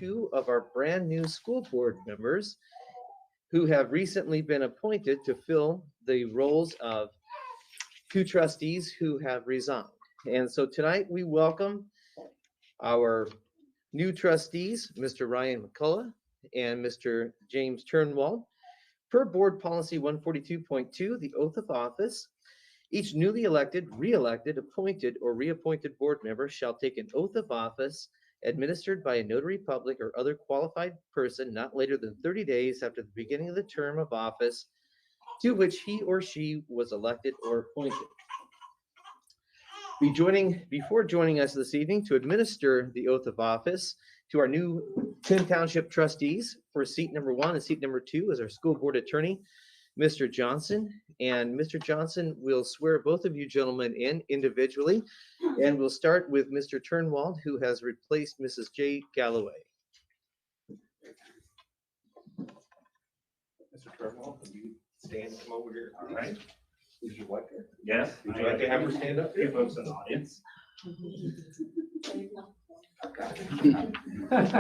two of our brand new school board members who have recently been appointed to fill the roles of two trustees who have resigned. And so tonight we welcome our new trustees, Mr. Ryan McCullough and Mr. James Turnwald. Per Board Policy 142.2, the oath of office, each newly elected, re-elected, appointed, or reappointed board member shall take an oath of office administered by a notary public or other qualified person not later than 30 days after the beginning of the term of office to which he or she was elected or appointed. Before joining us this evening to administer the oath of office to our new Penn Township trustees for seat number 1 and seat number 2 is our school board attorney, Mr. Johnson. And Mr. Johnson will swear both of you gentlemen in individually. And we'll start with Mr. Turnwald, who has replaced Mrs. J. Galloway. Mr. Turnwald, can you stand and come over here? All right. Would you like to? Yes. Would you like to have her stand up? You folks in the audience. All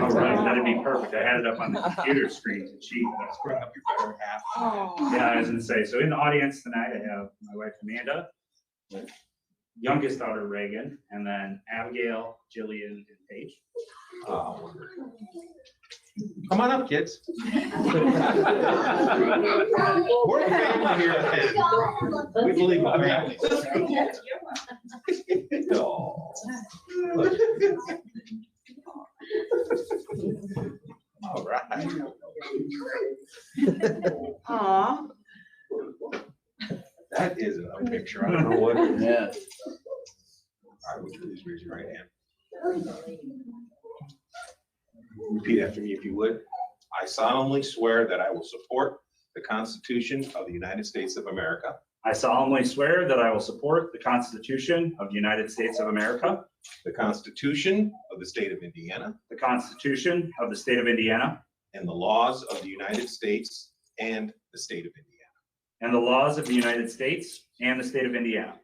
right, that'd be perfect. I had it up on the computer screen to cheat. Let's bring up your better half. Yeah, I was gonna say, so in the audience tonight, I have my wife Amanda, youngest daughter Reagan, and then Abigail, Jillian, and Paige. Oh, come on up, kids. We're a family here at Penn. We believe in families. Oh. All right. Aw. That is a picture. I don't know what it is. Yeah. All right, would you please raise your right hand? Repeat after me if you would. I solemnly swear that I will support the Constitution of the United States of America, I solemnly swear that I will support the Constitution of the United States of America, the Constitution of the State of Indiana, the Constitution of the State of Indiana, and the laws of the United States and the State of Indiana. and the laws of the United States and the State of Indiana.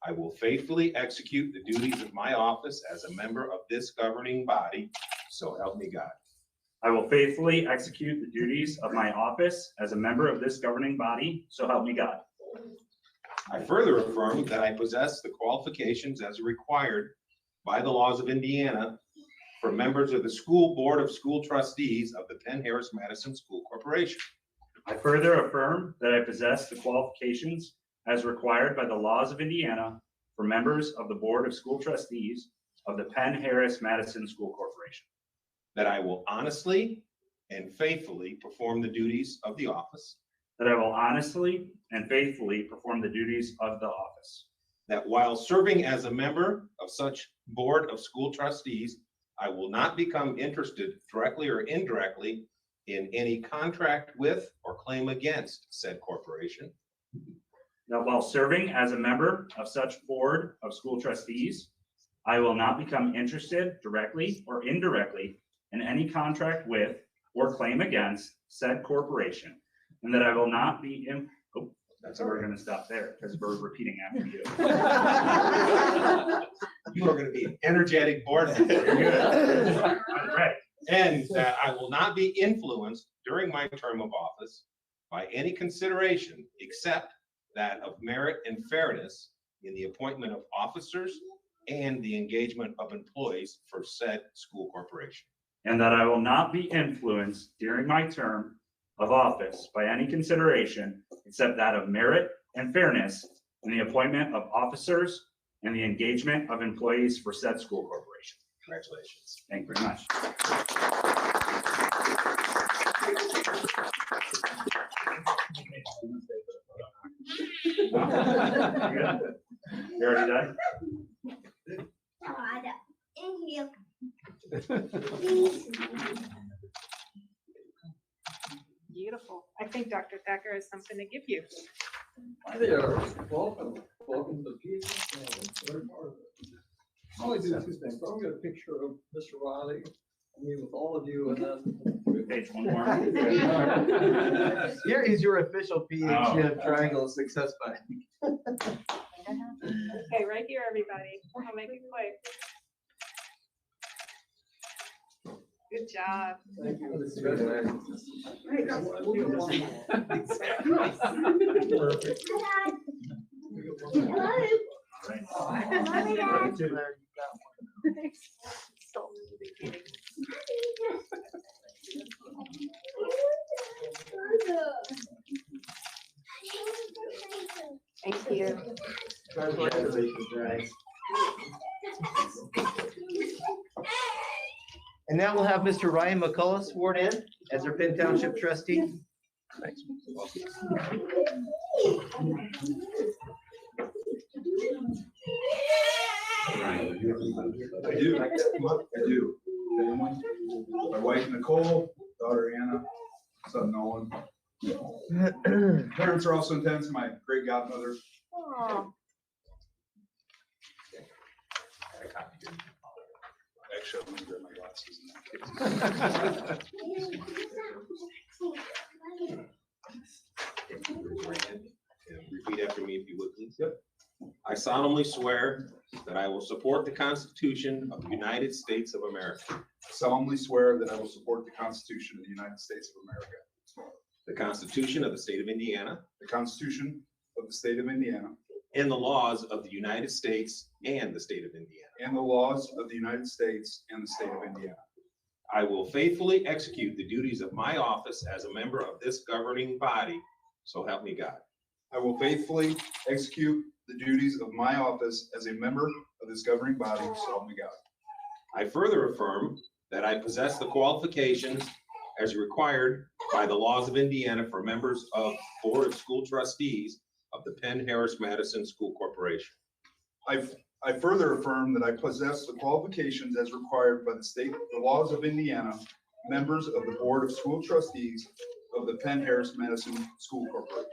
I will faithfully execute the duties of my office as a member of this governing body, so help me God. I will faithfully execute the duties of my office as a member of this governing body, so help me God. I further affirm that I possess the qualifications as required by the laws of Indiana for members of the School Board of School Trustees of the Penn-Harris-Madison School Corporation. I further affirm that I possess the qualifications as required by the laws of Indiana for members of the Board of School Trustees of the Penn-Harris-Madison School Corporation. That I will honestly and faithfully perform the duties of the office. That I will honestly and faithfully perform the duties of the office. That while serving as a member of such Board of School Trustees, I will not become interested directly or indirectly in any contract with or claim against said corporation. That while serving as a member of such Board of School Trustees, I will not become interested directly or indirectly in any contract with or claim against said corporation, and that I will not be in. Oh, that's where we're going to stop there because we're repeating after you. You are going to be an energetic board member. You're good. I'm ready. And that I will not be influenced during my term of office by any consideration except that of merit and fairness in the appointment of officers and the engagement of employees for said school corporation. And that I will not be influenced during my term of office by any consideration except that of merit and fairness in the appointment of officers and the engagement of employees for said school corporation. Congratulations. Thank you very much. You already done? Beautiful. I think Dr. Thacker has something to give you. Hi there, welcome to the PhD family. Very part of it. I always do two things. I'm gonna get a picture of Mr. Riley, with all of you, and then. Page one more. Here is your official PHM Triangle Success Fund. Okay, right here, everybody. I'll make it quick. Good job. Thank you. Perfect. Thank you. And now we'll have Mr. Ryan McCullough sworn in as our Penn Township trustee. Thanks. I do. I do. Family. My wife Nicole, daughter Anna, son Nolan. Parents are also intense. My great godmother. Aw. Actually, I'm gonna grab my glasses Repeat after me if you would, please. Yep. I solemnly swear that I will support the Constitution of the United States of America, I solemnly swear that I will support the Constitution of the United States of America, the Constitution of the State of Indiana, the Constitution of the State of Indiana, and the laws of the United States and the State of Indiana. and the laws of the United States and the State of Indiana. I will faithfully execute the duties of my office as a member of this governing body, so help me God. I will faithfully execute the duties of my office as a member of this governing body, so help me God. I further affirm that I possess the qualifications as required by the laws of Indiana for members of Board of School Trustees of the Penn-Harris-Madison School Corporation. I further affirm that I possess the qualifications as required by the laws of Indiana, members of the Board of School Trustees of the Penn-Harris-Madison School Corporation.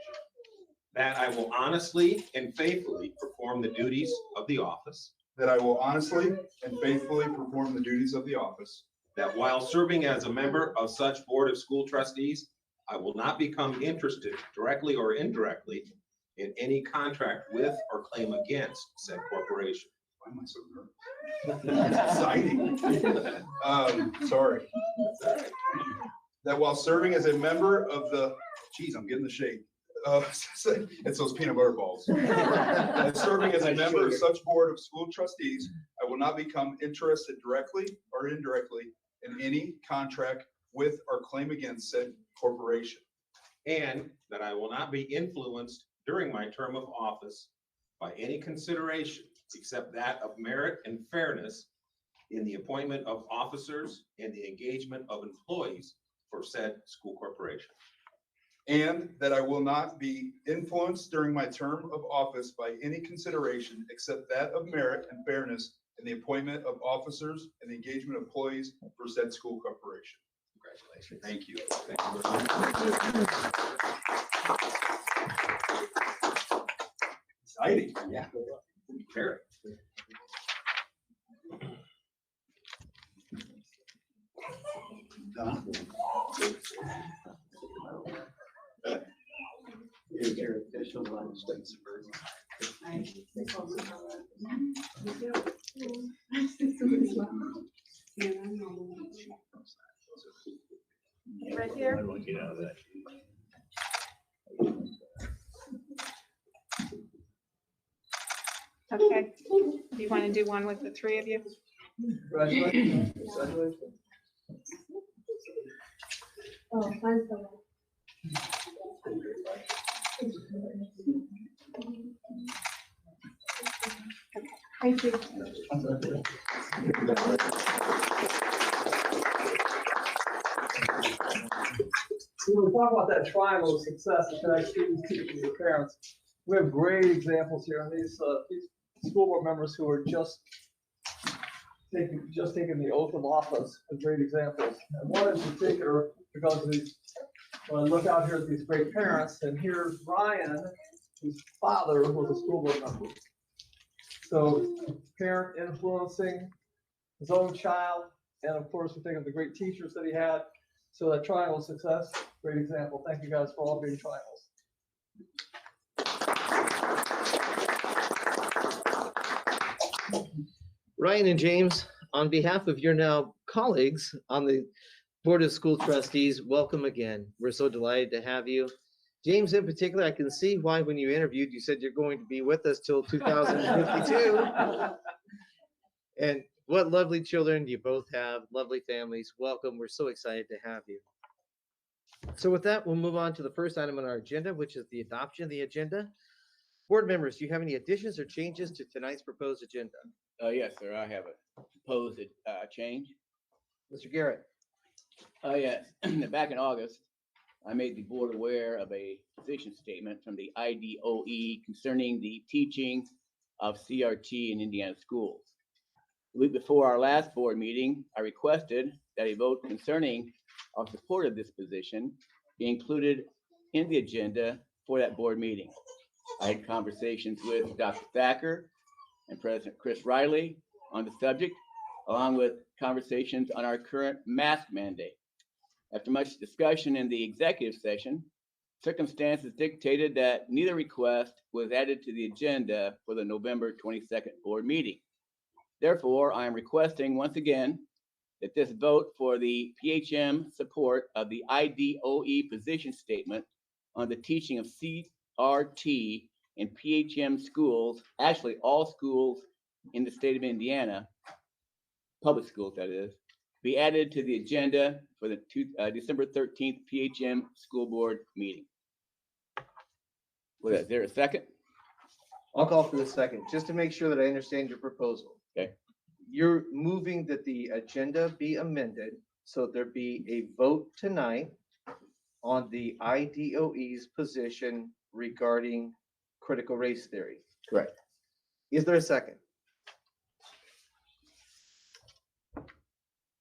That I will honestly and faithfully perform the duties of the office. That I will honestly and faithfully perform the duties of the office. That while serving as a member of such Board of School Trustees, I will not become interested directly or indirectly in any contract with or claim against said corporation. Why am I so nervous? Exciting. Sorry. That while serving as a member of the, geez, I'm getting the shake. It's those peanut butter balls. That serving as a member of such Board of School Trustees, I will not become interested directly or indirectly in any contract with or claim against said corporation. And that I will not be influenced during my term of office by any consideration except that of merit and fairness in the appointment of officers and the engagement of employees for said school corporation. And that I will not be influenced during my term of office by any consideration except that of merit and fairness in the appointment of officers and the engagement of employees for said school corporation. Congratulations. Thank you. Exciting. Yeah. Fair. Here's your official United States version. Right here. Okay. Do you want to do one with the three of you? Congratulations. Congratulations. Oh, fine, so. Thank you. When we talk about that triangle of success, that connects students, teachers, and their parents, we have great examples here, and these school board members who are just taking the oath of office are great examples. And one in particular, because when I look out here at these great parents, and here's Ryan, whose father was a school board member. So parent influencing his own child, and of course, we think of the great teachers that he had. So that triangle of success, great example. Thank you guys for all being triangles. Ryan and James, on behalf of your now colleagues on the Board of School Trustees, welcome again. We're so delighted to have you. James, in particular, I can see why when you interviewed, you said you're going to be with us till 2052. And what lovely children you both have, lovely families. Welcome. We're so excited to have you. So with that, we'll move on to the first item on our agenda, which is the adoption of the agenda. Board members, do you have any additions or changes to tonight's proposed agenda? Yes, sir, I have a proposed change. Mr. Garrett? Yes, back in August, I made the board aware of a position statement from the IDOE concerning the teaching of CRT in Indiana schools. The week before our last board meeting, I requested that a vote concerning our support of this position be included in the agenda for that board meeting. I had conversations with Dr. Thacker and President Chris Riley on the subject, along with conversations on our current mask mandate. After much discussion in the executive session, circumstances dictated that neither request was added to the agenda for the November 22nd board meeting. Therefore, I am requesting once again that this vote for the PHM support of the IDOE position statement on the teaching of CRT in PHM schools, actually all schools in the state of Indiana, public schools that is, be added to the agenda for the December 13th PHM school board meeting. Is there a second? I'll call for the second, just to make sure that I understand your proposal. Okay. You're moving that the agenda be amended so there be a vote tonight on the IDOE's position regarding critical race theory. Correct. Is there a second?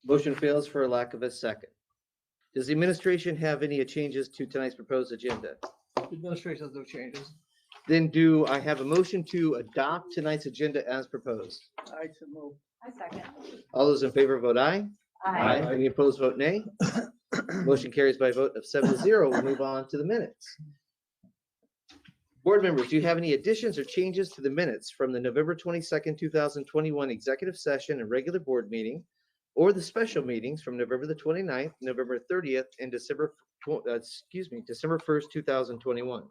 Motion fails for a lack of a second. Does the administration have any changes to tonight's proposed agenda? The administration has no changes. Then do I have a motion to adopt tonight's agenda as proposed? I so move. I second. All those in favor vote aye. Any opposed vote nay. Motion carries by a vote of 7-0. We'll move on to the minutes. Board members, do you have any additions or changes to the minutes from the November 22nd, 2021 executive session and regular board meeting, or the special meetings from November the 29th, November 30th, and December 1st, 2021?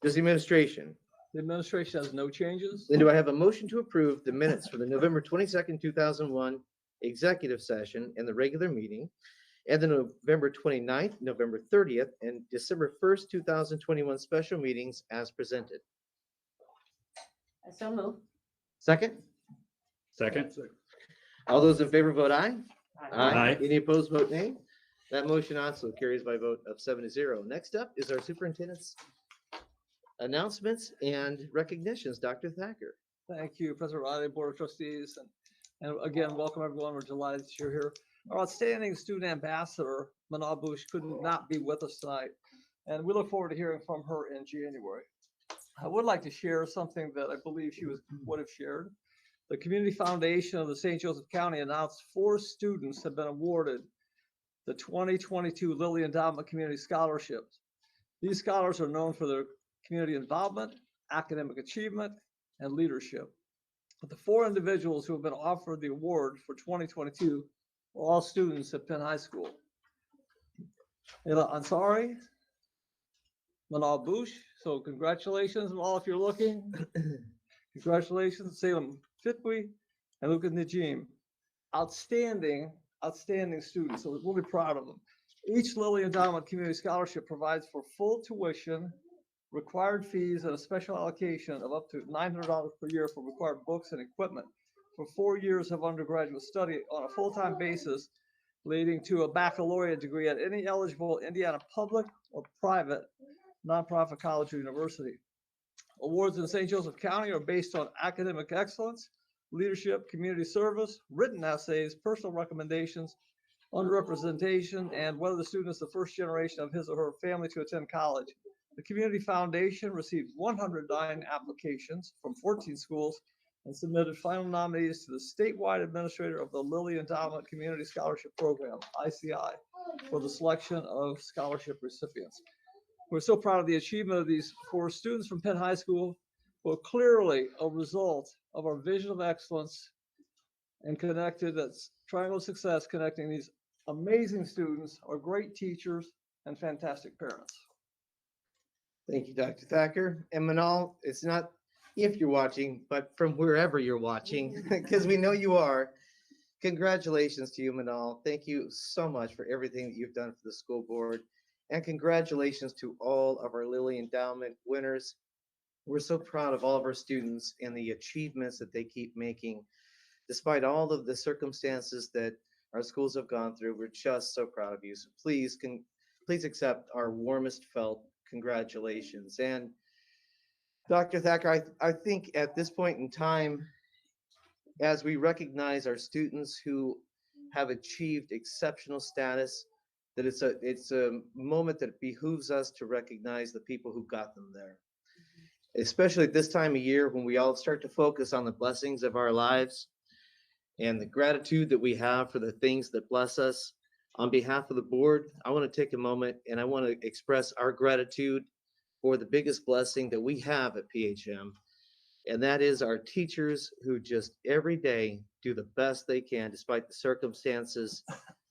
Does the administration? The administration has no changes. Then do I have a motion to approve the minutes for the November 22nd, 2001 executive session and the regular meeting, and the November 29th, November 30th, and December 1st, 2021 special meetings as presented? I so move. Second? Second. All those in favor vote aye. Aye. Any opposed vote nay. That motion also carries by a vote of 7-0. Next up is our superintendent's announcements and recognitions. Dr. Thacker. Thank you, President Riley, Board of Trustees, and again, welcome everyone. We're delighted that you're here. Our outstanding student ambassador, Manal Bush, could not be with us tonight, and we look forward to hearing from her in January. I would like to share something that I believe she would have shared. The Community Foundation of the St. Joseph County announced 4 students have been awarded the 2022 Lilly Endowment Community Scholarships. These scholars are known for their community involvement, academic achievement, and leadership. But the 4 individuals who have been offered the award for 2022 are all students at Penn High School. Ela Ansari, Manal Bush, so congratulations, Manal, if you're looking. Congratulations, Salem Fitwi and Luca Najim. Outstanding students, so we're really proud of them. Each Lilly Endowment Community Scholarship provides for full tuition, required fees, and a special allocation of up to $900 per year for required books and equipment for 4 years of undergraduate study on a full-time basis, leading to a baccalaureate degree at any eligible Indiana public or private nonprofit college or university. Awards in St. Joseph County are based on academic excellence, leadership, community service, written essays, personal recommendations, underrepresentation, and whether the student is the first generation of his or her family to attend college. The Community Foundation received 109 applications from 14 schools and submitted final nominees to the statewide administrator of the Lilly Endowment Community Scholarship Program, ICI, for the selection of scholarship recipients. We're so proud of the achievement of these 4 students from Penn High School, who are clearly a result of our vision of excellence and connected, that's Triangle of Success, connecting these amazing students, or great teachers, and fantastic parents. Thank you, Dr. Thacker. And Manal, it's not if you're watching, but from wherever you're watching, because we know you are. Congratulations to you, Manal. Thank you so much for everything that you've done for the school board. And congratulations to all of our Lilly Endowment winners. We're so proud of all of our students and the achievements that they keep making. Despite all of the circumstances that our schools have gone through, we're just so proud of you. So please accept our warmest felt congratulations. And Dr. Thacker, I think at this point in time, as we recognize our students who have achieved exceptional status, that it's a moment that behooves us to recognize the people who got them there. Especially at this time of year when we all start to focus on the blessings of our lives and the gratitude that we have for the things that bless us. On behalf of the board, I want to take a moment and I want to express our gratitude for the biggest blessing that we have at PHM. And that is our teachers who just every day do the best they can despite the circumstances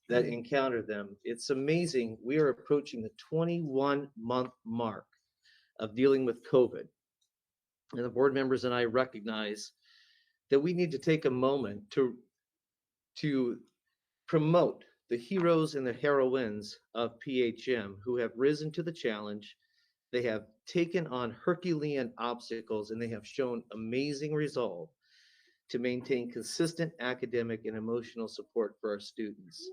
that encounter them. It's amazing. We are approaching the 21-month mark of dealing with COVID. And the board members and I recognize that we need to take a moment to promote the heroes and the heroines of PHM who have risen to the challenge. They have taken on Herculean obstacles and they have shown amazing resolve to maintain consistent academic and emotional support for our students.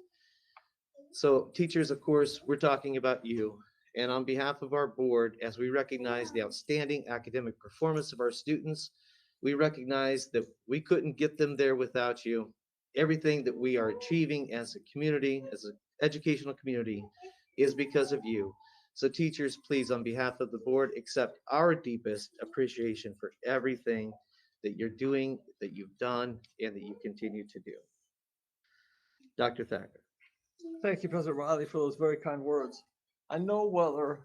So teachers, of course, we're talking about you. And on behalf of our board, as we recognize the outstanding academic performance of our students, we recognize that we couldn't get them there without you. Everything that we are achieving as a community, as an educational community, is because of you. So teachers, please, on behalf of the board, accept our deepest appreciation for everything that you're doing, that you've done, and that you continue to do. Dr. Thacker. Thank you, President Riley, for those very kind words. I know whether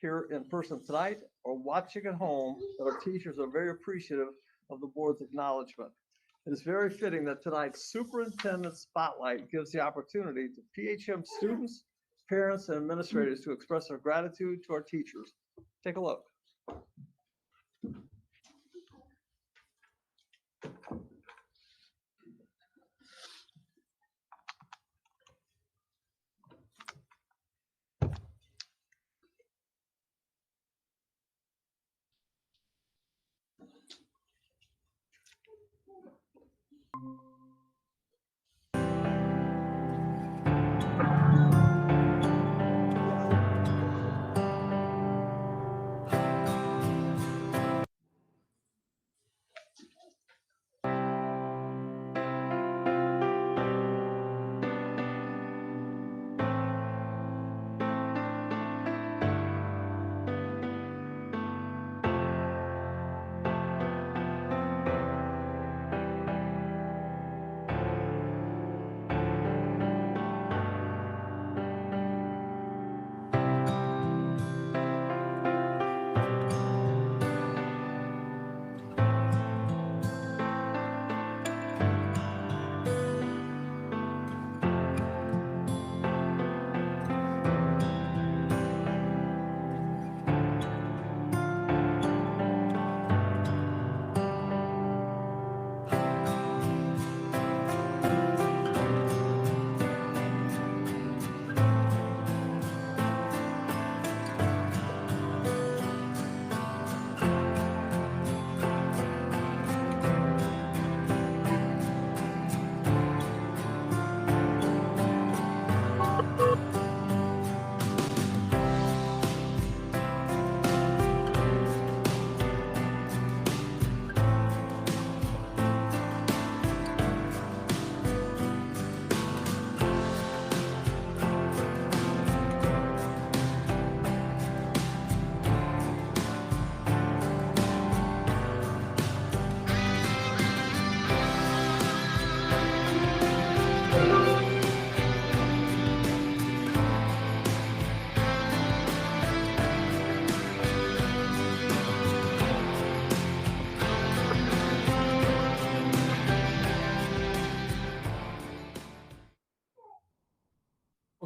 here in person tonight or watching at home, that our teachers are very appreciative of the board's acknowledgement. It is very fitting that tonight's Superintendent Spotlight gives the opportunity to PHM students, parents, and administrators to express their gratitude to our teachers. Take a look.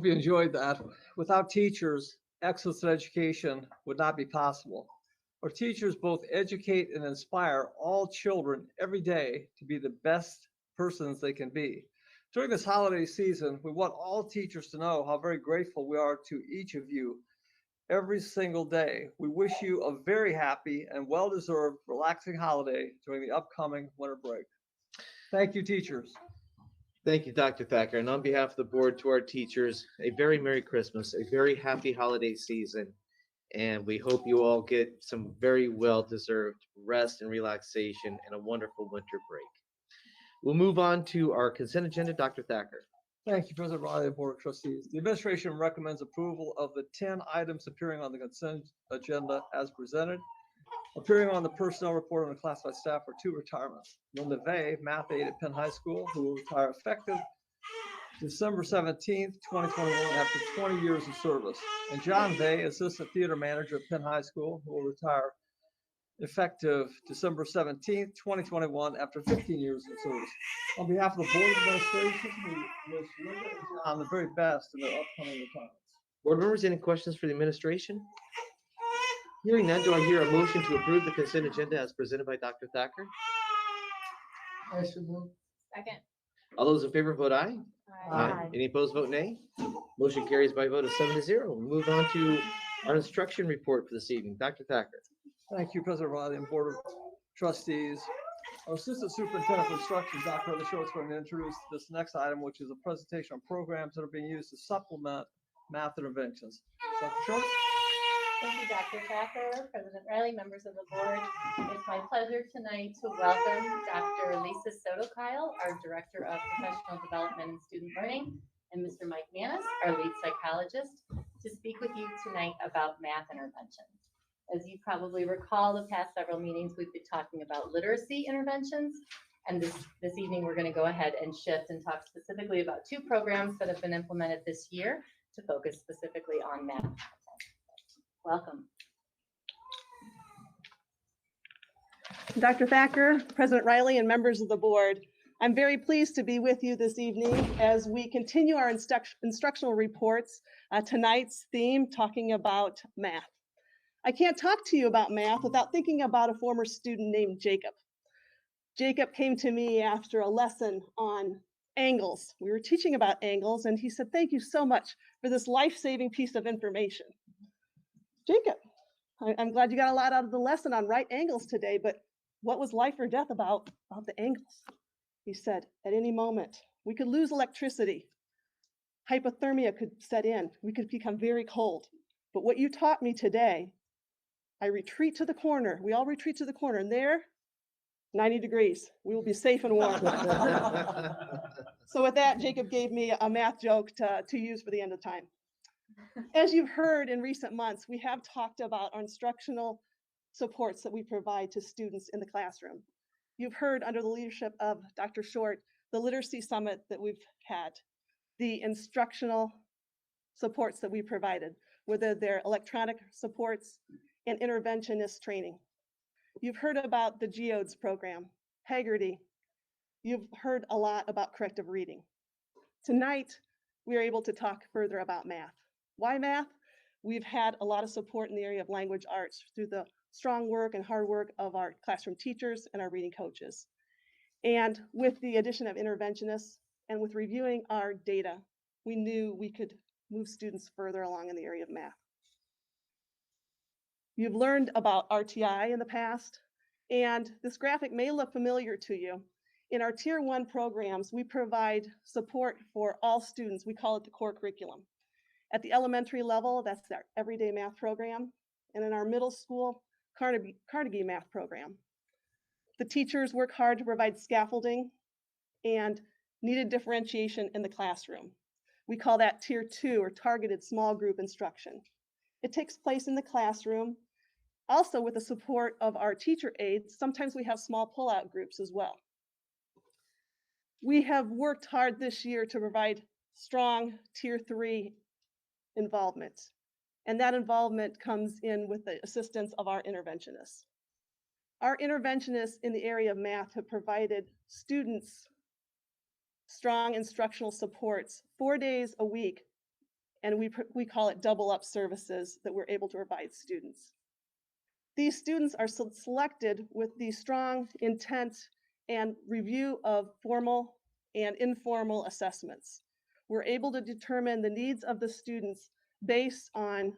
you enjoyed that. Without teachers, excellence in education would not be possible. Our teachers both educate and inspire all children every day to be the best persons they can be. During this holiday season, we want all teachers to know how very grateful we are to each of you every single day. We wish you a very happy and well-deserved relaxing holiday during the upcoming winter break. Thank you, teachers. Thank you, Dr. Thacker. And on behalf of the board to our teachers, a very Merry Christmas, a very happy holiday season. And we hope you all get some very well-deserved rest and relaxation and a wonderful winter break. We'll move on to our consent agenda. Dr. Thacker. Thank you, President Riley and Board of Trustees. The administration recommends approval of the 10 items appearing on the consent agenda as presented. Appearing on the personnel report on the classified staff are 2 retirements. Linda Vey, math aide at Penn High School, who will retire effective December 17th, 2021, after 20 years of service. And John Vey, assistant theater manager at Penn High School, who will retire effective December 17th, 2021, after 15 years of service. On behalf of the Board of Administration, we wish Linda and John the very best in their upcoming retirements. Board members, any questions for the administration? Hearing none, do I hear a motion to approve the consent agenda as presented by Dr. Thacker? I should move. Second. All those in favor vote aye. Aye. Any opposed vote nay. Motion carries by a vote of 7-0. We'll move on to our instruction report for this evening. Dr. Thacker. Thank you, President Riley and Board of Trustees. Our Assistant Superintendent of Instruction, Dr. Heather Short, is going to introduce this next item, which is a presentation on programs that are being used to supplement math interventions. Dr. Short? Thank you, Dr. Thacker, President Riley, members of the board. It's my pleasure tonight to welcome Dr. Lisa Soto-Kyle, our Director of Professional Development and Student Learning, and Mr. Mike Manis, our lead psychologist, to speak with you tonight about math interventions. As you probably recall, the past several meetings, we've been talking about literacy interventions. And this evening, we're going to go ahead and shift and talk specifically about 2 programs that have been implemented this year to focus specifically on math content. Welcome. Dr. Thacker, President Riley, and members of the board, I'm very pleased to be with you this evening as we continue our instructional reports. Tonight's theme, talking about math. I can't talk to you about math without thinking about a former student named Jacob. Jacob came to me after a lesson on angles. We were teaching about angles, and he said, "Thank you so much for this life-saving piece of information." Jacob, I'm glad you got a lot out of the lesson on right angles today, but what was life or death about the angles? He said, at any moment, we could lose electricity. Hypothermia could set in. We could become very cold. But what you taught me today, I retreat to the corner. We all retreat to the corner, and there, 90 degrees. We will be safe and warm. So with that, Jacob gave me a math joke to use for the end of time. As you've heard in recent months, we have talked about our instructional supports that we provide to students in the classroom. You've heard under the leadership of Dr. Short, the literacy summit that we've had, the instructional supports that we provided, whether they're electronic supports and interventionist training. You've heard about the GEODS program, Haggerty. You've heard a lot about corrective reading. Tonight, we are able to talk further about math. Why math? We've had a lot of support in the area of language arts through the strong work and hard work of our classroom teachers and our reading coaches. And with the addition of interventionists and with reviewing our data, we knew we could move students further along in the area of math. You've learned about RTI in the past, and this graphic may look familiar to you. In our Tier 1 programs, we provide support for all students. We call it the core curriculum. At the elementary level, that's our everyday math program. And in our middle school, Carnegie math program. The teachers work hard to provide scaffolding and needed differentiation in the classroom. We call that Tier 2, or targeted small group instruction. It takes place in the classroom, also with the support of our teacher aides. Sometimes we have small pull-out groups as well. We have worked hard this year to provide strong Tier 3 involvement, and that involvement comes in with the assistance of our interventionists. Our interventionists in the area of math have provided students strong instructional supports 4 days a week and we call it double up services that we're able to provide students. These students are selected with the strong intent and review of formal and informal assessments. We're able to determine the needs of the students based on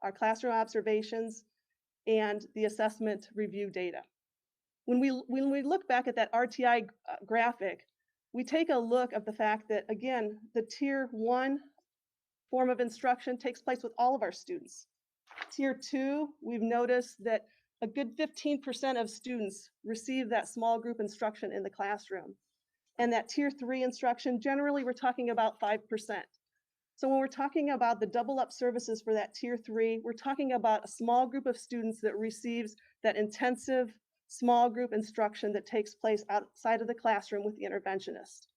our classroom observations and the assessment review data. When we look back at that RTI graphic, we take a look at the fact that, again, the Tier 1 form of instruction takes place with all of our students. Tier 2, we've noticed that a good 15% of students receive that small group instruction in the classroom. And that Tier 3 instruction, generally we're talking about 5%. So when we're talking about the double up services for that Tier 3, we're talking about a small group of students that receives that intensive small group instruction that takes place outside of the classroom with the interventionist.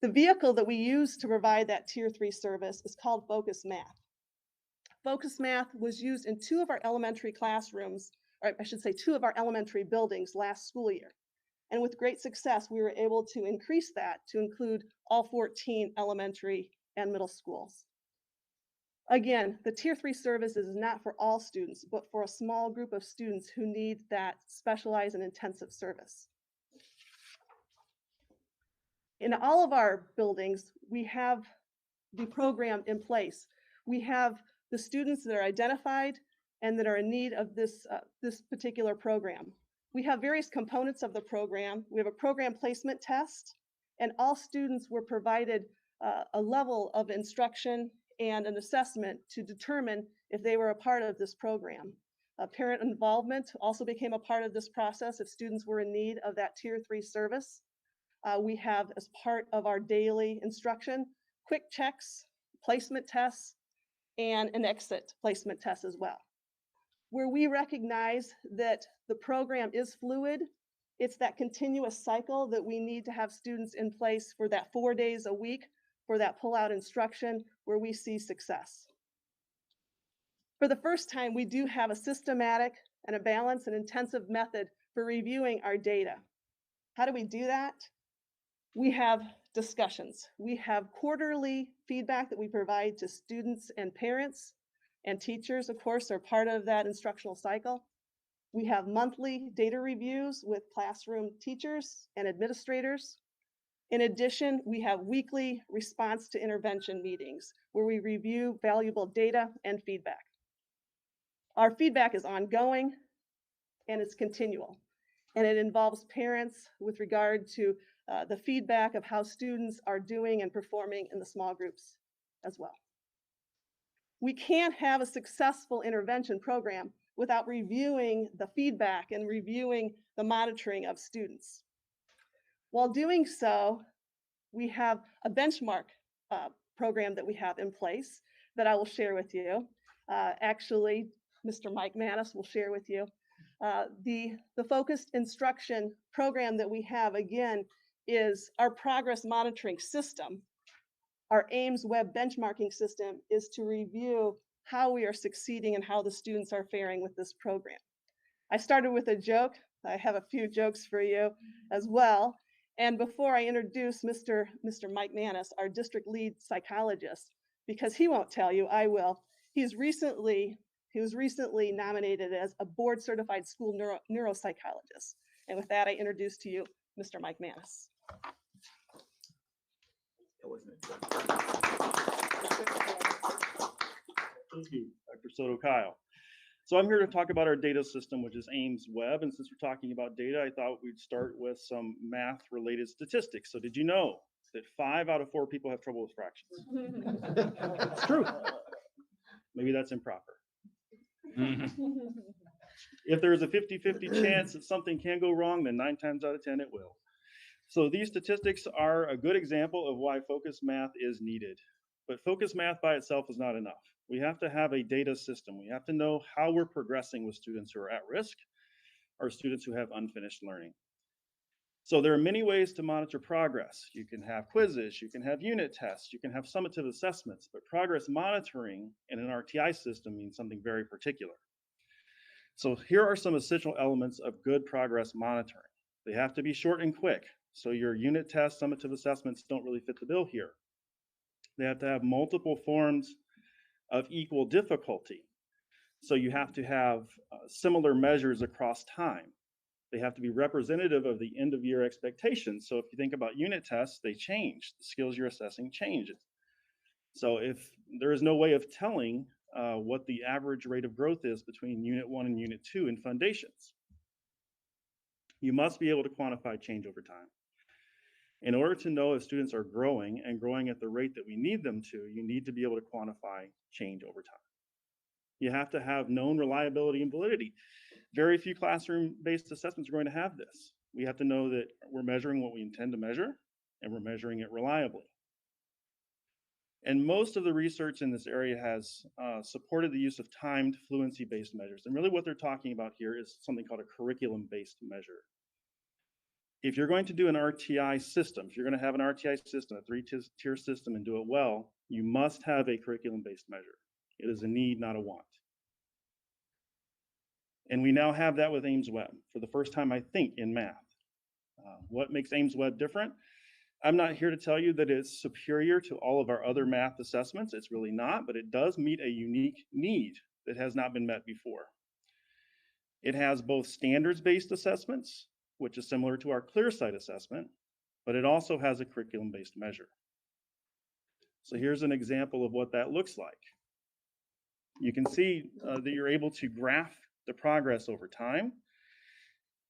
The vehicle that we use to provide that Tier 3 service is called Focus Math. Focus Math was used in 2 of our elementary classrooms, or I should say 2 of our elementary buildings last school year. And with great success, we were able to increase that to include all 14 elementary and middle schools. Again, the Tier 3 service is not for all students, but for a small group of students who need that specialized and intensive service. In all of our buildings, we have the program in place. We have the students that are identified and that are in need of this particular program. We have various components of the program. We have a program placement test, and all students were provided a level of instruction and an assessment to determine if they were a part of this program. Parent involvement also became a part of this process if students were in need of that Tier 3 service. We have, as part of our daily instruction, quick checks, placement tests, and an exit placement test as well. Where we recognize that the program is fluid, it's that continuous cycle that we need to have students in place for that 4 days a week for that pull-out instruction where we see success. For the first time, we do have a systematic and a balanced and intensive method for reviewing our data. How do we do that? We have discussions. We have quarterly feedback that we provide to students and parents, and teachers, of course, are part of that instructional cycle. We have monthly data reviews with classroom teachers and administrators. In addition, we have weekly response to intervention meetings where we review valuable data and feedback. Our feedback is ongoing and it's continual, and it involves parents with regard to the feedback of how students are doing and performing in the small groups as well. We can't have a successful intervention program without reviewing the feedback and reviewing the monitoring of students. While doing so, we have a benchmark program that we have in place that I will share with you. Actually, Mr. Mike Manis will share with you. The focused instruction program that we have, again, is our progress monitoring system. Our Ames web benchmarking system is to review how we are succeeding and how the students are faring with this program. I started with a joke. I have a few jokes for you as well. And before I introduce Mr. Mike Manis, our district lead psychologist, because he won't tell you, I will. He was recently nominated as a board certified school neuropsychologist. And with that, I introduce to you Mr. Mike Manis. Thank you, Dr. Soto-Kyle. So I'm here to talk about our data system, which is Ames Web. And since we're talking about data, I thought we'd start with some math-related statistics. So did you know that 5 out of 4 people have trouble with fractions? It's true. Maybe that's improper. If there is a 50-50 chance that something can go wrong, then 9 times out of 10 it will. So these statistics are a good example of why focused math is needed. But focused math by itself is not enough. We have to have a data system. We have to know how we're progressing with students who are at risk or students who have unfinished learning. So there are many ways to monitor progress. You can have quizzes, you can have unit tests, you can have summative assessments, but progress monitoring in an RTI system means something very particular. So here are some essential elements of good progress monitoring. They have to be short and quick. So your unit tests, summative assessments don't really fit the bill here. They have to have multiple forms of equal difficulty. So you have to have similar measures across time. They have to be representative of the end of year expectations. So if you think about unit tests, they change. The skills you're assessing changes. So if there is no way of telling what the average rate of growth is between Unit 1 and Unit 2 in foundations, you must be able to quantify change over time. In order to know if students are growing and growing at the rate that we need them to, you need to be able to quantify change over time. You have to have known reliability and validity. Very few classroom-based assessments are going to have this. We have to know that we're measuring what we intend to measure and we're measuring it reliably. And most of the research in this area has supported the use of timed fluency-based measures. And really what they're talking about here is something called a curriculum-based measure. If you're going to do an RTI system, if you're going to have an RTI system, a three-tier system, and do it well, you must have a curriculum-based measure. It is a need, not a want. And we now have that with Ames-Webb for the first time, I think, in math. What makes Ames-Webb different? I'm not here to tell you that it's superior to all of our other math assessments. It's really not, but it does meet a unique need that has not been met before. It has both standards-based assessments, which is similar to our ClearSight assessment, but it also has a curriculum-based measure. So here's an example of what that looks like. You can see that you're able to graph the progress over time.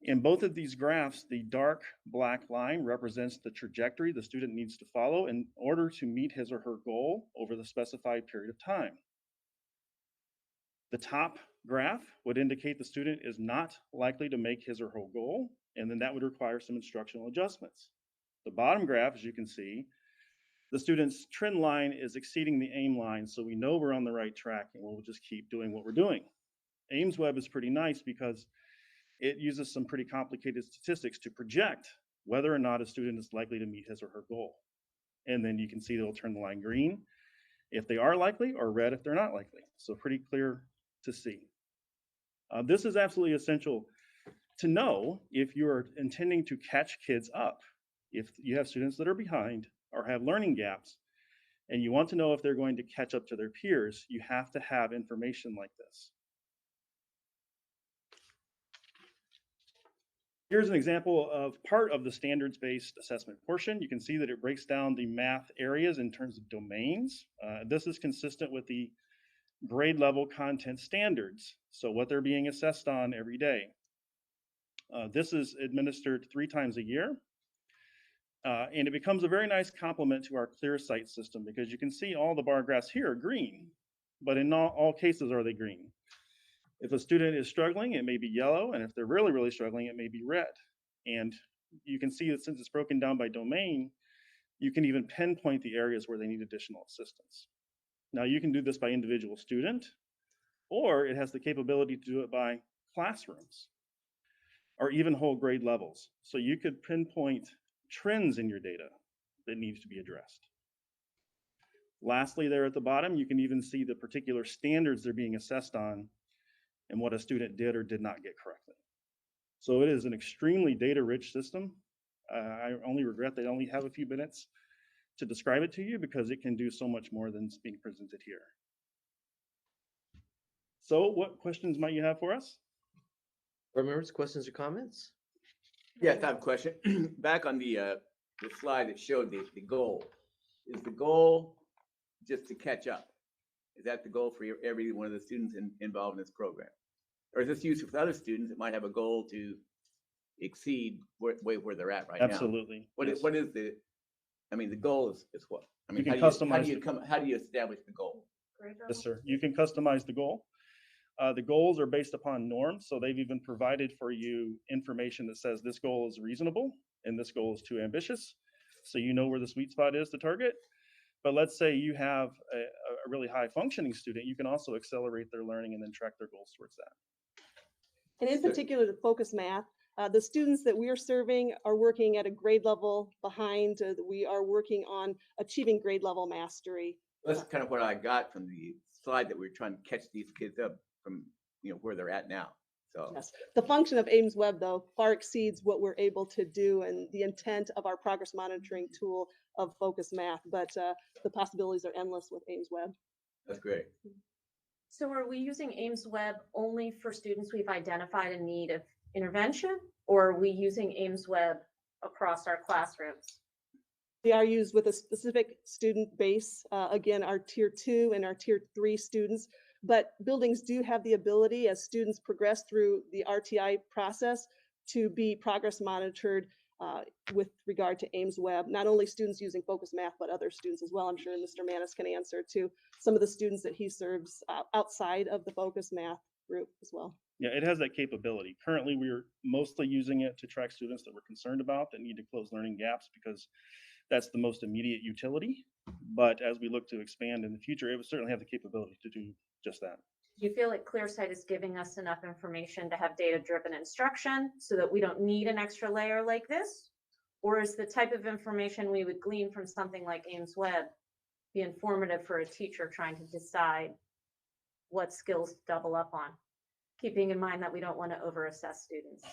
In both of these graphs, the dark black line represents the trajectory the student needs to follow in order to meet his or her goal over the specified period of time. The top graph would indicate the student is not likely to make his or her goal, and then that would require some instructional adjustments. The bottom graph, as you can see, the student's trend line is exceeding the aim line, so we know we're on the right track and we'll just keep doing what we're doing. Ames-Webb is pretty nice because it uses some pretty complicated statistics to project whether or not a student is likely to meet his or her goal. And then you can see it'll turn the line green if they are likely or red if they're not likely. So pretty clear to see. This is absolutely essential to know if you're intending to catch kids up. If you have students that are behind or have learning gaps, and you want to know if they're going to catch up to their peers, you have to have information like this. Here's an example of part of the standards-based assessment portion. You can see that it breaks down the math areas in terms of domains. This is consistent with the grade level content standards, so what they're being assessed on every day. This is administered 3 times a year, and it becomes a very nice complement to our ClearSight system because you can see all the bar graphs here are green, but in not all cases are they green. If a student is struggling, it may be yellow, and if they're really, really struggling, it may be red. And you can see that since it's broken down by domain, you can even pinpoint the areas where they need additional assistance. Now, you can do this by individual student, or it has the capability to do it by classrooms, or even whole grade levels. So you could pinpoint trends in your data that needs to be addressed. Lastly, there at the bottom, you can even see the particular standards they're being assessed on and what a student did or did not get correctly. So it is an extremely data-rich system. I only regret they only have a few minutes to describe it to you because it can do so much more than is being presented here. So what questions might you have for us? Board members, questions or comments? Yes, I have a question. Back on the slide that showed the goal. Is the goal just to catch up? Is that the goal for every one of the students involved in this program? Or is this useful for other students that might have a goal to exceed where they're at right now? Absolutely. What is the, I mean, the goal is what? I mean, You can how customize do you establish the goal? Yes, sir. You can customize the goal. The goals are based upon norms, so they've even provided for you information that says this goal is reasonable and this goal is too ambitious, so you know where the sweet spot is to target. But let's say you have a really high functioning student, you can also accelerate their learning and then track their goals towards that. And in particular, to focus math, the students that we are serving are working at a grade level behind. We are working on achieving grade level mastery. That's kind of what I got from the slide that we were trying to catch these kids up from, where they're at now. So, Yes, the function of Ames Web, though, far exceeds what we're able to do and the intent of our progress monitoring tool of Focus Math, but the possibilities are endless with Ames Web. that's great. So are we using Ames Web only for students we've identified in need of intervention? Or are we using Ames Web across our classrooms? They are used with a specific student base, again, our tier 2 and our tier 3 students, but buildings do have the ability as students progress through the RTI process to be progress monitored with regard to Ames Web, not only students using Focus Math, but other students as well. I'm sure Mr. Manis can answer to some of the students that he serves outside of the Focus Math group as well. Yeah, it has that capability. Currently, we're mostly using it to track students that we're concerned about that need to close learning gaps because that's the most immediate utility. But as we look to expand in the future, it would certainly have the capability to do just that. Do you feel like ClearSight is giving us enough information to have data-driven instruction so that we don't need an extra layer like this? Or is the type of information we would glean from something like Ames Web be informative for a teacher trying to decide what skills to double up on, keeping in mind that we don't want to overassess students?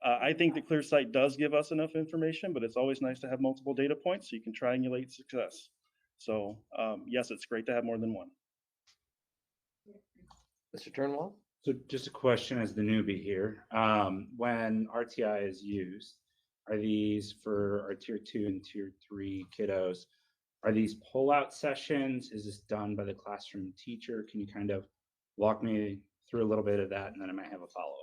I think that ClearSight does give us enough information, but it's always nice to have multiple data points so you can triangulate success. So yes, it's great to have more than one. Mr. Turnwall? So just a question as the newbie here. When RTI is used, are these for our tier 2 and tier 3 kiddos? Are these pull-out sessions? Is this done by the classroom teacher? Can you kind of walk me through a little bit of that, and then I might have a follow-up?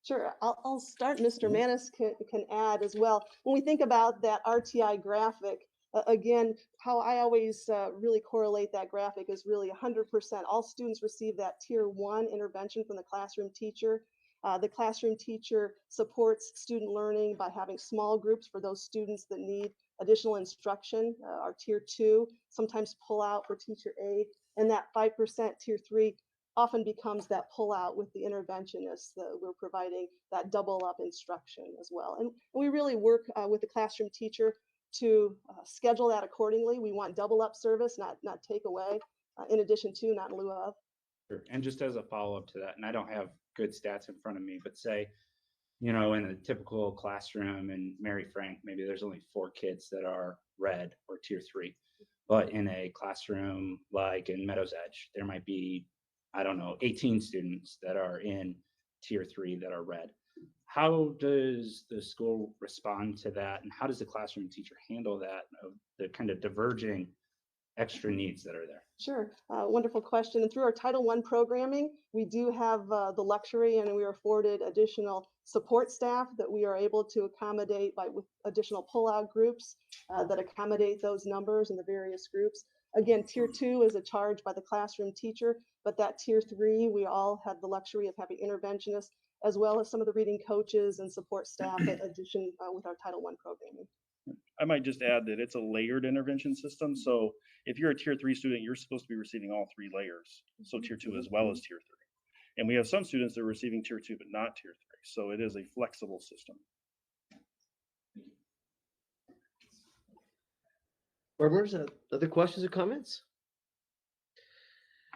Sure, I'll start. Mr. Manis can add as well. When we think about that RTI graphic, again, how I always really correlate that graphic is really 100%. All students receive that tier 1 intervention from the classroom teacher. The classroom teacher supports student learning by having small groups for those students that need additional instruction. Our tier 2 sometimes pull out for teacher aid, and that 5% tier 3 often becomes that pull out with the interventionists that we're providing that double up instruction as well. And we really work with the classroom teacher to schedule that accordingly. We want double up service, not take away, in addition to, not in lieu of. Sure. And just as a follow-up to that, and I don't have good stats in front of me, but say, you know, in a typical classroom in Mary Frank, maybe there's only 4 kids that are red or tier 3. But in a classroom like in Meadows Edge, there might be, I don't know, 18 students that are in tier 3 that are red. How does the school respond to that? And how does the classroom teacher handle that, of the kind of diverging extra needs that are there? Sure, wonderful question. And through our Title I programming, we do have the luxury, and we are afforded additional support staff that we are able to accommodate with additional pull-out groups that accommodate those numbers in the various groups. Again, tier 2 is a charge by the classroom teacher, but that tier 3, we all have the luxury of having interventionists, as well as some of the reading coaches and support staff in addition with our Title I programming. I might just add that it's a layered intervention system. So if you're a tier 3 student, you're supposed to be receiving all 3 layers. So tier 2 as well as tier 3. And we have some students that are receiving tier 2, but not tier 3. So it is a flexible system. Board members, other questions or comments?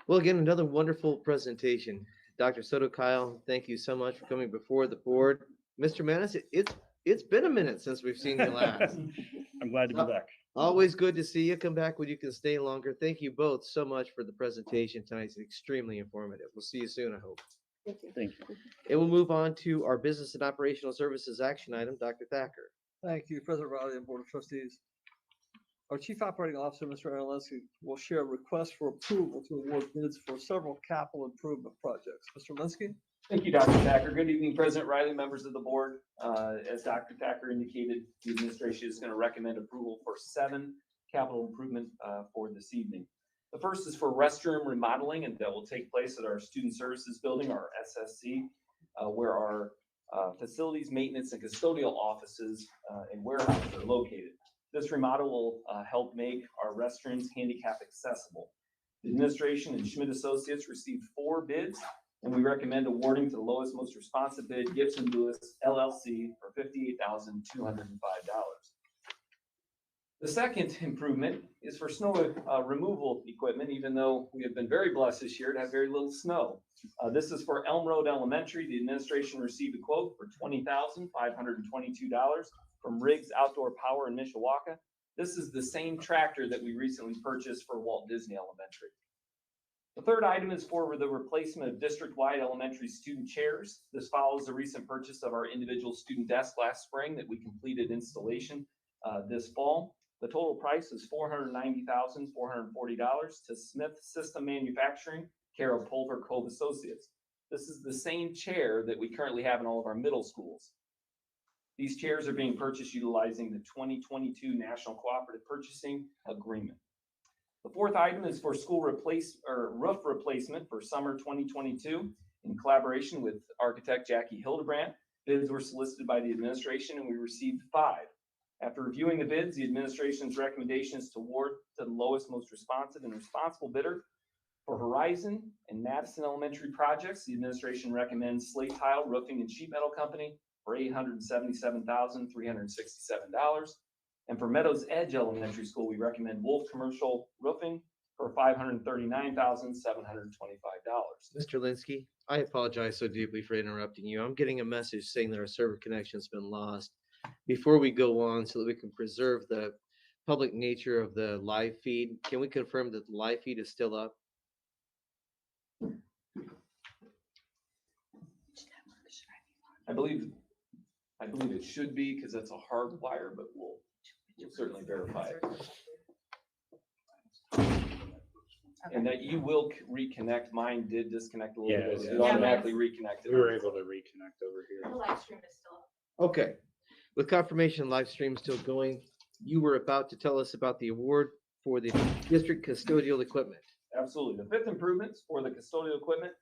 Well, again, another wonderful presentation. Dr. Soto-Kyle, thank you so much for coming before the board. Mr. Manis, it's been a minute since we've seen you last. I'm glad to be back. Always good to see you. Come back when you can stay longer. Thank you both so much for the presentation tonight. It's extremely informative. We'll see you soon, I hope. Thank you. Thank you. And we'll move on to our business and operational services action item, Dr. Thacker. Thank you, President Riley and Board of Trustees. Our Chief Operating Officer, Mr. Arlenski, will share a request for approval to award bids for several capital improvement projects. Mr. Arlenski? Thank you, Dr. Thacker. Good evening, President Riley, members of the board. As Dr. Thacker indicated, the administration is going to recommend approval for 7 capital improvement for this evening. The first is for restroom remodeling, and that will take place at our Student Services Building, our SSC, where our facilities, maintenance, and custodial offices and warehouses are located. This remodel will help make our restrooms handicap accessible. The administration and Schmidt Associates received 4 bids, and we recommend awarding to the lowest, most responsive bid, Gibson Lewis LLC, for $58,205. The second improvement is for snow removal equipment, even though we have been very blessed this year to have very little snow. This is for Elm Road Elementary. The administration received a quote for $20,522 from Riggs Outdoor Power in Mishawaka. This is the same tractor that we recently purchased for Walt Disney Elementary. The third item is for the replacement of district-wide elementary student chairs. This follows the recent purchase of our individual student desk last spring that we completed installation this fall. The total price is $490,440 to Smith System Manufacturing, care of Pulver Cove Associates. This is the same chair that we currently have in all of our middle schools. These chairs are being purchased utilizing the 2022 National Cooperative Purchasing Agreement. The fourth item is for school roof replacement for summer 2022 in collaboration with architect Jackie Hildebrandt. Bids were solicited by the administration and we received 5. After reviewing the bids, the administration's recommendation is to award to the lowest, most responsive and responsible bidder. For Horizon and Madison Elementary projects, the administration recommends Slate Tile Roofing and Sheet Metal Company for $877,367. And for Meadows Edge Elementary School, we recommend Wolf Commercial Roofing for $539,725. Mr. Linsky, I apologize so deeply for interrupting you. I'm getting a message saying that our server connection's been lost. Before we go on, so that we can preserve the public nature of the live feed, can we confirm that the live feed is still up? I believe it should be because that's a hard wire, but we'll certainly verify it. And that you will reconnect. Mine did disconnect a little bit. So it automatically reconnected. We were able to reconnect over here. The live stream is still up. Okay. With confirmation live stream still going, you were about to tell us about the award for the district custodial equipment. Absolutely. The fifth improvements for the custodial equipment.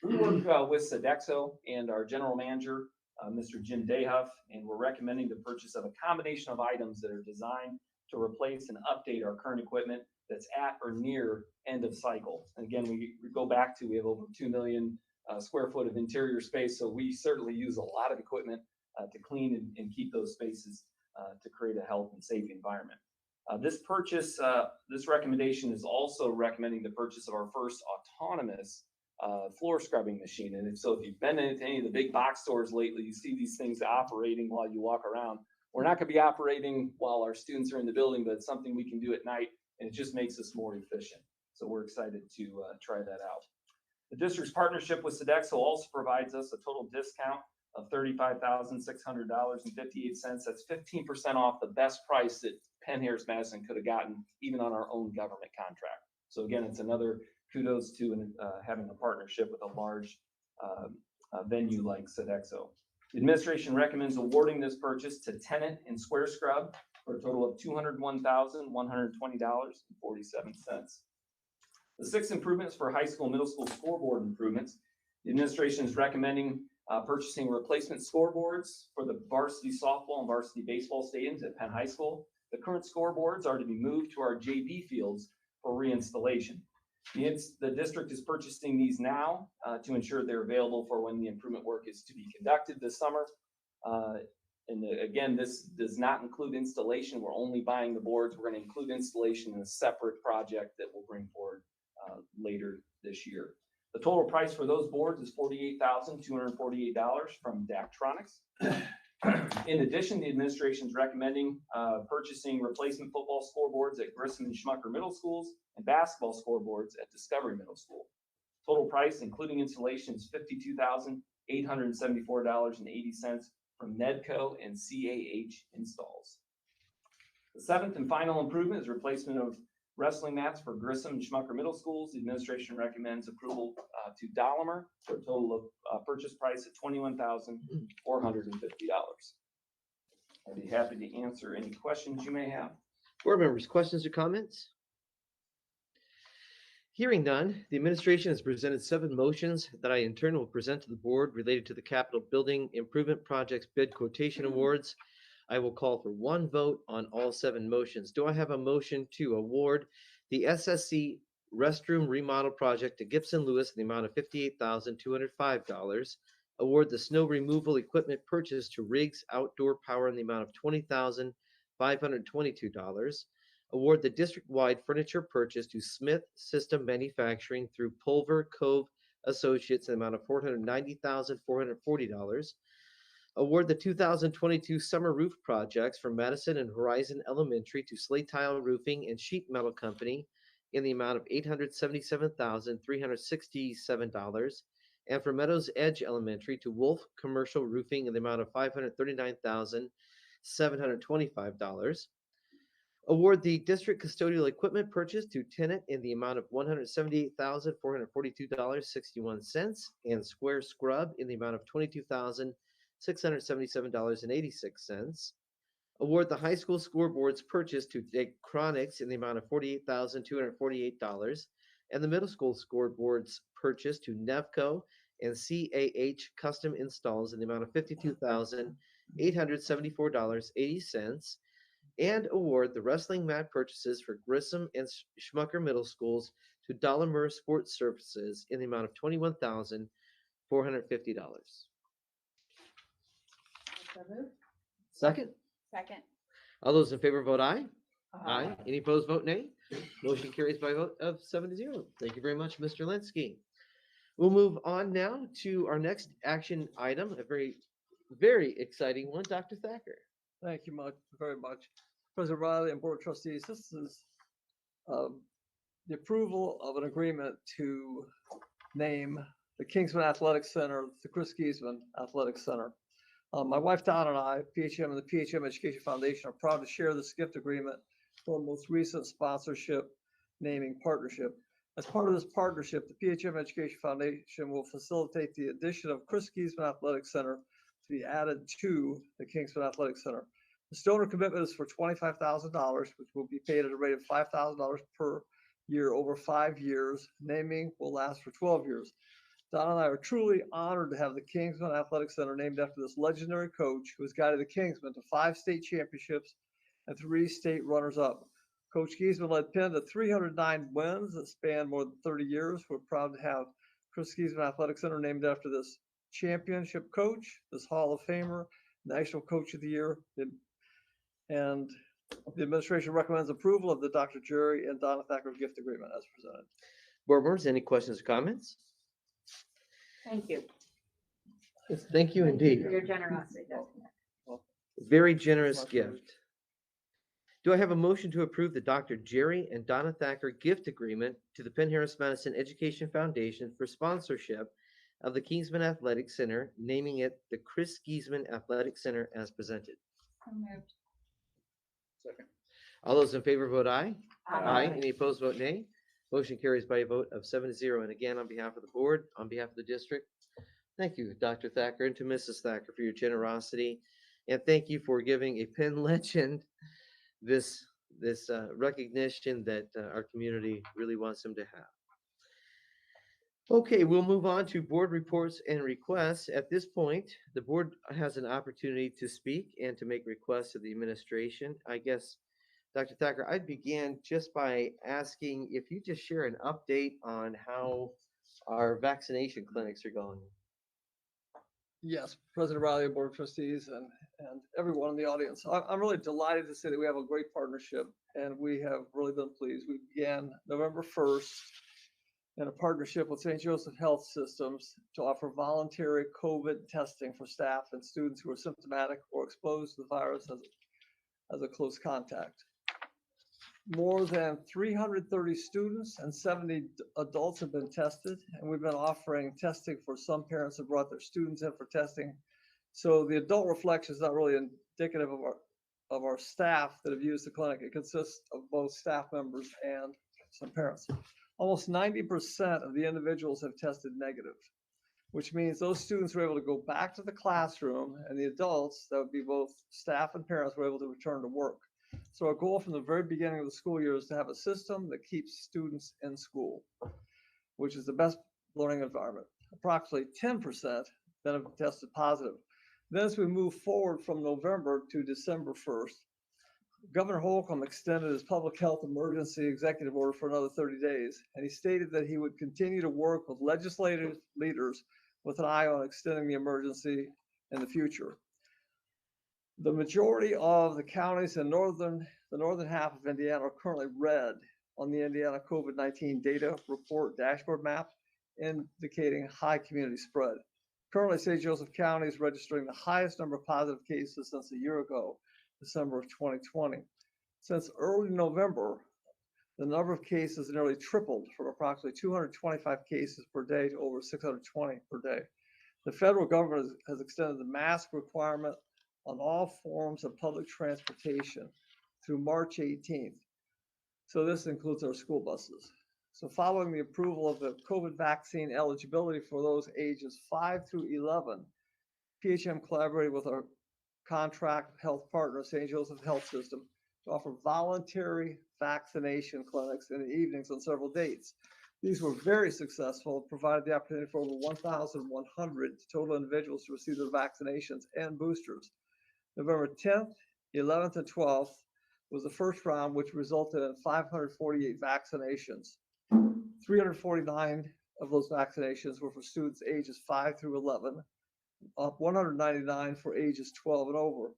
We work with Sodexo and our general manager, Mr. Jim Dayhuff, and we're recommending the purchase of a combination of items that are designed to replace and update our current equipment that's at or near end of cycle. And again, we go back to, we have over 2 million square foot of interior space, so we certainly use a lot of equipment to clean and keep those spaces to create a health and safe environment. This recommendation is also recommending the purchase of our first autonomous floor scrubbing machine. And if you've been into any of the big box stores lately, you see these things operating while you walk around. We're not going to be operating while our students are in the building, but it's something we can do at night, and it just makes us more efficient. So we're excited to try that out. The district's partnership with Sodexo also provides us a total discount of $35,600.58. That's 15% off the best price that Penn-Harris-Madison could have gotten even on our own government contract. So again, it's another kudos to having a partnership with a large venue like Sodexo. The administration recommends awarding this purchase to Tenant and Square Scrub for a total of $201,120.47. The 6 improvements for high school and middle school scoreboard improvements. The administration is recommending purchasing replacement scoreboards for the varsity softball and varsity baseball stadiums at Penn High School. The current scoreboards are to be moved to our JV fields for reinstallation. The district is purchasing these now to ensure they're available for when the improvement work is to be conducted this summer. Again, this does not include installation. We're only buying the boards. We're going to include installation in a separate project that we'll bring forward later this year. The total price for those boards is $48,248 from Daktronics. In addition, the administration is recommending purchasing replacement football scoreboards at Grissom and Schmucker Middle Schools and basketball scoreboards at Discovery Middle School. Total price, including installation, is $52,874.80 from Nedco and CAH Installs. The 7th and final improvement is replacement of wrestling mats for Grissom and Schmucker Middle Schools. The administration recommends approval to Dahlimer for a total of purchase price of $21,450. I'd be happy to answer any questions you may have. Board members, questions or comments? Hearing none, the administration has presented 7 motions that I in turn will present to the board related to the capital building improvement projects bid quotation awards. I will call for one vote on all 7 motions. Do I have a motion to award the SSC restroom remodel project to Gibson Lewis in the amount of $58,205? Award the snow removal equipment purchase to Riggs Outdoor Power in the amount of $20,522. Award the district-wide furniture purchase to Smith System Manufacturing through Pulver Cove Associates in the amount of $490,440. Award the 2022 summer roof projects for Madison and Horizon Elementary to Slate Tile Roofing and Sheet Metal Company in the amount of $877,367, and for Meadows Edge Elementary to Wolf Commercial Roofing in the amount of $539,725. Award the district custodial equipment purchase to Tenant in the amount of $178,442.61, and Square Scrub in the amount of $22,677.86. Award the high school scoreboards purchase to Chronics in the amount of $48,248, and the middle school scoreboards purchase to Nevco and CAH Custom Installs in the amount of $52,874.80. And award the wrestling mat purchases for Grissom and Schmucker Middle Schools to Dollarmer Sports Services in the amount of $21,450. Second. Second. All those in favor vote aye. Aye. Any opposed, vote nay. Motion carries by a vote of 7-0. Thank you very much, Mr. Linsky. We'll move on now to our next action item, a very, very exciting one. Dr. Thacker. Thank you very much. President Riley and Board of Trustees, this is the approval of an agreement to name the Kingsman Athletic Center the Chris Giesman Athletic Center. My wife Don and I, PHM and the PHM Education Foundation, are proud to share this gift agreement for our most recent sponsorship naming partnership. As part of this partnership, the PHM Education Foundation will facilitate the addition of Chris Giesman Athletic Center to be added to the Kingsman Athletic Center. The donor commitment is for $25,000, which will be paid at a rate of $5,000 per year over 5 years. Naming will last for 12 years. Don and I are truly honored to have the Kingsman Athletic Center named after this legendary coach who has guided the Kingsmen to 5 state championships and 3 state runners-up. Coach Giesman led Penn to 309 wins that span more than 30 years. We're proud to have Chris Giesman Athletic Center named after this championship coach, this Hall of Famer, National Coach of the Year. And the administration recommends approval of the Dr. Jerry and Donna Thacker gift agreement as presented. Board members, any questions or comments? Thank you. Yes, thank you indeed. For your generosity, Dr. Thacker. Very generous gift. Do I have a motion to approve the Dr. Jerry and Donna Thacker gift agreement to the Penn-Harris-Madison Education Foundation for sponsorship of the Kingsman Athletic Center, naming it the Chris Giesman Athletic Center as presented? So moved. Second. All those in favor vote aye. Aye. Any opposed, vote nay. Motion carries by a vote of 7-0. And again, on behalf of the board, on behalf of the district, thank you, Dr. Thacker, and to Mrs. Thacker for your generosity. And thank you for giving a Penn legend this recognition that our community really wants him to have. Okay, we'll move on to board reports and requests. At this point, the board has an opportunity to speak and to make requests of the administration. I guess, Dr. Thacker, I'd begin just by asking if you just share an update on how our vaccination clinics are going. Yes, President Riley, Board of Trustees, and everyone in the audience. I'm really delighted to say that we have a great partnership, and we have really been pleased. We began November 1st in a partnership with St. Joseph Health Systems to offer voluntary COVID testing for staff and students who are symptomatic or exposed to the virus as a close contact. More than 330 students and 70 adults have been tested, and we've been offering testing for some parents who brought their students in for testing. So the adult reflection is not really indicative of our staff that have used the clinic. It consists of both staff members and some parents. Almost 90% of the individuals have tested negative, which means those students were able to go back to the classroom, and the adults, that would be both staff and parents, were able to return to work. So our goal from the very beginning of the school year is to have a system that keeps students in school, which is the best learning environment. Approximately 10% then have tested positive. Then as we move forward from November to December 1st, Governor Holcomb extended his public health emergency executive order for another 30 days, and he stated that he would continue to work with legislative leaders with an eye on extending the emergency in the future. The majority of the counties in the northern half of Indiana are currently red on the Indiana COVID-19 data report dashboard map, indicating high community spread. Currently, St. Joseph County is registering the highest number of positive cases since a year ago, December of 2020. Since early November, the number of cases nearly tripled from approximately 225 cases per day to over 620 per day. The federal government has extended the mask requirement on all forms of public transportation through March 18th. So this includes our school buses. So following the approval of the COVID vaccine eligibility for those ages 5 through 11, PHM collaborated with our contract health partner, St. Joseph Health System, to offer voluntary vaccination clinics in the evenings on several dates. These were very successful, provided the opportunity for over 1,100 total individuals to receive their vaccinations and boosters. November 10th, 11th, and 12th was the first round, which resulted in 548 vaccinations. 349 of those vaccinations were for students ages 5 through 11, 199 for ages 12 and over.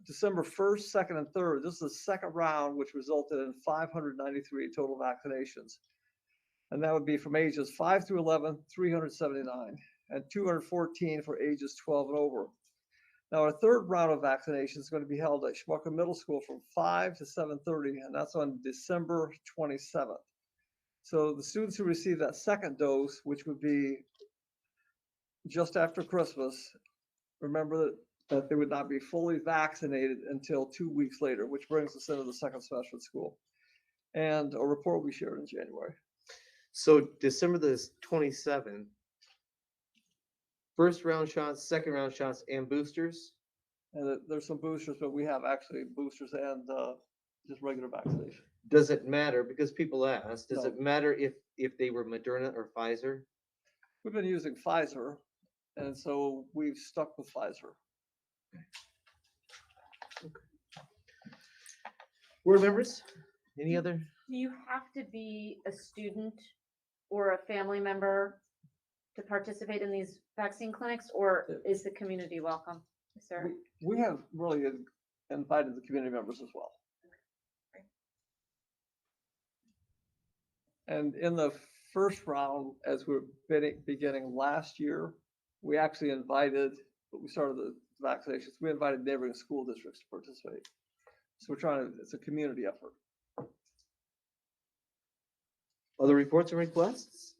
December 1st, 2nd, and 3rd, this is the second round, which resulted in 593 total vaccinations. And that would be from ages 5 through 11, 379, and 214 for ages 12 and over. Now, our third round of vaccination is going to be held at Schmucker Middle School from 5 to 7:30, and that's on December 27th. So the students who receive that second dose, which would be just after Christmas, remember that they would not be fully vaccinated until 2 weeks later, which brings us into the second semester of school. And a report will be shared in January. So December the 27th, first round shots, second round shots, and boosters. And there's some boosters, but we have actually boosters and just regular vaccination. Does it matter? Because people ask, does No. it matter if they were Moderna or Pfizer? We've been using Pfizer, and so we've stuck with Pfizer. Board members, any other? Do you have to be a student or a family member to participate in these vaccine clinics, or is the community welcome? Sir? We have really invited the community members as well. And in the first round, as we were beginning last year, we actually invited, but we started the vaccinations, we invited neighboring school districts to participate. So we're trying to, it's a community effort. Other reports and requests?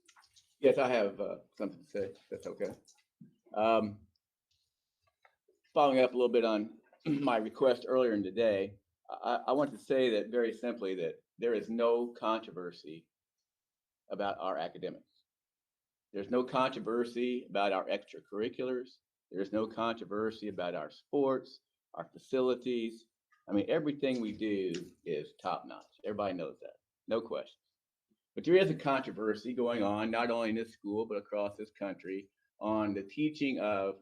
Yes, I have something to say, if that's okay. Following up a little bit on my request earlier in the day, I want to say that very simply that there is no controversy about our academics. There's no controversy about our extracurriculars. There's no controversy about our sports, our facilities. I mean, everything we do is top notch. Everybody knows that, no question. But there is a controversy going on, not only in this school, but across this country, on the teaching of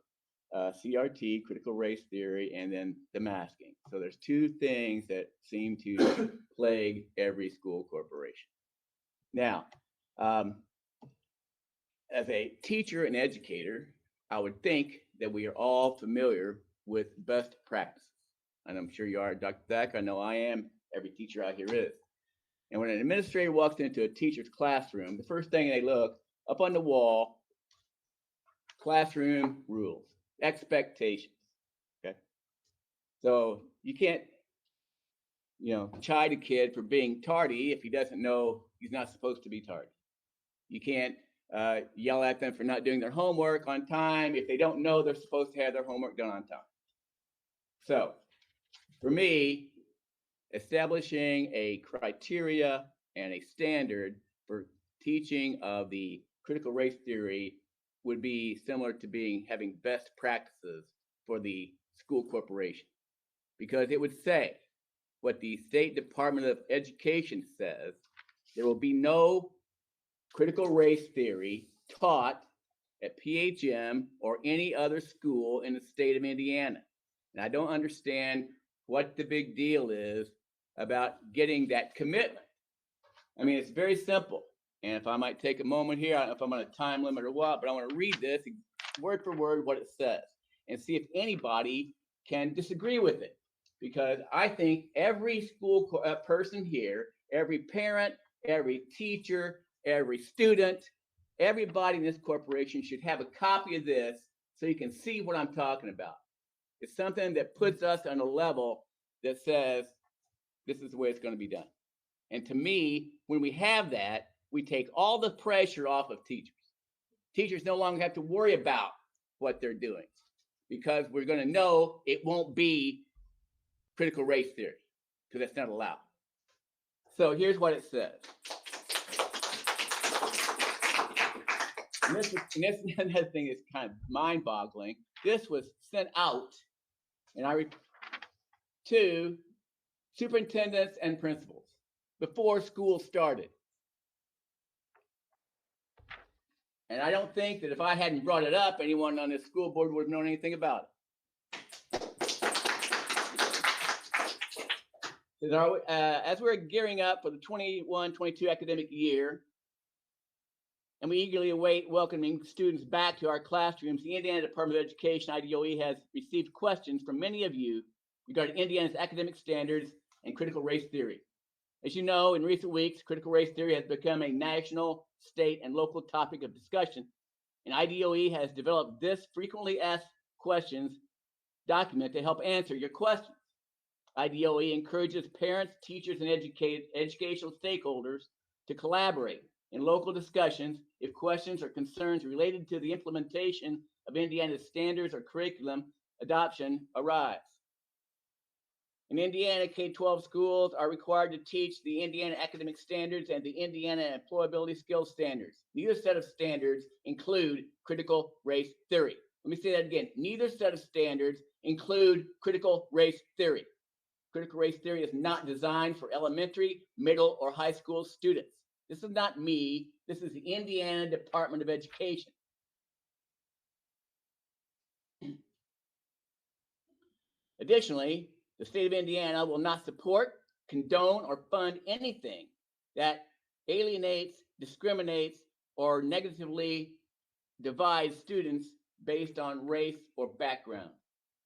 CRT, critical race theory, and then the masking. So there's two things that seem to plague every school corporation. Now, as a teacher and educator, I would think that we are all familiar with best practices. And I'm sure you are, Dr. Thacker. I know I am. Every teacher out here is. And when an administrator walks into a teacher's classroom, the first thing they look up on the wall, classroom rules, expectations. Okay. So you can't, chide a kid for being tardy if he doesn't know he's not supposed to be tardy. You can't yell at them for not doing their homework on time if they don't know they're supposed to have their homework done on time. So for me, establishing a criteria and a standard for teaching of the critical race theory would be similar to having best practices for the school corporation, because it would say what the State Department of Education says: there will be no critical race theory taught at PHM or any other school in the state of Indiana. And I don't understand what the big deal is about getting that commitment. I mean, it's very simple. And if I might take a moment here, I don't know if I'm on a time limit or what, but I want to read this word for word what it says and see if anybody can disagree with it. Because I think every school person here, every parent, every teacher, every student Everybody in this corporation should have a copy of this so you can see what I'm talking about. It's something that puts us on a level that says this is the way it's going to be done. And to me, when we have that, we take all the pressure off of teachers. Teachers no longer have to worry about what they're doing because we're going to know it won't be critical race theory because that's not allowed. So here's what it says. And this another thing is kind of mind-boggling. This was sent out, and to superintendents and principals before school started. And I don't think that if I hadn't brought it up, anyone on this school board would have known anything about it. As we're gearing up for the 21-22 academic year, and we eagerly await welcoming students back to our classrooms, the Indiana Department of Education, IDOE, has received questions from many of you regarding Indiana's academic standards and critical race theory. As you know, in recent weeks, critical race theory has become a national, state, and local topic of discussion, and IDOE has developed this frequently asked questions document to help answer your questions. IDOE encourages parents, teachers, and educational stakeholders to collaborate in local discussions if questions or concerns related to the implementation of Indiana's standards or curriculum adoption arise. In Indiana, K-12 schools are required to teach the Indiana academic standards and the Indiana employability skills standards. Neither set of standards include critical race theory. Let me say that again. Neither set of standards include critical race theory. Critical race theory is not designed for elementary, middle, or high school students. This is not me. This is the Indiana Department of Education. Additionally, the state of Indiana will not support, condone, or fund anything that alienates, discriminates, or negatively divides students based on race or background.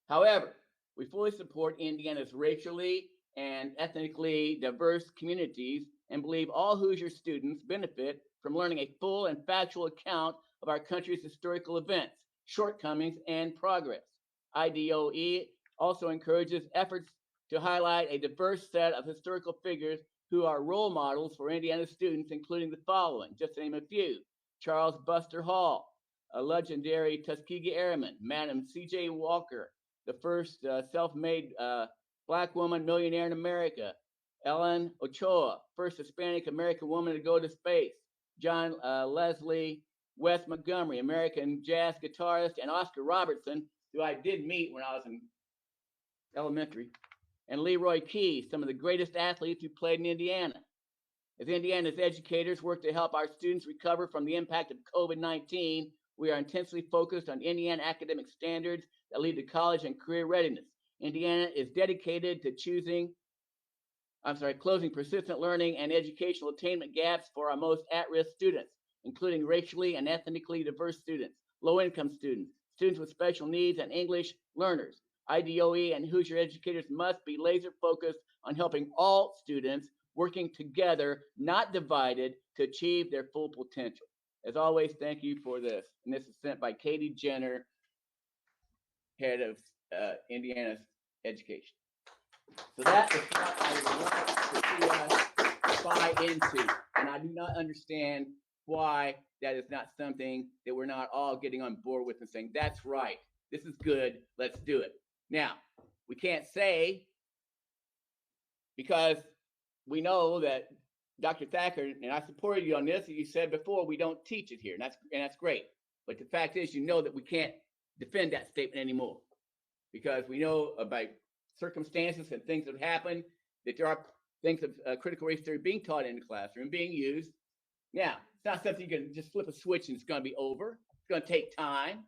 However, we fully support Indiana's racially and ethnically diverse communities and believe all Hoosier students benefit from learning a full and factual account of our country's historical events, shortcomings, and progress. IDOE also encourages efforts to highlight a diverse set of historical figures who are role models for Indiana students, including the following, just to name a few: Charles Buster Hall, a legendary Tuskegee Airman; Madam C.J. Walker, the first self-made Black woman millionaire in America; Ellen Ochoa, first Hispanic American woman to go to space; John Leslie West Montgomery, American jazz guitarist; and Oscar Robertson, who I did meet when I was in elementary; and Leroy Key, some of the greatest athletes who played in Indiana. As Indiana's educators work to help our students recover from the impact of COVID-19, we are intensely focused on Indiana academic standards that lead to college and career readiness. Indiana is dedicated to closing persistent learning and educational attainment gaps for our most at-risk students, including racially and ethnically diverse students, low-income students, students with special needs, and English learners. IDOE and Hoosier educators must be laser focused on helping all students, working together, not divided, to achieve their full potential. As always, thank you for this. And this is sent by Katie Jenner, head of Indiana's education. So that is what I want to see us buy into. And I do not understand why that is not something that we're not all getting on board with and saying, that's right, this is good, let's do it. Now, we can't say, because we know that Dr. Thacker, and I supported you on this, you said before, we don't teach it here, and that's great. But the fact is, you know that we can't defend that statement anymore, because we know about circumstances and things that have happened, that there are things of critical race theory being taught in the classroom, being used. Now, it's not something you can just flip a switch and it's going to be over. It's going to take time.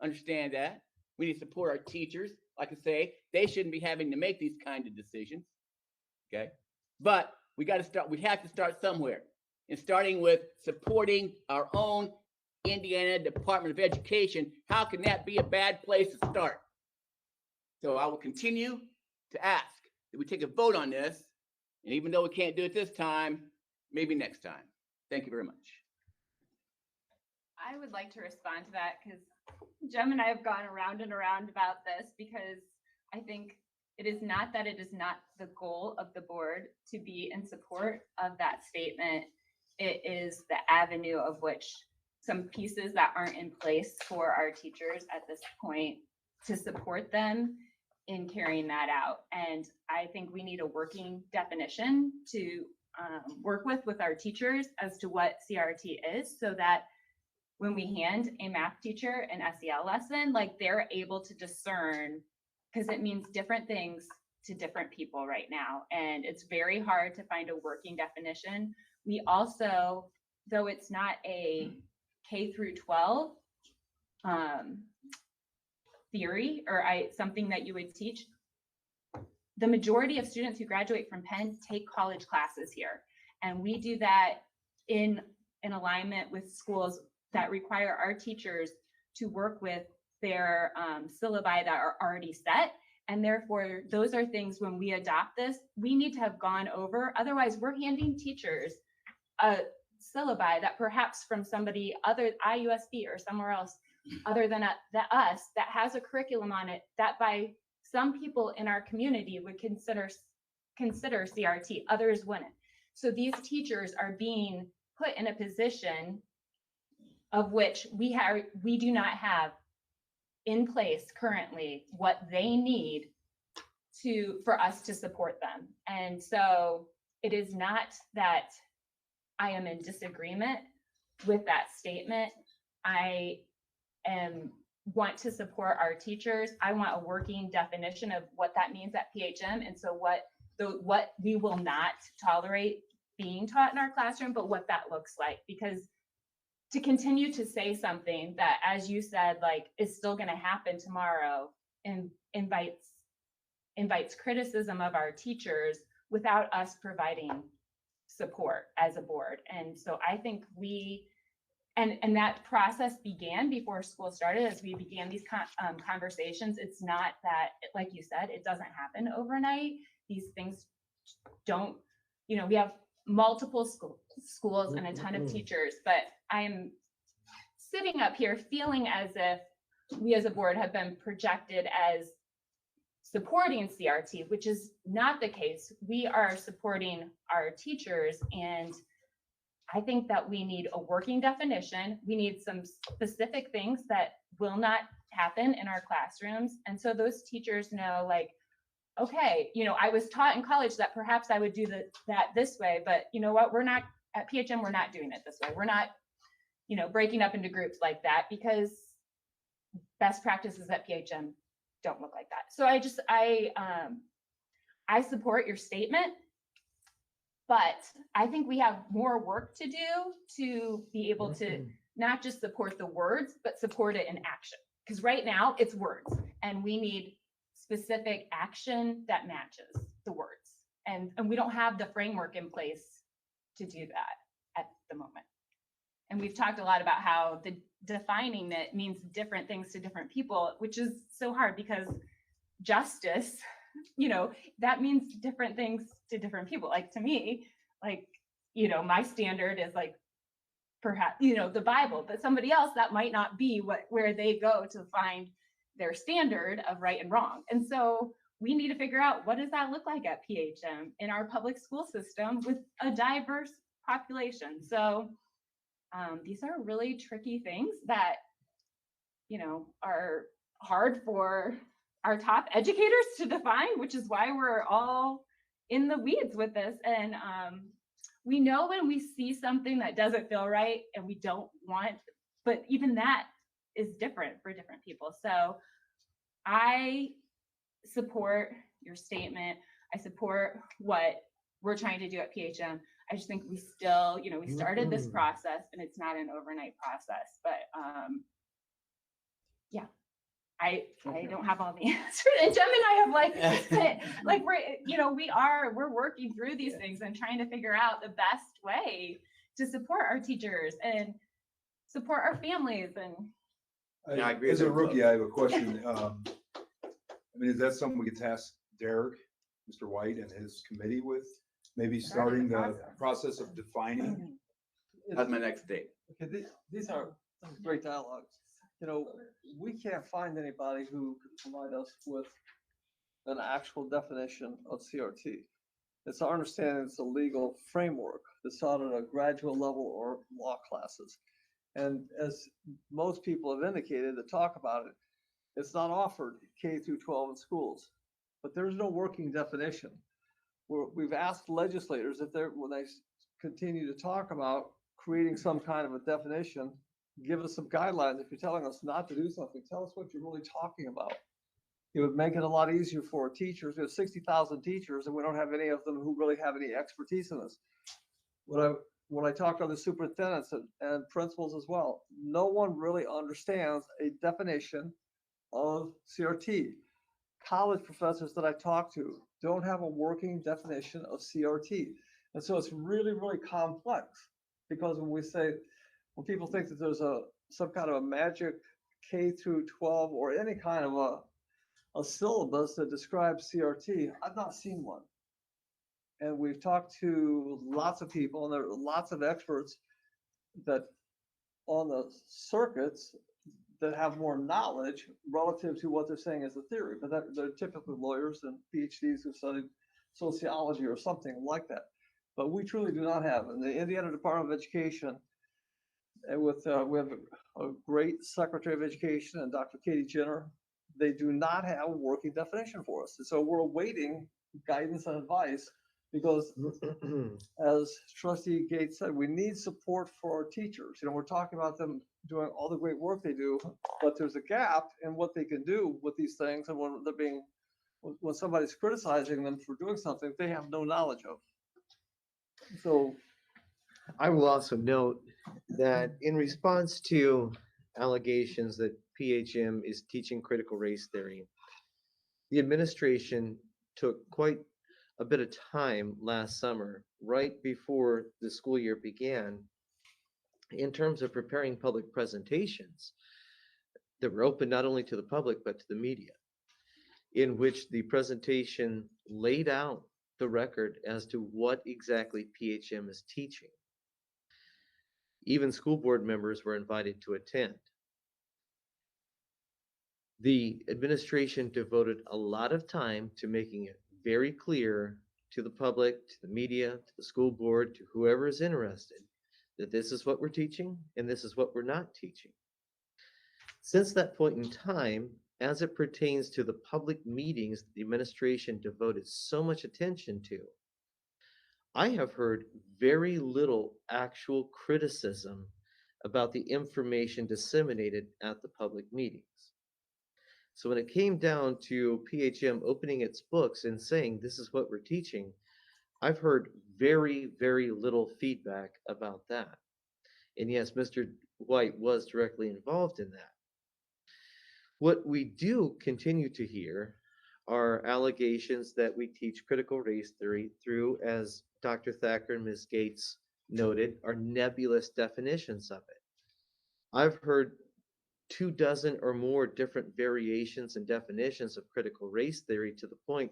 Understand that. We need to support our teachers. Like I say, they shouldn't be having to make these kind of decisions. Okay. But we have to start somewhere. And starting with supporting our own Indiana Department of Education, how can that be a bad place to start? So I will continue to ask that we take a vote on this. And even though we can't do it this time, maybe next time. Thank you very much. I would like to respond to that because Jem and I have gone around and around about this because I think it is not that it is not the goal of the board to be in support of that statement. It is the avenue of which some pieces that aren't in place for our teachers at this point to support them in carrying that out. And I think we need a working definition to work with our teachers as to what CRT is, so that when we hand a math teacher an SEL lesson, like they're able to discern, because it means different things to different people right now. And it's very hard to find a working definition. We also, though it's not a K through 12 theory or something that you would teach, the majority of students who graduate from Penn take college classes here. And we do that in alignment with schools that require our teachers to work with their syllabi that are already set. And therefore, those are things when we adopt this, we need to have gone over. Otherwise, we're handing teachers a syllabi that perhaps from somebody other, IUSB or somewhere else other than us, that has a curriculum on it that by some people in our community would consider CRT, others wouldn't. So these teachers are being put in a position of which we do not have in place currently what they need for us to support them. And so it is not that I am in disagreement with that statement. I want to support our teachers. I want a working definition of what that means at PHM. And so what we will not tolerate being taught in our classroom, but what that looks like. Because to continue to say something that, as you said, like is still going to happen tomorrow and invites criticism of our teachers without us providing support as a board. And so I think and that process began before school started, as we began these conversations. It's not that, like you said, it doesn't happen overnight. These things don't, we have multiple schools and a ton of teachers, but I'm sitting up here feeling as if we as a board have been projected as supporting CRT, which is not the case. We are supporting our teachers, and I think that we need a working definition. We need some specific things that will not happen in our classrooms. And so those teachers know, like, okay, I was taught in college that perhaps I would do that this way, but you know what? We're not at PHM, we're not doing it this way. We're not, breaking up into groups like that, because best practices at PHM don't look like that. So I support your statement, but I think we have more work to do to be able to not just support the words, but support it in action. Because right now it's words, and we need specific action that matches the words. And we don't have the framework in place to do that at the moment. And we've talked a lot about how the defining it means different things to different people, which is so hard because justice, that means different things to different people. Like to me, my standard is like perhaps, the Bible, but somebody else that might not be where they go to find their standard of right and wrong. And so we need to figure out, what does that look like at PHM in our public school system with a diverse population? So these are really tricky things that, are hard for our top educators to define, which is why we're all in the weeds with this. And we know when we see something that doesn't feel right and we don't want, but even that is different for different people. So I support your statement. I support what we're trying to do at PHM. I just think we still, we started this process and it's not an overnight process, but yeah, I don't have all the answers. And Jem and I have we're working through these things and trying to figure out the best way to support our teachers and support our families. And I agree. As a rookie, I have a question. Is that something we could task Derek, Mr. White, and his committee with? Maybe starting the process of defining. That's my next date. Okay, these are Great dialogue. You know, we can't find anybody who could provide us with an actual definition of CRT. It's our understanding it's a legal framework that's taught at a graduate level or law classes. And as most people have indicated that talk about it, it's not offered K through 12 in schools, but there's no working definition. We've asked legislators if they're, when they continue to talk about creating some kind of a definition, give us some guidelines. If you're telling us not to do something, tell us what you're really talking about. It would make it a lot easier for teachers. We have 60,000 teachers and we don't have any of them who really have any expertise in this. When I talk to the superintendents and principals as well, no one really understands a definition of CRT. College professors that I talk to don't have a working definition of CRT. And so it's really, really complex because when people think that there's some kind of a magic K through 12 or any kind of a syllabus that describes CRT, I've not seen one. And we've talked to lots of people, and there are lots of experts that on the circuits that have more knowledge relative to what they're saying as a theory, but they're typically lawyers and PhDs who studied sociology or something like that. But we truly do not have. In the Indiana Department of Education, and we have a great Secretary of Education and Dr. Katie Jenner, they do not have a working definition for us. And so we're awaiting guidance and advice because as Trustee Gates said, we need support for our teachers. You know, we're talking about them doing all the great work they do, but there's a gap in what they can do with these things. And when somebody's criticizing them for doing something they have no knowledge of. So I will also note that in response to allegations that PHM is teaching critical race theory, the administration took quite a bit of time last summer, right before the school year began, in terms of preparing public presentations that were open not only to the public but to the media, in which the presentation laid out the record as to what exactly PHM is teaching. Even school board members were invited to attend. The administration devoted a lot of time to making it very clear to the public, to the media, to the school board, to whoever is interested, that this is what we're teaching and this is what we're not teaching. Since that point in time, as it pertains to the public meetings the administration devoted so much attention to, I have heard very little actual criticism about the information disseminated at the public meetings. So when it came down to PHM opening its books and saying, this is what we're teaching, I've heard very, very little feedback about that. And yes, Mr. White was directly involved in that. What we do continue to hear are allegations that we teach critical race theory through, as Dr. Thacker and Ms. Gates noted, are nebulous definitions of it. I've heard 24 or more different variations and definitions of critical race theory to the point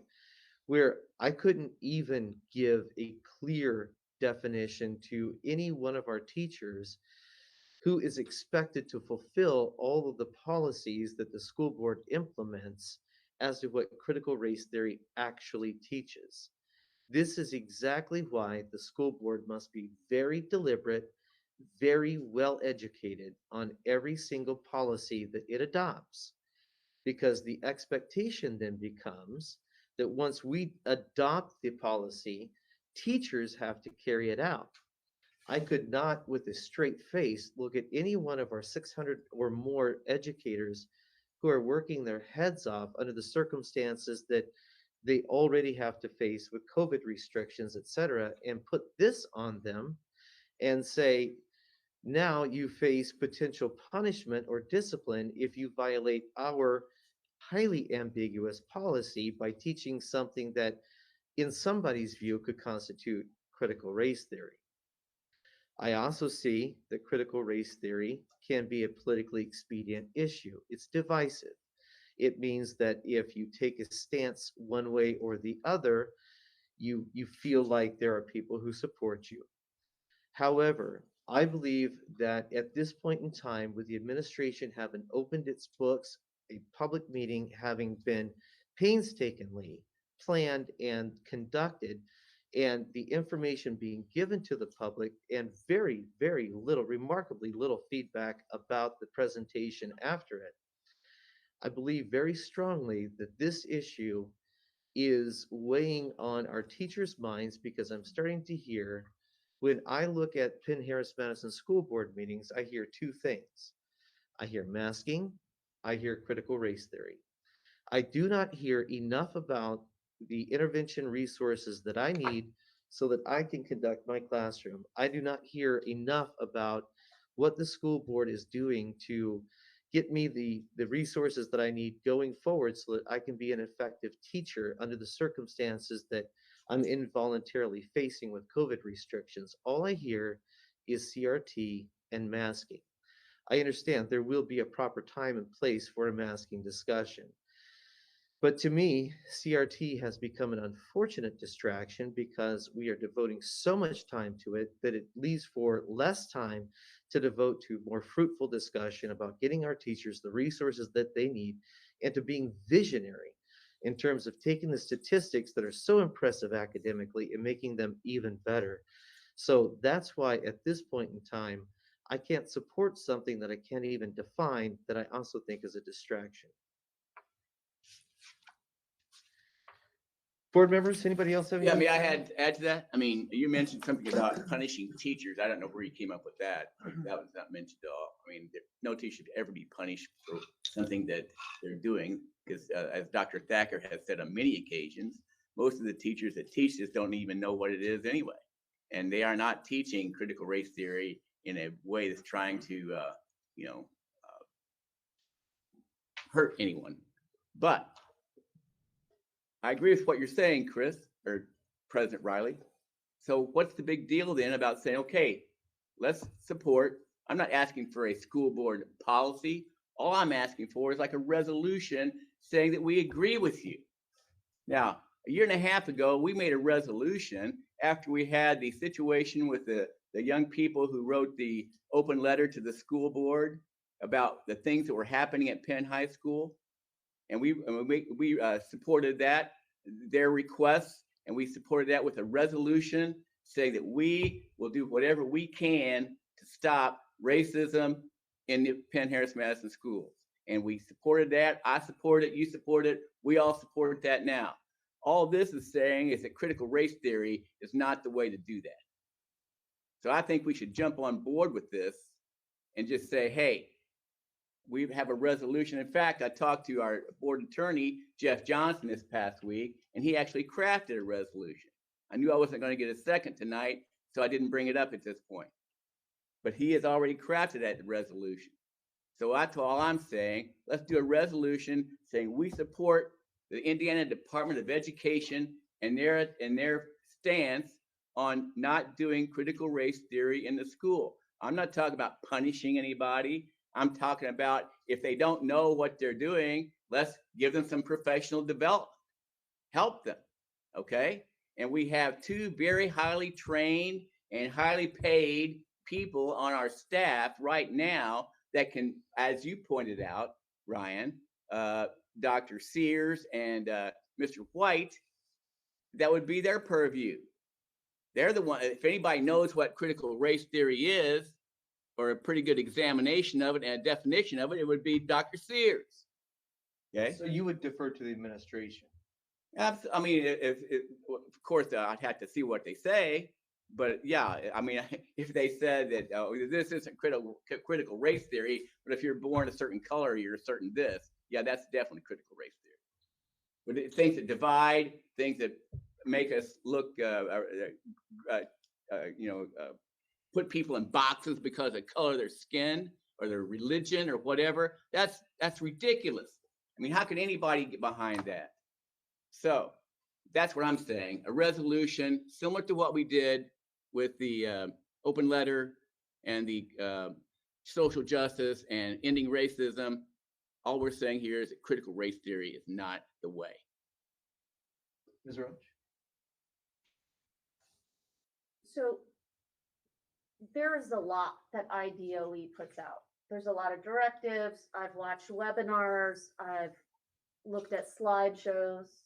where I couldn't even give a clear definition to any one of our teachers who is expected to fulfill all of the policies that the school board implements as to what critical race theory actually teaches. This is exactly why the school board must be very deliberate, very well educated on every single policy that it adopts, because the expectation then becomes that once we adopt the policy, teachers have to carry it out. I could not, with a straight face, look at any one of our 600 or more educators who are working their heads off under the circumstances that they already have to face with COVID restrictions, et cetera, and put this on them and say, now you face potential punishment or discipline if you violate our highly ambiguous policy by teaching something that in somebody's view could constitute critical race theory. I also see that critical race theory can be a politically expedient issue. It's divisive. It means that if you take a stance one way or the other, you feel like there are people who support you. However, I believe that at this point in time, with the administration having opened its books, a public meeting having been painstakingly planned and conducted, and the information being given to the public, and very, very little, remarkably little feedback about the presentation after it, I believe very strongly that this issue is weighing on our teachers' minds, because I'm starting to hear, when I look at Penn-Harris-Madison school board meetings, I hear two things. I hear masking, I hear critical race theory. I do not hear enough about the intervention resources that I need so that I can conduct my classroom. I do not hear enough about what the school board is doing to get me the resources that I need going forward so that I can be an effective teacher under the circumstances that I'm involuntarily facing with COVID restrictions. All I hear is CRT and masking. I understand there will be a proper time and place for a masking discussion. But to me, CRT has become an unfortunate distraction because we are devoting so much time to it that it leaves for less time to devote to more fruitful discussion about getting our teachers the resources that they need and to being visionary in terms of taking the statistics that are so impressive academically and making them even better. So that's why at this point in time, I can't support something that I can't even define that I also think is a distraction. Board members, anybody else have? Yeah, I mean, I had to add to that. I mean, you mentioned something about punishing teachers. I don't know where you came up with that. That was not mentioned at all. I mean, no teacher should ever be punished for something that they're doing, because as Dr. Thacker has said on many occasions, most of the teachers that teach this don't even know what it is anyway. And they are not teaching critical race theory in a way that's trying to, hurt anyone. But I agree with what you're saying, Chris, or President Riley. So what's the big deal then about saying, okay, let's support, I'm not asking for a school board policy. All I'm asking for is like a resolution saying that we agree with you. Now, a year and a half ago, we made a resolution after we had the situation with the young people who wrote the open letter to the school board about the things that were happening at Penn High School. And we supported that, their requests, and we supported that with a resolution saying that we will do whatever we can to stop racism in the Penn-Harris-Madison schools. And we supported that. I support it. You support it. We all support that now. All this is saying is that critical race theory is not the way to do that. So I think we should jump on board with this and just say, hey, we have a resolution. In fact, I talked to our board attorney, Jeff Johnson, this past week, and he actually crafted a resolution. I knew I wasn't going to get a second tonight, so I didn't bring it up at this point. But he has already crafted that resolution. So that's all I'm saying. Let's do a resolution saying we support the Indiana Department of Education and their stance on not doing critical race theory in the school. I'm not talking about punishing anybody. I'm talking about if they don't know what they're doing, let's give them some professional development. Help them, okay? And we have two very highly trained and highly paid people on our staff right now that can, as you pointed out, Ryan, Dr. Sears and Mr. White, that would be their purview. They're the one, if anybody knows what critical race theory is, or a pretty good examination of it and a definition of it, it would be Dr. Sears. Okay. So you would defer to the administration? I mean, of course, I'd have to see what they say, but yeah, I mean, if they said that this isn't critical race theory, but if you're born a certain color, you're a certain this, yeah, that's definitely critical race theory. But things that divide, things that make us look, put people in boxes because of color of their skin or their religion or whatever, that's ridiculous. I mean, how can anybody get behind that? So that's what I'm saying. A resolution similar to what we did with the open letter and the social justice and ending racism. All we're saying here is that critical race theory is not the way. Ms. Roach? So there is a lot that IDOE puts out. There's a lot of directives. I've watched webinars. I've looked at slideshows.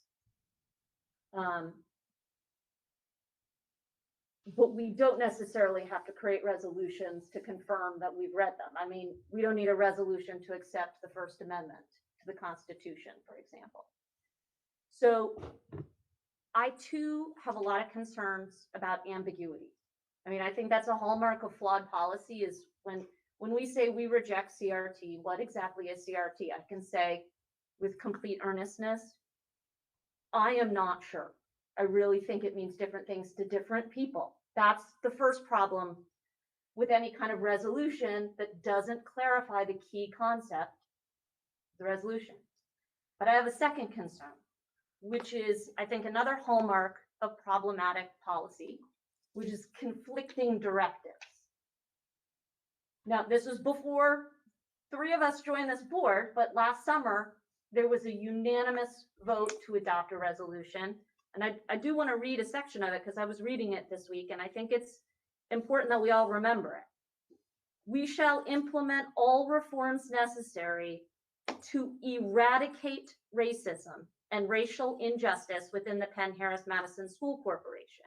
But we don't necessarily have to create resolutions to confirm that we've read them. I mean, we don't need a resolution to accept the First Amendment to the Constitution, for example. So I too have a lot of concerns about ambiguity. I mean, I think that's a hallmark of flawed policy is when we say we reject CRT, what exactly is CRT? I can say with complete earnestness, I am not sure. I really think it means different things to different people. That's the first problem with any kind of resolution that doesn't clarify the key concept, the resolution. But I have a second concern, which is, I think, another hallmark of problematic policy, which is conflicting directives. Now, this was before 3 of us joined this board, but last summer, there was a unanimous vote to adopt a resolution. And I do want to read a section of it because I was reading it this week, and I think it's important that we all remember it. We shall implement all reforms necessary to eradicate racism and racial injustice within the Penn-Harris-Madison School Corporation.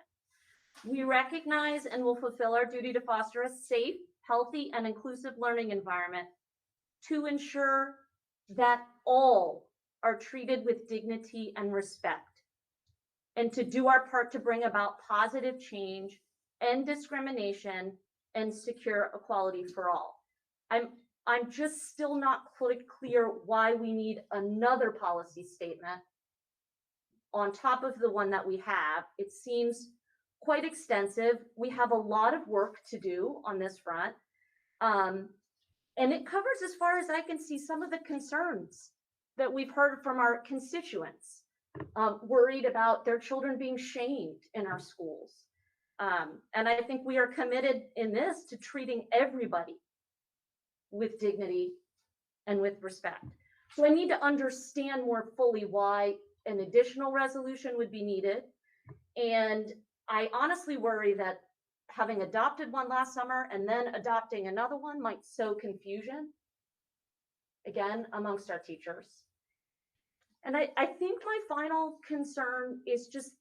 We recognize and will fulfill our duty to foster a safe, healthy, and inclusive learning environment to ensure that all are treated with dignity and respect, and to do our part to bring about positive change, end discrimination, and secure equality for all. I'm just still not quite clear why we need another policy statement on top of the one that we have. It seems quite extensive. We have a lot of work to do on this front. And it covers, as far as I can see, some of the concerns that we've heard from our constituents, worried about their children being shamed in our schools. And I think we are committed in this to treating everybody with dignity and with respect. So I need to understand more fully why an additional resolution would be needed. And I honestly worry that having adopted one last summer and then adopting another one might sow confusion, again, amongst our teachers. And I think my final concern is just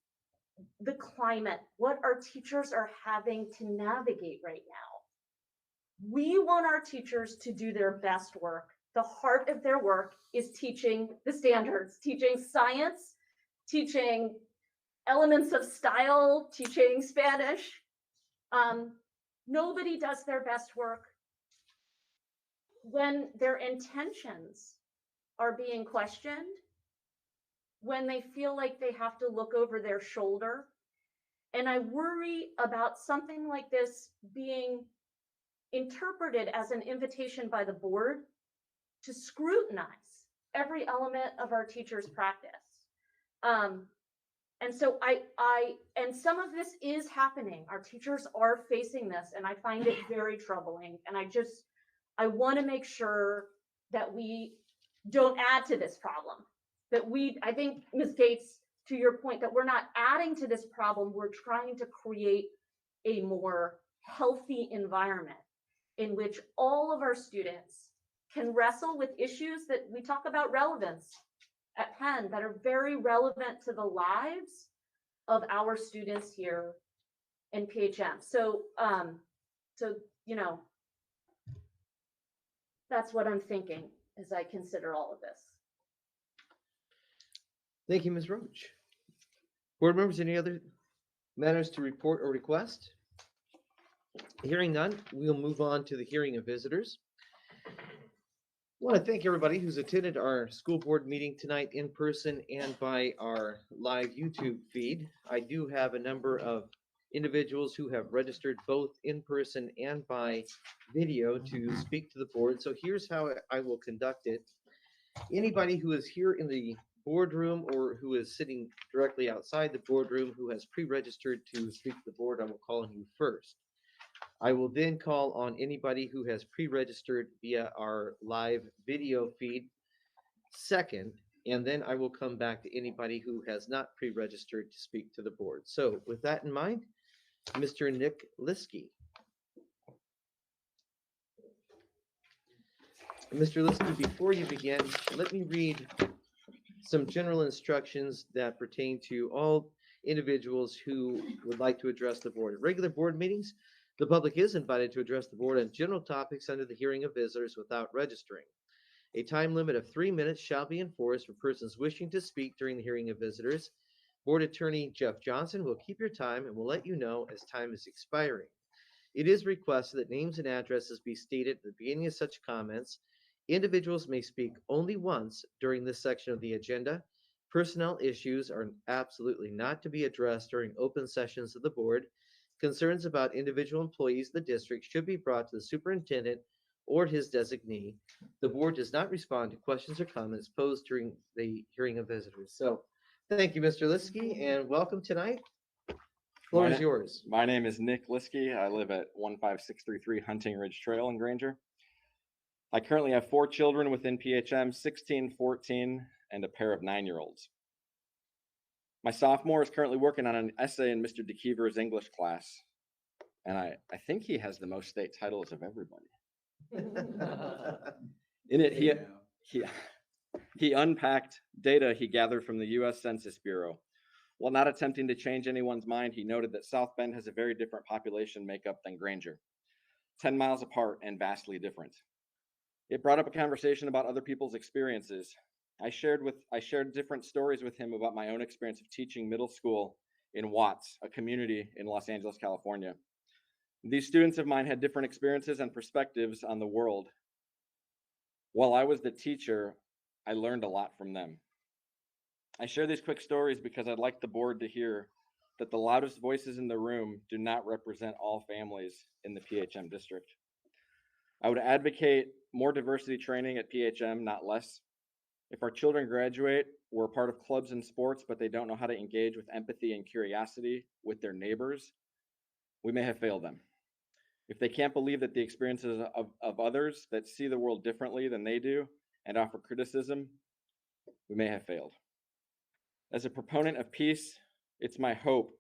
the climate, what our teachers are having to navigate right now. We want our teachers to do their best work. The heart of their work is teaching the standards, teaching science, teaching elements of style, teaching Spanish. Nobody does their best work when their intentions are being questioned, when they feel like they have to look over their shoulder. And I worry about something like this being interpreted as an invitation by the board to scrutinize every element of our teachers' practice. And so and some of this is happening. Our teachers are facing this, and I find it very troubling. And I want to make sure that we don't add to this problem. That I think, Ms. Gates, to your point, that we're not adding to this problem, we're trying to create a more healthy environment in which all of our students can wrestle with issues that we talk about relevance at Penn that are very relevant to the lives of our students here in PHM. So, that's what I'm thinking as I consider all of this. Thank you, Ms. Roach. Board members, any other matters to report or request? Hearing none, we'll move on to the hearing of visitors. I want to thank everybody who's attended our school board meeting tonight in person and by our live YouTube feed. I do have a number of individuals who have registered both in person and by video to speak to the board. So here's how I will conduct it. Anybody who is here in the boardroom or who is sitting directly outside the boardroom who has pre-registered to speak to the board, I will call on you first. I will then call on anybody who has pre-registered via our live video feed second, and then I will come back to anybody who has not pre-registered to speak to the board. So with that in mind, Mr. Nick Liskey. Mr. Liskey, before you begin, let me read some general instructions that pertain to all individuals who would like to address the board. At regular board meetings, the public is invited to address the board on general topics under the hearing of visitors without registering. A time limit of 3 minutes shall be enforced for persons wishing to speak during the hearing of visitors. Board Attorney Jeff Johnson will keep your time and will let you know as time is expiring. It is requested that names and addresses be stated at the beginning of such comments. Individuals may speak only once during this section of the agenda. Personnel issues are absolutely not to be addressed during open sessions of the board. Concerns about individual employees of the district should be brought to the superintendent or his designee. The board does not respond to questions or comments posed during the hearing of visitors. So, thank you, Mr. Liskey, and welcome tonight. Floor is yours. My name is Nick Liskey. I live at 15633 Hunting Ridge Trail in Granger. I currently have 4 children within PHM, 16, 14, and a pair of 9-year-olds. My sophomore is currently working on an essay in Mr. DeKeever's English class, and I think he has the most state titles of everybody. In it, he unpacked data he gathered from the U.S. Census Bureau. While not attempting to change anyone's mind, he noted that South Bend has a very different population makeup than Granger, 10 miles apart and vastly different. It brought up a conversation about other people's experiences. I shared different stories with him about my own experience of teaching middle school in Watts, a community in Los Angeles, California. These students of mine had different experiences and perspectives on the world. While I was the teacher, I learned a lot from them. I share these quick stories because I'd like the board to hear that the loudest voices in the room do not represent all families in the PHM district. I would advocate more diversity training at PHM, not less. If our children graduate, we're a part of clubs and sports, but they don't know how to engage with empathy and curiosity with their neighbors, we may have failed them. If they can't believe that the experiences of others that see the world differently than they do and offer criticism, we may have failed. As a proponent of peace, it's my hope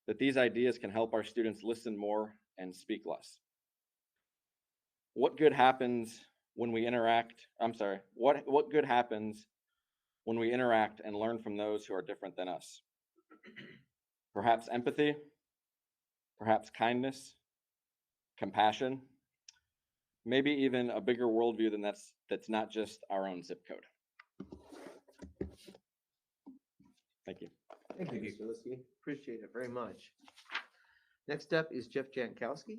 that these ideas can help our students listen more and speak less. What good happens when we interact? What good happens when we interact and learn from those who are different than us? Perhaps empathy, perhaps kindness, compassion, maybe even a bigger worldview than that's not just our own zip code. Thank you. Thank you, Mr. Liskey. Appreciate it very much. Next up is Jeff Jankowski.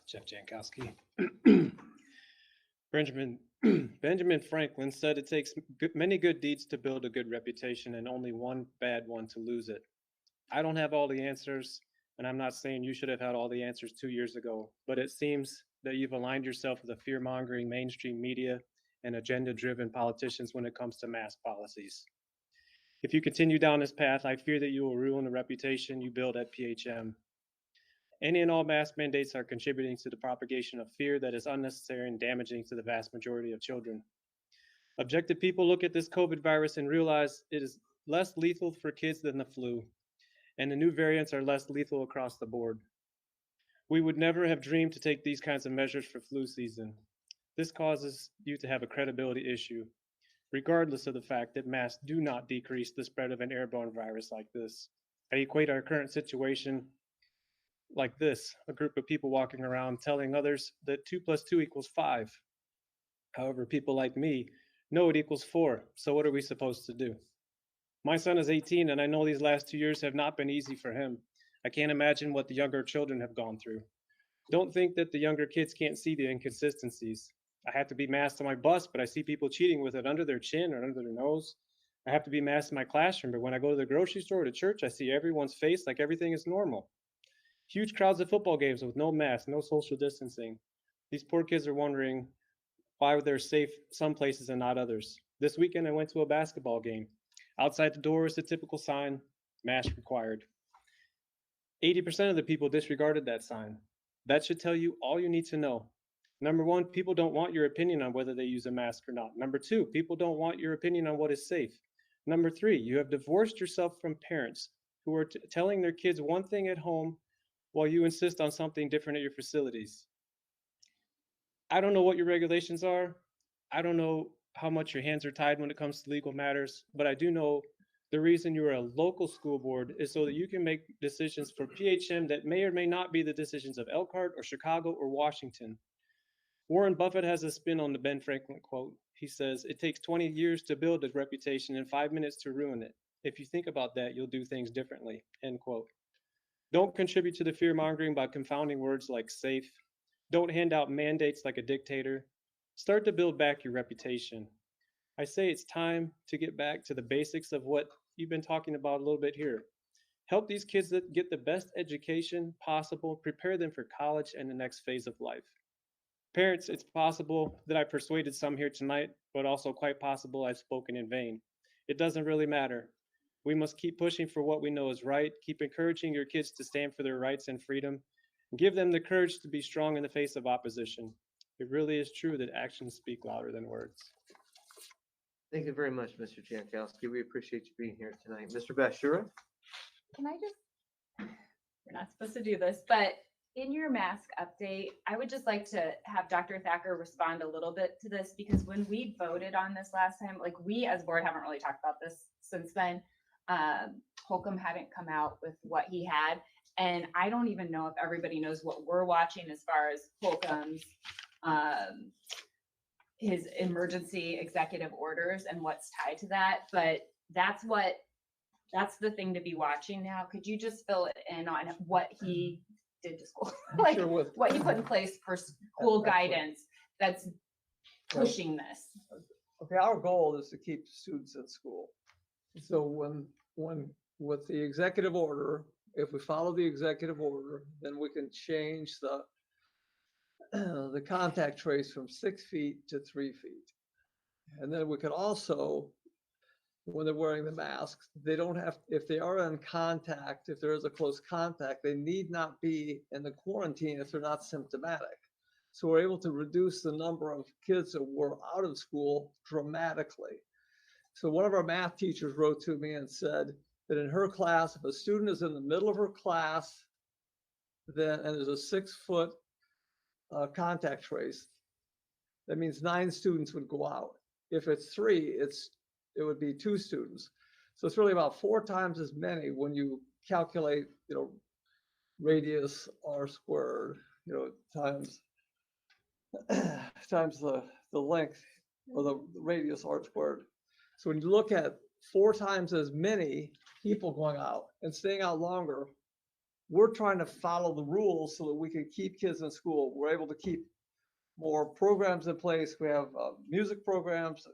Jeff Jankowski. Benjamin Franklin said it takes many good deeds to build a good reputation and only one bad one to lose it. I don't have all the answers, and I'm not saying you should have had all the answers 2 years ago, but it seems that you've aligned yourself with the fear-mongering mainstream media and agenda-driven politicians when it comes to mask policies. If you continue down this path, I fear that you will ruin the reputation you build at PHM. Any and all mask mandates are contributing to the propagation of fear that is unnecessary and damaging to the vast majority of children. Objective people look at this COVID virus and realize it is less lethal for kids than the flu, and the new variants are less lethal across the board. We would never have dreamed to take these kinds of measures for flu season. This causes you to have a credibility issue, regardless of the fact that masks do not decrease the spread of an airborne virus like this. I equate our current situation like this: a group of people walking around telling others that 2 + 2 = 5. However, people like me know it equals 4, so what are we supposed to do? My son is 18, and I know these last 2 years have not been easy for him. I can't imagine what the younger children have gone through. Don't think that the younger kids can't see the inconsistencies. I have to be masked on my bus, but I see people cheating with it under their chin or under their nose. I have to be masked in my classroom, but when I go to the grocery store or to church, I see everyone's face like everything is normal. Huge crowds at football games with no mask, no social distancing. These poor kids are wondering why they're safe some places and not others. This weekend, I went to a basketball game. Outside the door is the typical sign, mask required. 80% of the people disregarded that sign. That should tell you all you need to know. Number one, people don't want your opinion on whether they use a mask or not. Number two, people don't want your opinion on what is safe. Number three, you have divorced yourself from parents who are telling their kids one thing at home while you insist on something different at your facilities. I don't know what your regulations are. I don't know how much your hands are tied when it comes to legal matters, but I do know the reason you're a local school board is so that you can make decisions for PHM that may or may not be the decisions of Elkhart or Chicago or Washington. Warren Buffett has a spin on the Ben Franklin quote. He says, "It takes 20 years to build a reputation and 5 minutes to ruin it. If you think about that, you'll do things differently," end quote. Don't contribute to the fear mongering by confounding words like safe. Don't hand out mandates like a dictator. Start to build back your reputation. I say it's time to get back to the basics of what you've been talking about a little bit here. Help these kids get the best education possible, prepare them for college and the next phase of life. Parents, it's possible that I persuaded some here tonight, but also quite possible I've spoken in vain. It doesn't really matter. We must keep pushing for what we know is right, keep encouraging your kids to stand for their rights and freedom, and give them the courage to be strong in the face of opposition. It really is true that actions speak louder than words. Thank you very much, Mr. Jankowski. We appreciate you being here tonight. Mr. Bashura? Can I just, we're not supposed to do this, but in your mask update, I would just like to have Dr. Thacker respond a little bit to this, because when we voted on this last time, like we as board haven't really talked about this since then. Holcomb hadn't come out with what he had. And I don't even know if everybody knows what we're watching as far as Holcomb's, his emergency executive orders and what's tied to that. But that's the thing to be watching now. Could you just fill it in on what he did to school? Like Sure, what he put in place for school guidance that's pushing this? Okay, our goal is to keep students in school. So when with the executive order, if we follow the executive order, then we can change the contact trace from 6 feet to 3 feet. And then we could also, when they're wearing the masks, they don't have, if they are in contact, if there is a close contact, they need not be in the quarantine if they're not symptomatic. So we're able to reduce the number of kids that were out of school dramatically. So one of our math teachers wrote to me and said that in her class, if a student is in the middle of her class, then and there's a 6 foot contact trace, that means 9 students would go out. If it's 3, it would be 2 students. So it's really about 4 times as many when you calculate, radius r squared, times the length or the radius r squared. So when you look at 4 times as many people going out and staying out longer, we're trying to follow the rules so that we can keep kids in school. We're able to keep more programs in place. We have music programs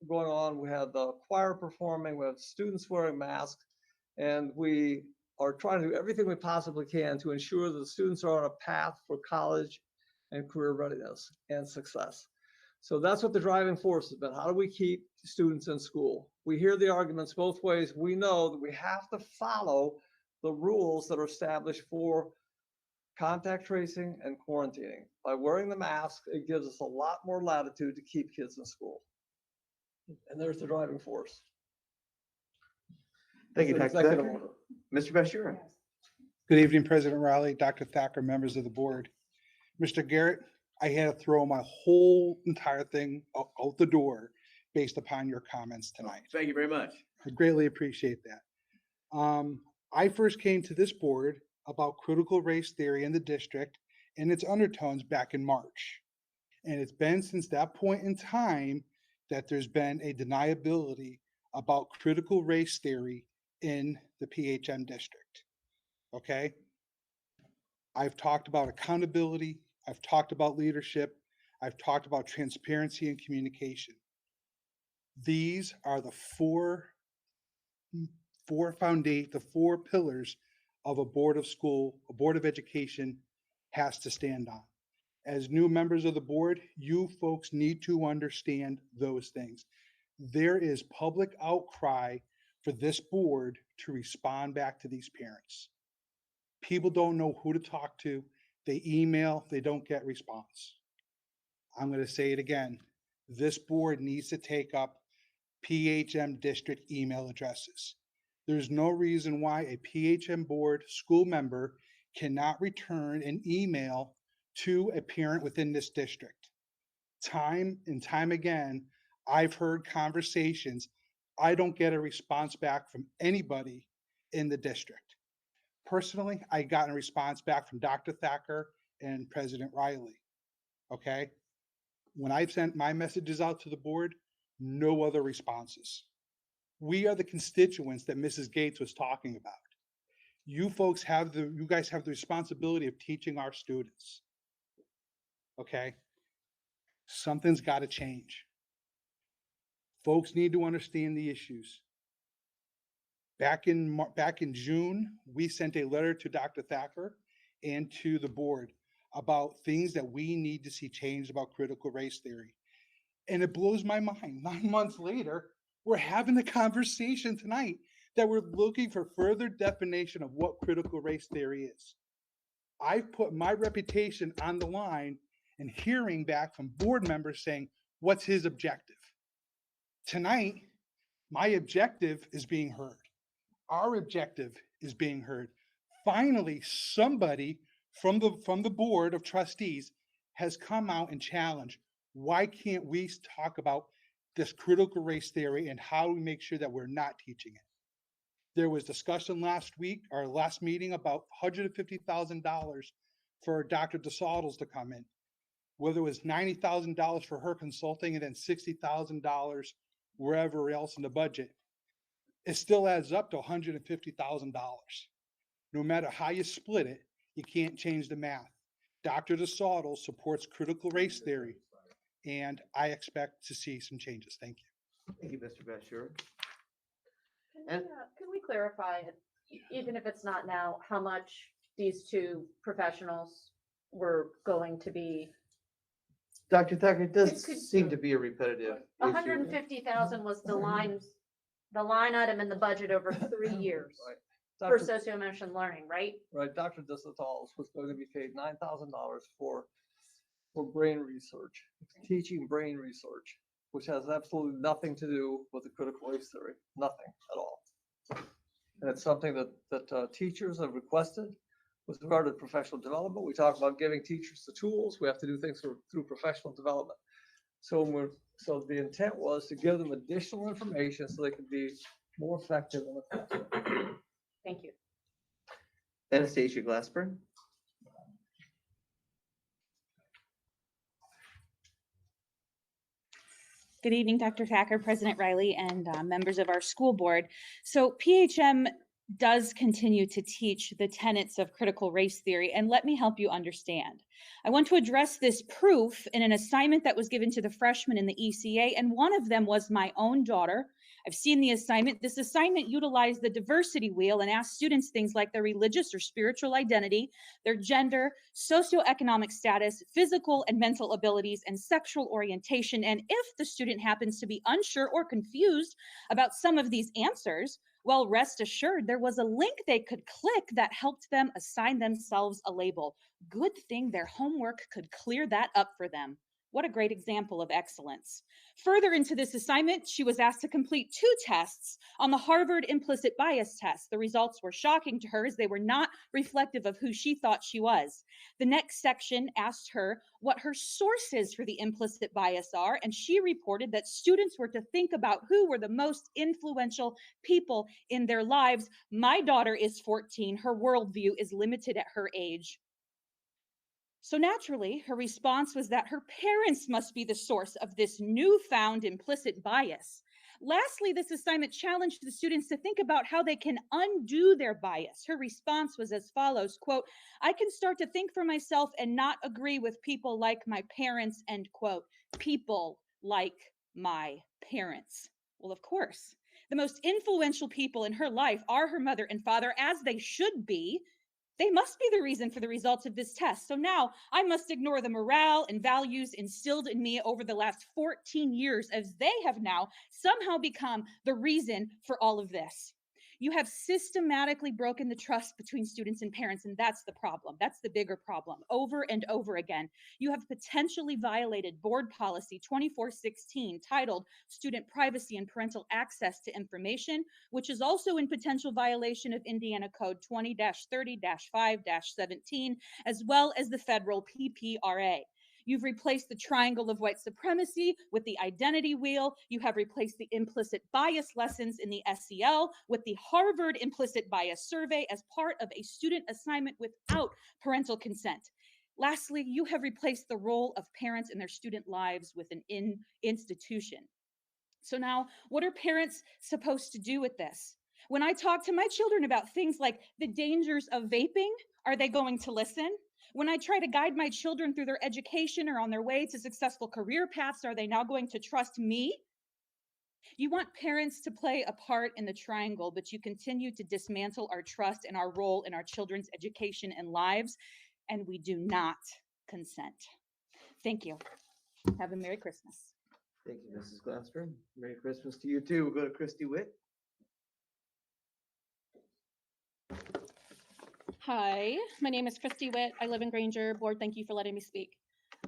going on. We have the choir performing. We have students wearing masks. And we are trying to do everything we possibly can to ensure that the students are on a path for college and career readiness and success. So that's what the driving force has been. How do we keep students in school? We hear the arguments both ways. We know that we have to follow the rules that are established for contact tracing and quarantining. By wearing the mask, it gives us a lot more latitude to keep kids in school. And there's the driving force. Thank you, It's Dr. an executive Thacker. order. Mr. Bashura? Good evening, President Riley, Dr. Thacker, members of the board. Mr. Garrett, I had to throw my whole entire thing out the door based upon your comments tonight. Thank you very much. I greatly appreciate that. I first came to this board about critical race theory in the district and its undertones back in March. And it's been since that point in time that there's been a deniability about critical race theory in the PHM district. Okay? I've talked about accountability. I've talked about leadership. I've talked about transparency and communication. These are the four pillars of a board of education has to stand on. As new members of the board, you folks need to understand those things. There is public outcry for this board to respond back to these parents. People don't know who to talk to. They email, they don't get response. I'm going to say it again. This board needs to take up PHM district email addresses. There's no reason why a PHM board school member cannot return an email to a parent within this district. Time and time again, I've heard conversations. I don't get a response back from anybody in the district. Personally, I got a response back from Dr. Thacker and President Riley. Okay. When I've sent my messages out to the board, no other responses. We are the constituents that Mrs. Gates was talking about. You guys have the responsibility of teaching our students. Okay. Something's got to change. Folks need to understand the issues. Back in June, we sent a letter to Dr. Thacker and to the board about things that we need to see changed about critical race theory. And it blows my mind. 9 months later, we're having the conversation tonight that we're looking for further definition of what critical race theory is. I've put my reputation on the line and hearing back from board members saying, what's his objective? Tonight, my objective is being heard. Our objective is being heard. Finally, somebody from the board of trustees has come out and challenged, why can't we talk about this critical race theory and how we make sure that we're not teaching it? There was discussion last meeting about $150,000 for Dr. DeSaltos to come in. Whether it was $90,000 for her consulting and then $60,000 wherever else in the budget, it still adds up to $150,000. No matter how you split it, you can't change the math. Dr. DeSaltos supports critical race theory, and I expect to see some changes. Thank you. Thank you, Mr. Bashir. Can we clarify, even if it's not now, how much these two professionals were going to be? Dr. Thacker, it does It could- seem to be a repetitive issue. 150,000 was the line item in the budget over 3 years Right. for Dr. socio-emotional learning, right? Right, Dr. DeSaltos was going to be paid $9,000 for brain research, teaching brain research, which has absolutely nothing to do with the critical race theory, nothing at all. And it's something that teachers have requested with regard to professional development. We talk about giving teachers the tools. We have to do things through professional development. So the intent was to give them additional information so they could be more effective and effective. Thank you. Anastasia Glassburn. Good evening, Dr. Thacker, President Riley, and members of our school board. So PHM does continue to teach the tenets of critical race theory, and let me help you understand. I want to address this proof in an assignment that was given to the freshmen in the ECA, and one of them was my own daughter. I've seen the assignment. This assignment utilized the diversity wheel and asked students things like their religious or spiritual identity, their gender, socioeconomic status, physical and mental abilities, and sexual orientation. And if the student happens to be unsure or confused about some of these answers, well, rest assured, there was a link they could click that helped them assign themselves a label. Good thing their homework could clear that up for them. What a great example of excellence. Further into this assignment, she was asked to complete 2 tests on the Harvard implicit bias test. The results were shocking to her as they were not reflective of who she thought she was. The next section asked her what her sources for the implicit bias are, and she reported that students were to think about who were the most influential people in their lives. My daughter is 14. Her worldview is limited at her age. So naturally, her response was that her parents must be the source of this newfound implicit bias. Lastly, this assignment challenged the students to think about how they can undo their bias. Her response was as follows, quote, I can start to think for myself and not agree with people like my parents, end quote. People like my parents. Well, of course, the most influential people in her life are her mother and father, as they should be. They must be the reason for the results of this test. So now I must ignore the morale and values instilled in me over the last 14 years, as they have now somehow become the reason for all of this. You have systematically broken the trust between students and parents, and that's the problem. That's the bigger problem, over and over again. You have potentially violated Board Policy 2416, titled Student Privacy and Parental Access to Information, which is also in potential violation of Indiana Code 20-30-5-17, as well as the federal PPRA. You've replaced the triangle of white supremacy with the identity wheel. You have replaced the implicit bias lessons in the SEL with the Harvard implicit bias survey as part of a student assignment without parental consent. Lastly, you have replaced the role of parents in their student lives with an institution. So now, what are parents supposed to do with this? When I talk to my children about things like the dangers of vaping, are they going to listen? When I try to guide my children through their education or on their way to successful career paths, are they now going to trust me? You want parents to play a part in the triangle, but you continue to dismantle our trust and our role in our children's education and lives, and we do not consent. Thank you. Have a Merry Christmas. Thank you, Mrs. Glassford. Merry Christmas to you too. We'll go to Christy Witt. Hi, my name is Christy Witt. I live in Granger. Board, thank you for letting me speak.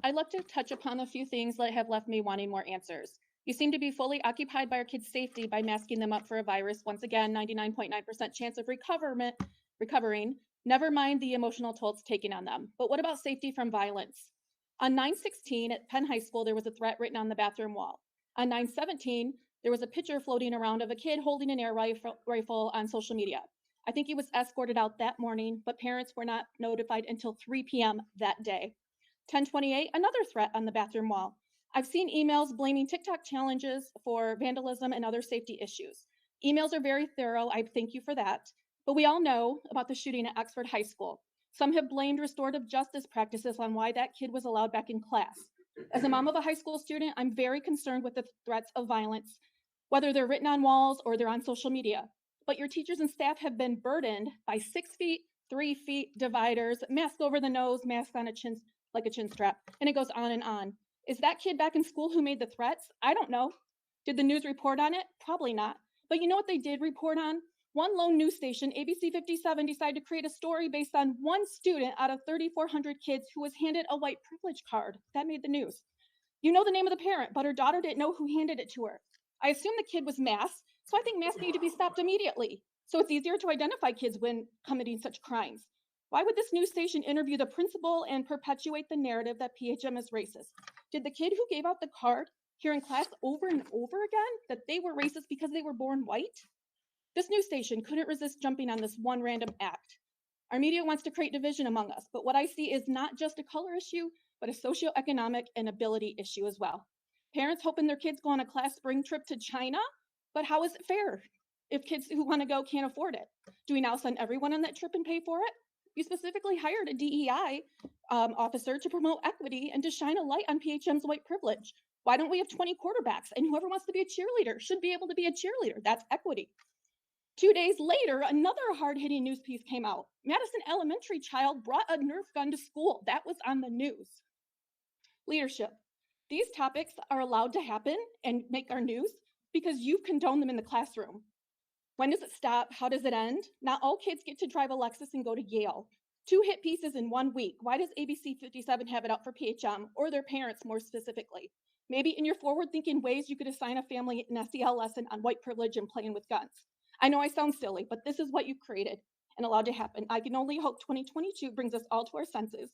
I'd like to touch upon a few things that have left me wanting more answers. You seem to be fully occupied by our kids' safety by masking them up for a virus. Once again, 99.9% chance of recovering. Never mind the emotional toll it's taking on them. But what about safety from violence? On 9/16 at Penn High School, there was a threat written on the bathroom wall. On 9/17, there was a picture floating around of a kid holding an air rifle on social media. I think he was escorted out that morning, but parents were not notified until 3 p.m. that day. 10/28, another threat on the bathroom wall. I've seen emails blaming TikTok challenges for vandalism and other safety issues. Emails are very thorough. I thank you for that. But we all know about the shooting at Oxford High School. Some have blamed restorative justice practices on why that kid was allowed back in class. As a mom of a high school student, I'm very concerned with the threats of violence, whether they're written on walls or they're on social media. But your teachers and staff have been burdened by 6 feet, 3 feet dividers, mask over the nose, mask on a chin, like a chin strap, and it goes on and on. Is that kid back in school who made the threats? I don't know. Did the news report on it? Probably not. But you know what they did report on? One lone news station, ABC 57, decided to create a story based on one student out of 3,400 kids who was handed a white privilege card. That made the news. You know the name of the parent, but her daughter didn't know who handed it to her. I assume the kid was masked, so I think masks need to be stopped immediately. So it's easier to identify kids when committing such crimes. Why would this news station interview the principal and perpetuate the narrative that PHM is racist? Did the kid who gave out the card hear in class over and over again that they were racist because they were born white? This news station couldn't resist jumping on this one random act. Our media wants to create division among us, but what I see is not just a color issue, but a socioeconomic and ability issue as well. Parents hoping their kids go on a class spring trip to China, but how is it fair if kids who want to go can't afford it? Do we now send everyone on that trip and pay for it? You specifically hired a DEI officer to promote equity and to shine a light on PHM's white privilege. Why don't we have 20 quarterbacks and whoever wants to be a cheerleader should be able to be a cheerleader? That's equity. 2 days later, another hard-hitting news piece came out. Madison Elementary child brought a Nerf gun to school. That was on the news. Leadership. These topics are allowed to happen and make our news because you've condoned them in the classroom. When does it stop? How does it end? Not all kids get to drive a Lexus and go to Yale. 2 hit pieces in 1 week. Why does ABC 57 have it out for PHM or their parents more specifically? Maybe in your forward-thinking ways, you could assign a family an SEL lesson on white privilege and playing with guns. I know I sound silly, but this is what you've created and allowed to happen. I can only hope 2022 brings us all to our senses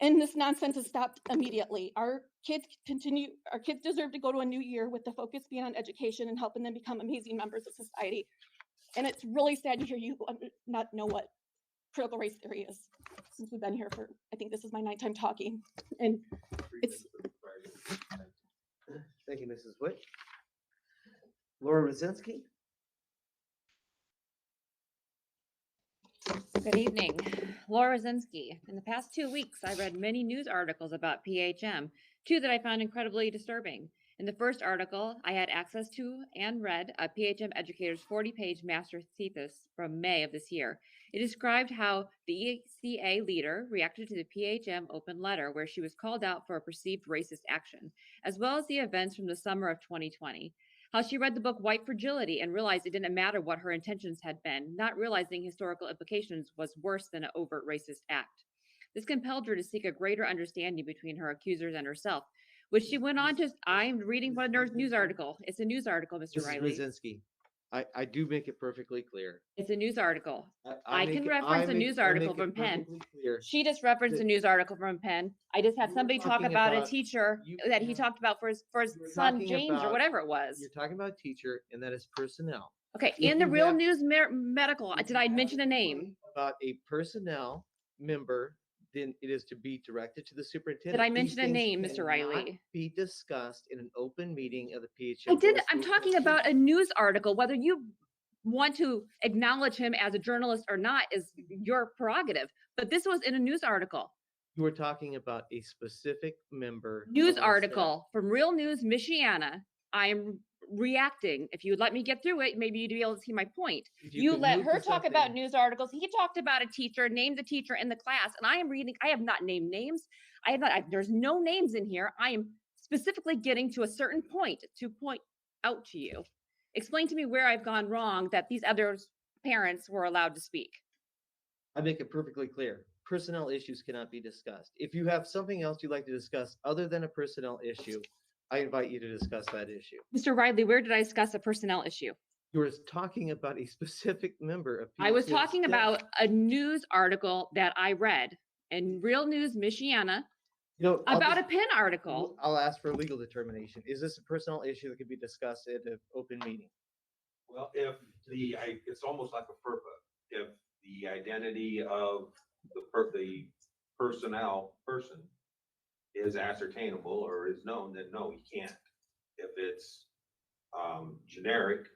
and this nonsense is stopped immediately. Our kids deserve to go to a new year with the focus being on education and helping them become amazing members of society. And it's really sad to hear you not know what critical race theory is, since we've been here for, I think this is my 9th time talking. And it's. Thank you, Mrs. Witt. Laura Rosinski. Good evening. Laura Zinski. In the past 2 weeks, I read many news articles about PHM, 2 that I found incredibly disturbing. In the first article, I had access to and read a PHM educator's 40-page master thesis from May of this year. It described how the ECA leader reacted to the PHM open letter where she was called out for a perceived racist action, as well as the events from the summer of 2020. How she read the book White Fragility and realized it didn't matter what her intentions had been, not realizing historical implications was worse than an overt racist act. This compelled her to seek a greater understanding between her accusers and herself, which she went on to, I'm reading from a news article. It's a news article, Mr. Mrs. Riley. Brzezinski, I do make it perfectly clear. It's a news article. I I make can it- reference I a make- news I make article it from Penn. perfectly clear She just referenced a that- news article from Penn. I just had somebody talk talking about a about- teacher that he talked about for his You're son talking James or about- whatever it was. You're talking about teacher, and that is personnel. Okay, If in the you real have- news medical, did I mention a name? About a personnel member, then it is to be directed to the superintendent. Did I These mention a things name, Mr. cannot Riley? Be discussed in an open meeting of the PHM. I did, Board of I'm School talking Trustees. about a news article. Whether you want to acknowledge him as a journalist or not is your prerogative. But this was in a news article. You were talking about a specific member. News of our staff. article from Real News, Michiana. I am reacting. If you would let me get through it, maybe you'd be able to see my point. If You could let move her to talk about something- news articles. He talked about a teacher, named the teacher in the class, and I am reading. I have not named names. I have not. There's no names in here. I am specifically getting to a certain point to point out to you. Explain to me where I've gone wrong that these other parents were allowed to speak. I make it perfectly clear. Personnel issues cannot be discussed. If you have something else you'd like to discuss other than a personnel issue, I invite you to discuss that issue. Mr. Riley, where did I discuss a personnel issue? You were talking about a specific member of. I was PHM talking staff. about a news article that I read in Real News, Michiana, You know, I'll about a just- Penn article. I'll ask for a legal determination. Is this a personnel issue that could be discussed at an open meeting? Well, if it's almost like a FERPA. If the identity of the personnel person is ascertainable or is known, then no, you can't. If it's generic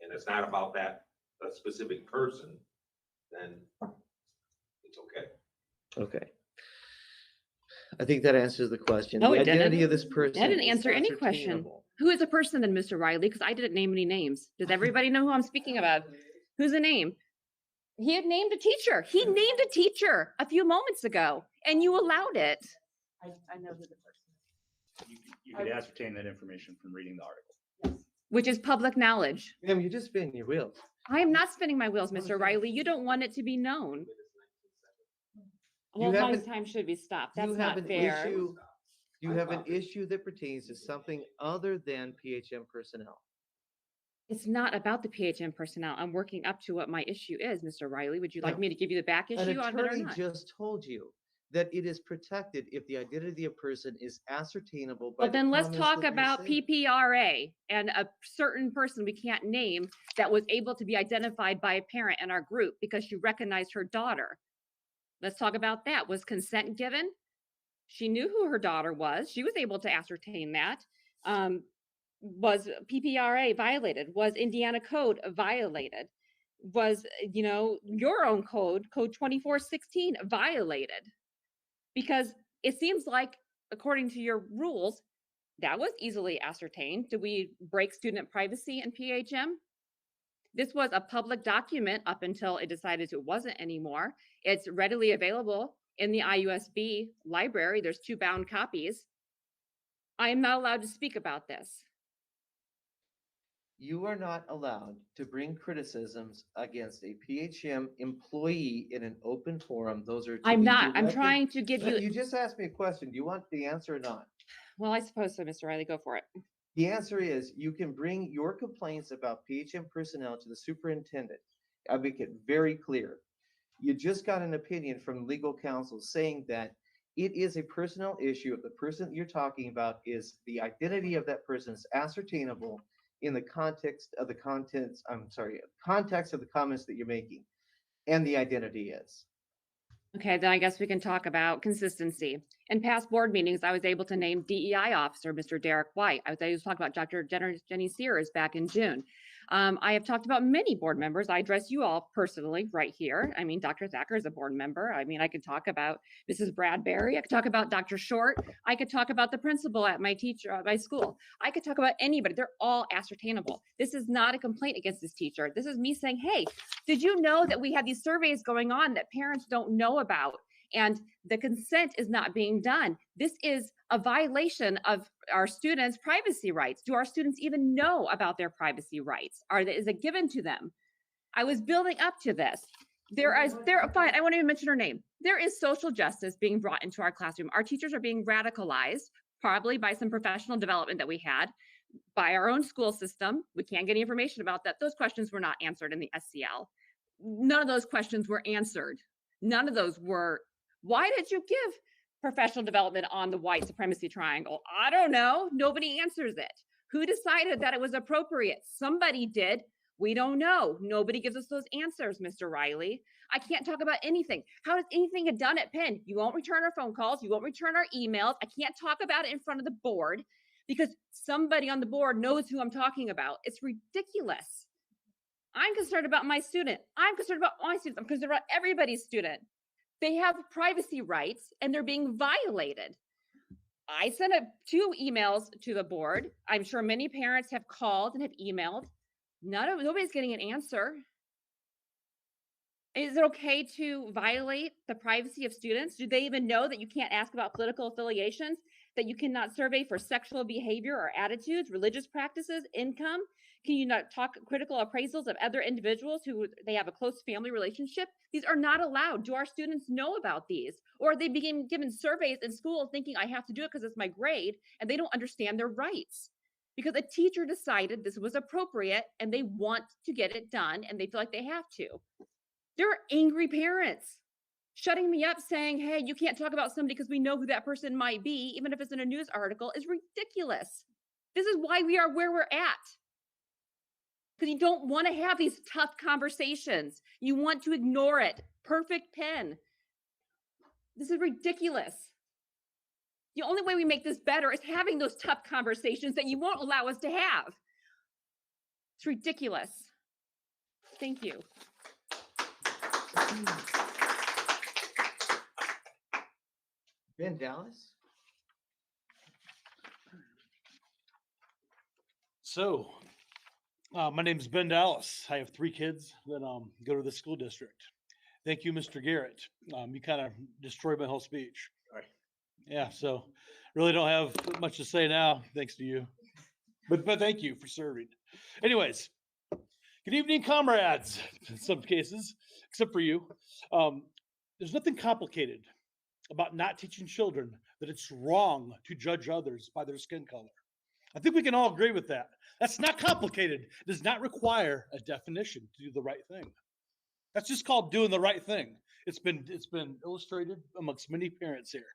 and it's not about a specific person, then it's okay. Okay. I think that answers the question. No, The it didn't. identity of this person. That didn't is answer any question. ascertainable. Who is a person then, Mr. Riley? Because I didn't name any names. Does everybody know who I'm speaking about? Who's a name? He had named a teacher. He named a teacher a few moments ago, and you allowed it. I know who the person You could ascertain that information from reading the article. Which is public knowledge. Ma'am, you're just spinning your wheels. I am not spinning my wheels, Mr. Riley. You don't want it to be known. Well, have my an- time should be stopped. You That's have not an fair. issue. You have an issue that pertains to something other than PHM personnel. It's not about the PHM personnel. I'm working up to what my issue is, Mr. Riley. Would you like No. me to give you the back An issue on it or attorney not? just told you that it is protected if the identity of person is ascertainable by Well, the then let's comments talk that you're about saying. PPRA and a certain person we can't name that was able to be identified by a parent in our group because she recognized her daughter. Let's talk about that. Was consent given? She knew who her daughter was. She was able to ascertain that. Was PPRA violated? Was Indiana code violated? Was, your own code 2416 violated? Because it seems like, according to your rules, that was easily ascertained. Did we break student privacy in PHM? This was a public document up until it decided it wasn't anymore. It's readily available in the IUSB library. There's 2 bound copies. I am not allowed to speak about this. You are not allowed to bring criticisms against a PHM employee in an open forum. Those are. to I'm be not. I'm directed- trying to give you. You just asked me a question. Do you want the answer or not? Well, I suppose so, Mr. Riley. Go for it. The answer is you can bring your complaints about PHM personnel to the superintendent. I make it very clear. You just got an opinion from legal counsel saying that it is a personnel issue. If the person that you're talking about is the identity of that person is ascertainable in the context of the context of the comments that you're making, and the identity is. Okay, then I guess we can talk about consistency. In past board meetings, I was able to name DEI officer, Mr. Derek White. I was able to talk about Dr. Jenny Sears back in June. I have talked about many board members. I address you all personally right here. I mean, Dr. Thacker is a board member. I mean, I could talk about Mrs. Bradbury. I could talk about Dr. Short. I could talk about the principal at my school. I could talk about anybody. They're all ascertainable. This is not a complaint against this teacher. This is me saying, hey, did you know that we have these surveys going on that parents don't know about? And the consent is not being done. This is a violation of our students' privacy rights. Do our students even know about their privacy rights? Is it given to them? I was building up to this. Fine, I won't even mention her name. There is social justice being brought into our classroom. Our teachers are being radicalized, probably by some professional development that we had, by our own school system. We can't get any information about that. Those questions were not answered in the SCL. None of those questions were answered. None of those were, why did you give professional development on the white supremacy triangle? I don't know. Nobody answers it. Who decided that it was appropriate? Somebody did. We don't know. Nobody gives us those answers, Mr. Riley. I can't talk about anything. How does anything get done at Penn? You won't return our phone calls. You won't return our emails. I can't talk about it in front of the board because somebody on the board knows who I'm talking about. It's ridiculous. I'm concerned about my student. I'm concerned about my students. I'm concerned about everybody's student. They have privacy rights and they're being violated. I sent 2 emails to the board. I'm sure many parents have called and have emailed. Nobody's getting an answer. Is it okay to violate the privacy of students? Do they even know that you can't ask about political affiliations, that you cannot survey for sexual behavior or attitudes, religious practices, income? Can you not talk critical appraisals of other individuals who they have a close family relationship? These are not allowed. Do our students know about these? Or are they being given surveys in school thinking I have to do it because it's my grade and they don't understand their rights? Because a teacher decided this was appropriate and they want to get it done and they feel like they have to. There are angry parents shutting me up saying, hey, you can't talk about somebody because we know who that person might be, even if it's in a news article, is ridiculous. This is why we are where we're at. Because you don't want to have these tough conversations. You want to ignore it. Perfect Penn. This is ridiculous. The only way we make this better is having those tough conversations that you won't allow us to have. It's ridiculous. Thank you. Ben Dallas? So, my name is Ben Dallas. I have 3 kids that go to the school district. Thank you, Mr. Garrett. You kind of destroyed my whole speech. Sorry. Yeah, so really don't have much to say now, thanks to you. But thank you for serving. Anyways, good evening, comrades, in some cases, except for you. There's nothing complicated about not teaching children that it's wrong to judge others by their skin color. I think we can all agree with that. That's not complicated. It does not require a definition to do the right thing. That's just called doing the right thing. It's been illustrated amongst many parents here.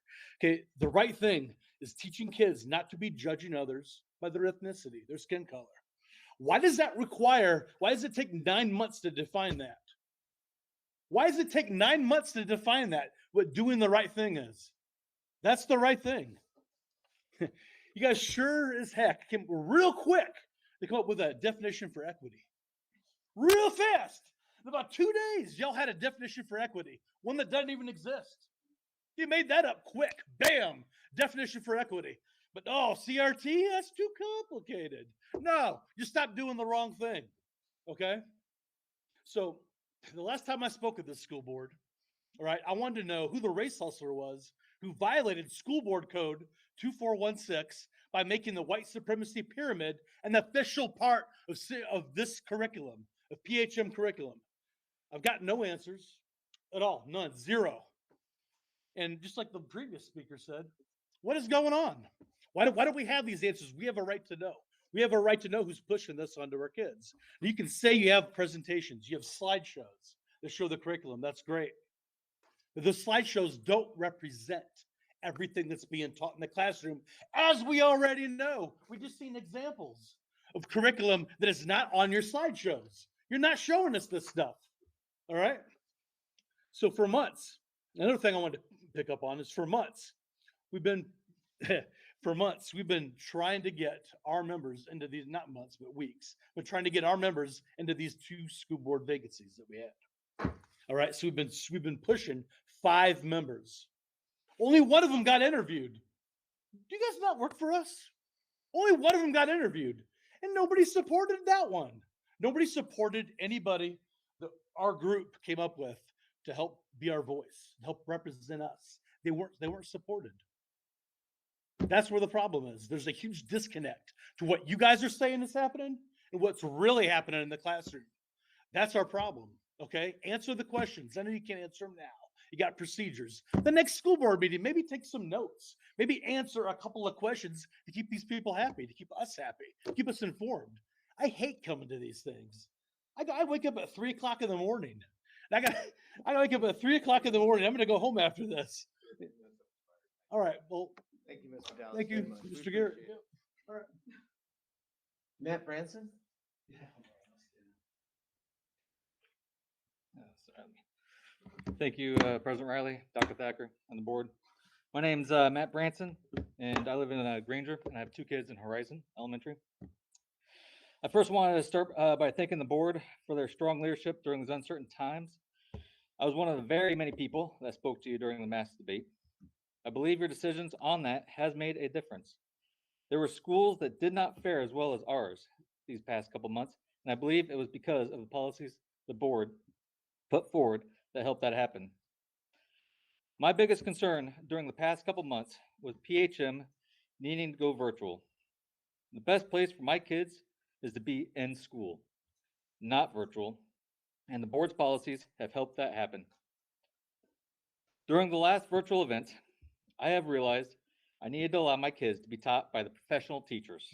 Okay, the right thing is teaching kids not to be judging others by their ethnicity, their skin color. Why does it take 9 months to define that? Why does it take 9 months to define that, what doing the right thing is? That's the right thing. You guys sure as heck came real quick to come up with a definition for equity. Real fast. In about 2 days, y'all had a definition for equity, one that doesn't even exist. You made that up quick. Bam, definition for equity. But CRT, that's too complicated. No, you stop doing the wrong thing. Okay? So the last time I spoke at this school board, all right, I wanted to know who the race hustler was who violated school board code 2416 by making the white supremacy pyramid an official part of this curriculum, of PHM curriculum. I've got no answers at all, none, 0. And just like the previous speaker said, what is going on? Why do we have these answers? We have a right to know. We have a right to know who's pushing this onto our kids. You can say you have presentations, you have slideshows that show the curriculum. That's great. But the slideshows don't represent everything that's being taught in the classroom, as we already know. We've just seen examples of curriculum that is not on your slideshows. You're not showing us this stuff. All right? So for months, another thing I wanted to pick up on is for months, we've been trying to get our members into these, not months, but weeks, but trying to get our members into these 2 school board vacancies that we had. All right, so we've been pushing 5 members. Only one of them got interviewed. Do you guys not work for us? Only one of them got interviewed, and nobody supported that one. Nobody supported anybody that our group came up with to help be our voice, help represent us. They weren't supported. That's where the problem is. There's a huge disconnect to what you guys are saying is happening and what's really happening in the classroom. That's our problem. Okay, answer the questions. I know you can't answer them now. You got procedures. The next school board meeting, maybe take some notes. Maybe answer a couple of questions to keep these people happy, to keep us happy, keep us informed. I hate coming to these things. I wake up at 3 o'clock in the morning. And I wake up at 3 o'clock in the morning. I'm going to go home after this. All right. Well, Thank you, Mr. Dallas. thank very you, much. We Mr. Garrett. appreciate it. All right. Matt Branson? Thank you, President Riley, Dr. Thacker, and the board. My name's Matt Branson, and I live in Granger, and I have 2 kids in Horizon Elementary. I first wanted to start by thanking the board for their strong leadership during these uncertain times. I was one of the very many people that spoke to you during the mass debate. I believe your decisions on that has made a difference. There were schools that did not fare as well as ours these past couple months, and I believe it was because of the policies the board put forward that helped that happen. My biggest concern during the past couple months was PHM needing to go virtual. The best place for my kids is to be in school, not virtual, and the board's policies have helped that happen. During the last virtual event, I have realized I needed to allow my kids to be taught by the professional teachers.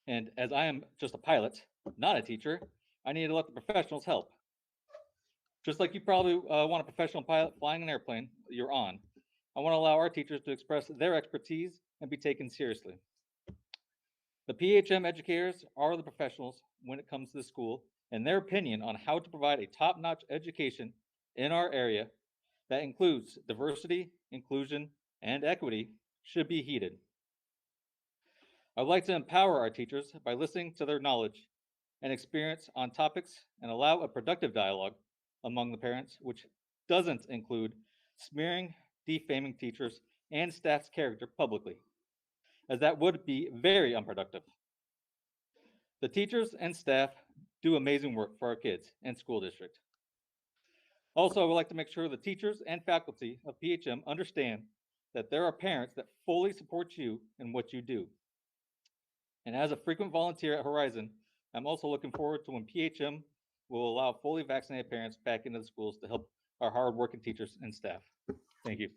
And as I am just a pilot, not a teacher, I needed to let the professionals help. Just like you probably want a professional pilot flying an airplane you're on, I want to allow our teachers to express their expertise and be taken seriously. The PHM educators are the professionals when it comes to the school, and their opinion on how to provide a top-notch education in our area that includes diversity, inclusion, and equity should be heeded. I would like to empower our teachers by listening to their knowledge and experience on topics and allow a productive dialogue among the parents, which doesn't include smearing, defaming teachers and staff's character publicly, as that would be very unproductive. The teachers and staff do amazing work for our kids and school district. Also, I would like to make sure the teachers and faculty of PHM understand that there are parents that fully support you in what you do. And as a frequent volunteer at Horizon, I'm also looking forward to when PHM will allow fully vaccinated parents back into the schools to help our hardworking teachers and staff. Thank you.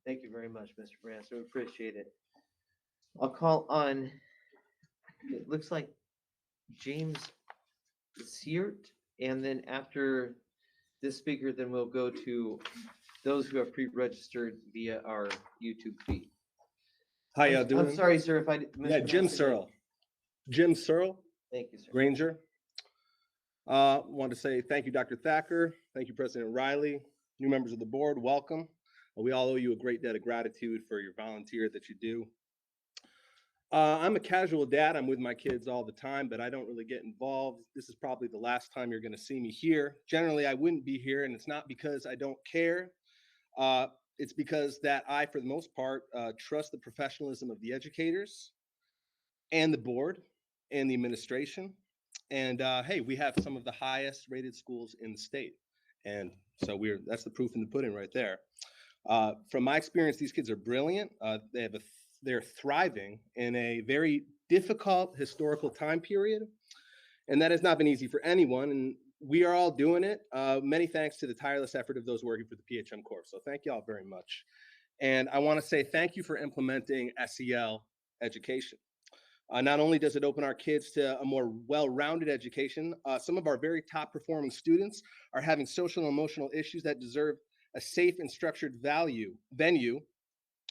Thank you very much, Mr. Branson. We appreciate it. I'll call on, it looks like James Seart, and then after this speaker, then we'll go to those who have pre-registered via our YouTube feed. How y'all doing? I'm sorry, sir, if I Yeah, Jim Searle. Jim Searle. Thank you, sir. Granger. Want to say thank you, Dr. Thacker. Thank you, President Riley. New members of the board, welcome. We all owe you a great debt of gratitude for your volunteer that you do. I'm a casual dad. I'm with my kids all the time, but I don't really get involved. This is probably the last time you're going to see me here. Generally, I wouldn't be here, and it's not because I don't care. It's because that I, for the most part, trust the professionalism of the educators and the board and the administration. And hey, we have some of the highest rated schools in the state. And so that's the proof in the pudding right there. From my experience, these kids are brilliant. They're thriving in a very difficult historical time period. And that has not been easy for anyone. And we are all doing it. Many thanks to the tireless effort of those working for the PHM Corps. So thank you all very much. And I want to say thank you for implementing SEL education. Not only does it open our kids to a more well-rounded education, some of our very top performing students are having social and emotional issues that deserve a safe and structured venue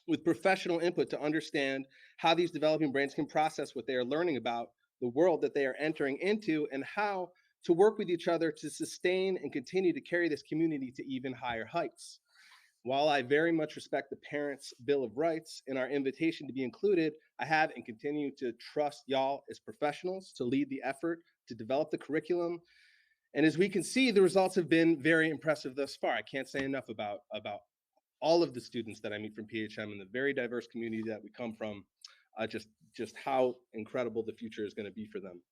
with professional input to understand how these developing brains can process what they are learning about the world that they are entering into and how to work with each other to sustain and continue to carry this community to even higher heights. While I very much respect the Parents' Bill of Rights and our invitation to be included, I have and continue to trust y'all as professionals to lead the effort to develop the curriculum. And as we can see, the results have been very impressive thus far. I can't say enough about all of the students that I meet from PHM and the very diverse community that we come from, just how incredible the future is going to be for them.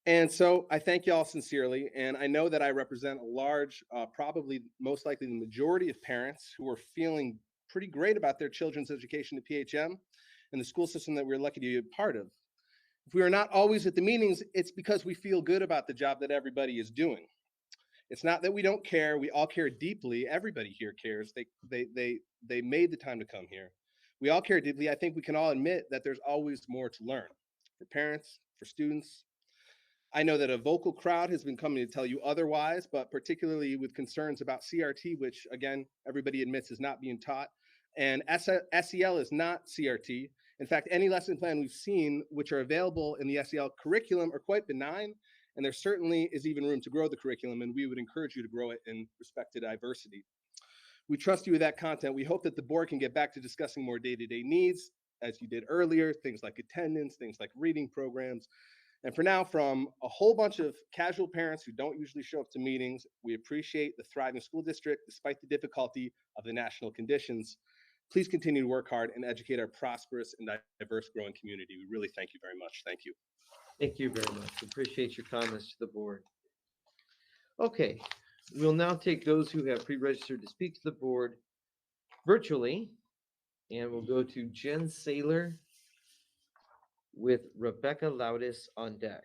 And so I thank you all sincerely, and I know that I represent a large, probably most likely the majority of parents who are feeling pretty great about their children's education at PHM and the school system that we're lucky to be a part of. If we are not always at the meetings, it's because we feel good about the job that everybody is doing. It's not that we don't care. We all care deeply. Everybody here cares. They made the time to come here. We all care deeply. I think we can all admit that there's always more to learn for parents, for students. I know that a vocal crowd has been coming to tell you otherwise, but particularly with concerns about CRT, which again, everybody admits is not being taught. And SEL is not CRT. In fact, any lesson plan we've seen, which are available in the SEL curriculum, are quite benign. And there certainly is even room to grow the curriculum, and we would encourage you to grow it in respect to diversity. We trust you with that content. We hope that the board can get back to discussing more day-to-day needs, as you did earlier, things like attendance, things like reading programs. And for now, from a whole bunch of casual parents who don't usually show up to meetings, we appreciate the thriving school district despite the difficulty of the national conditions. Please continue to work hard and educate our prosperous and diverse growing community. We really thank you very much. Thank you. Thank you very much. Appreciate your comments to the board. Okay, we'll now take those who have pre-registered to speak to the board virtually, and we'll go to Jen Saylor with Rebecca Loudis on deck.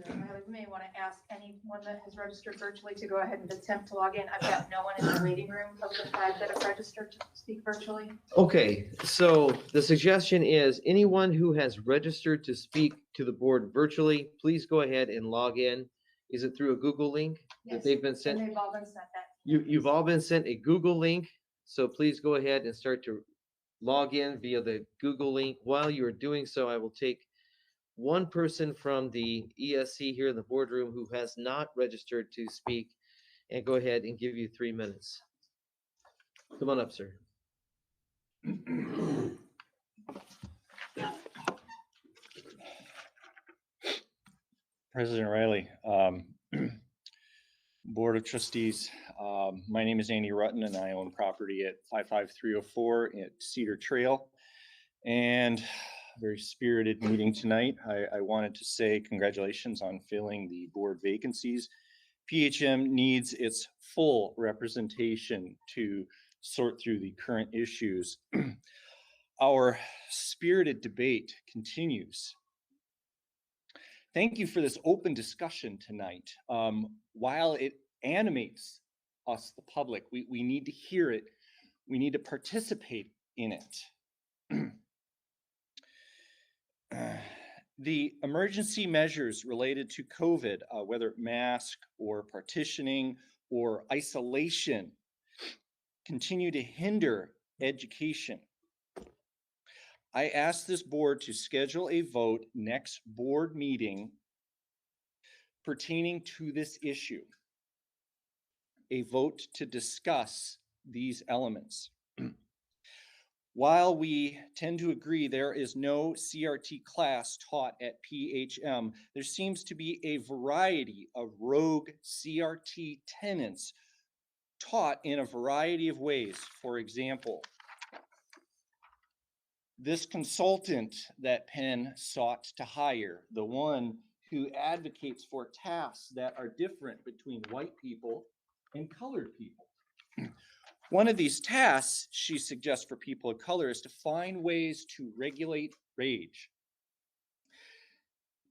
I may want to ask anyone that has registered virtually to go ahead and attempt to log in. I've got no one in the waiting room of the 5 that have registered to speak virtually. Okay, so the suggestion is anyone who has registered to speak to the board virtually, please go ahead and log in. Is it through a Google link that they've been sent? And they've all been sent that. You've all been sent a Google link, so please go ahead and start to log in via the Google link. While you are doing so, I will take one person from the ESC here in the boardroom who has not registered to speak and go ahead and give you 3 minutes. Come on up, sir. President Riley, Board of Trustees, my name is Andy Rutten and I own property at 55304 at Cedar Trail. And very spirited meeting tonight. I wanted to say congratulations on filling the board vacancies. PHM needs its full representation to sort through the current issues. Our spirited debate continues. Thank you for this open discussion tonight. While it animates us, the public, we need to hear it. We need to participate in it. The emergency measures related to COVID, whether mask or partitioning or isolation, continue to hinder education. I asked this board to schedule a vote next board meeting pertaining to this issue, a vote to discuss these elements. While we tend to agree there is no CRT class taught at PHM, there seems to be a variety of rogue CRT tenets taught in a variety of ways. For example, this consultant that Penn sought to hire, the one who advocates for tasks that are different between white people and colored people. One of these tasks she suggests for people of color is to find ways to regulate rage.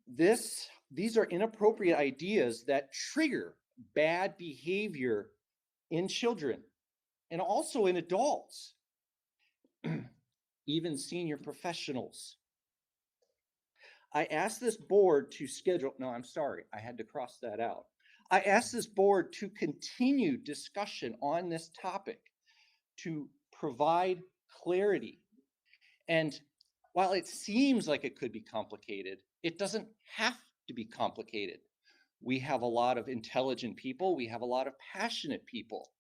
These are inappropriate ideas that trigger bad behavior in children and also in adults, even senior professionals. I asked this board to schedule, no, I'm sorry, I had to cross that out. I asked this board to continue discussion on this topic to provide clarity. And while it seems like it could be complicated, it doesn't have to be complicated. We have a lot of intelligent people. We have a lot of passionate people.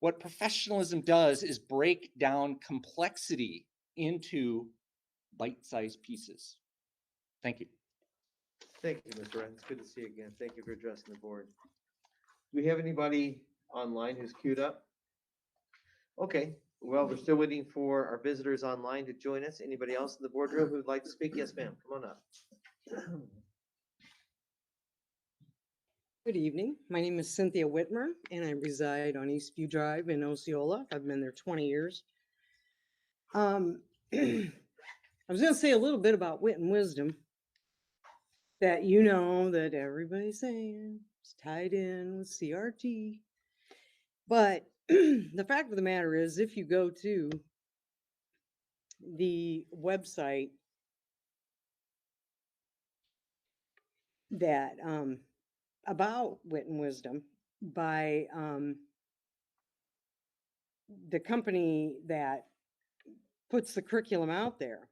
What professionalism does is break down complexity into bite-sized pieces. Thank you. Thank you, Mr. Wren. It's good to see you again. Thank you for addressing the board. Do we have anybody online who's queued up? Okay, well, we're still waiting for our visitors online to join us. Anybody else in the boardroom who'd like to speak? Yes, ma'am, come on up. Good evening. My name is Cynthia Whitmer, and I reside on Eastview Drive in Osceola. I've been there 20 years. I was going to say a little bit about wit and wisdom that you know that everybody's saying is tied in with CRT. But the fact of the matter is, if you go to the website that about wit and wisdom by the company that puts the curriculum out there,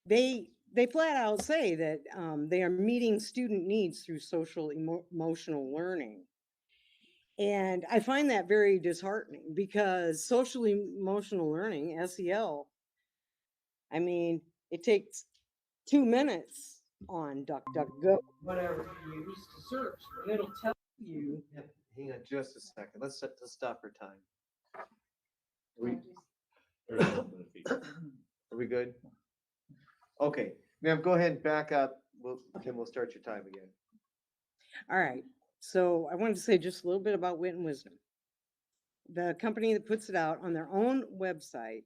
they flat out say that they are meeting student needs through social emotional learning. And I find that very disheartening because social emotional learning, SEL, I mean, it takes 2 minutes on DuckDuckGo, whatever you use to search, and it'll tell you. Hang on just a second. Let's stop for time. Are we good? Okay, ma'am, go ahead and back up. We'll start your time again. All right. So I wanted to say just a little bit about wit and wisdom. The company that puts it out on their own website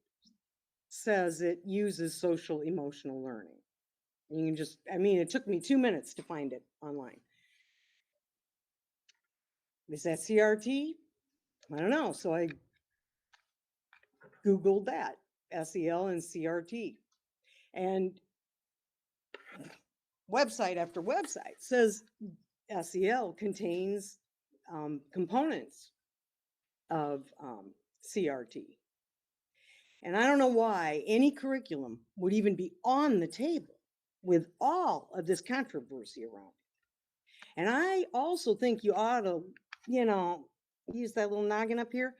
says it uses social emotional learning. You can just, I mean, it took me 2 minutes to find it online. Is that CRT? I don't know. So I Googled that, SEL and CRT. And website after website says SEL contains components of CRT. And I don't know why any curriculum would even be on the table with all of this controversy around it. And I also think you ought to, use that little noggin up here.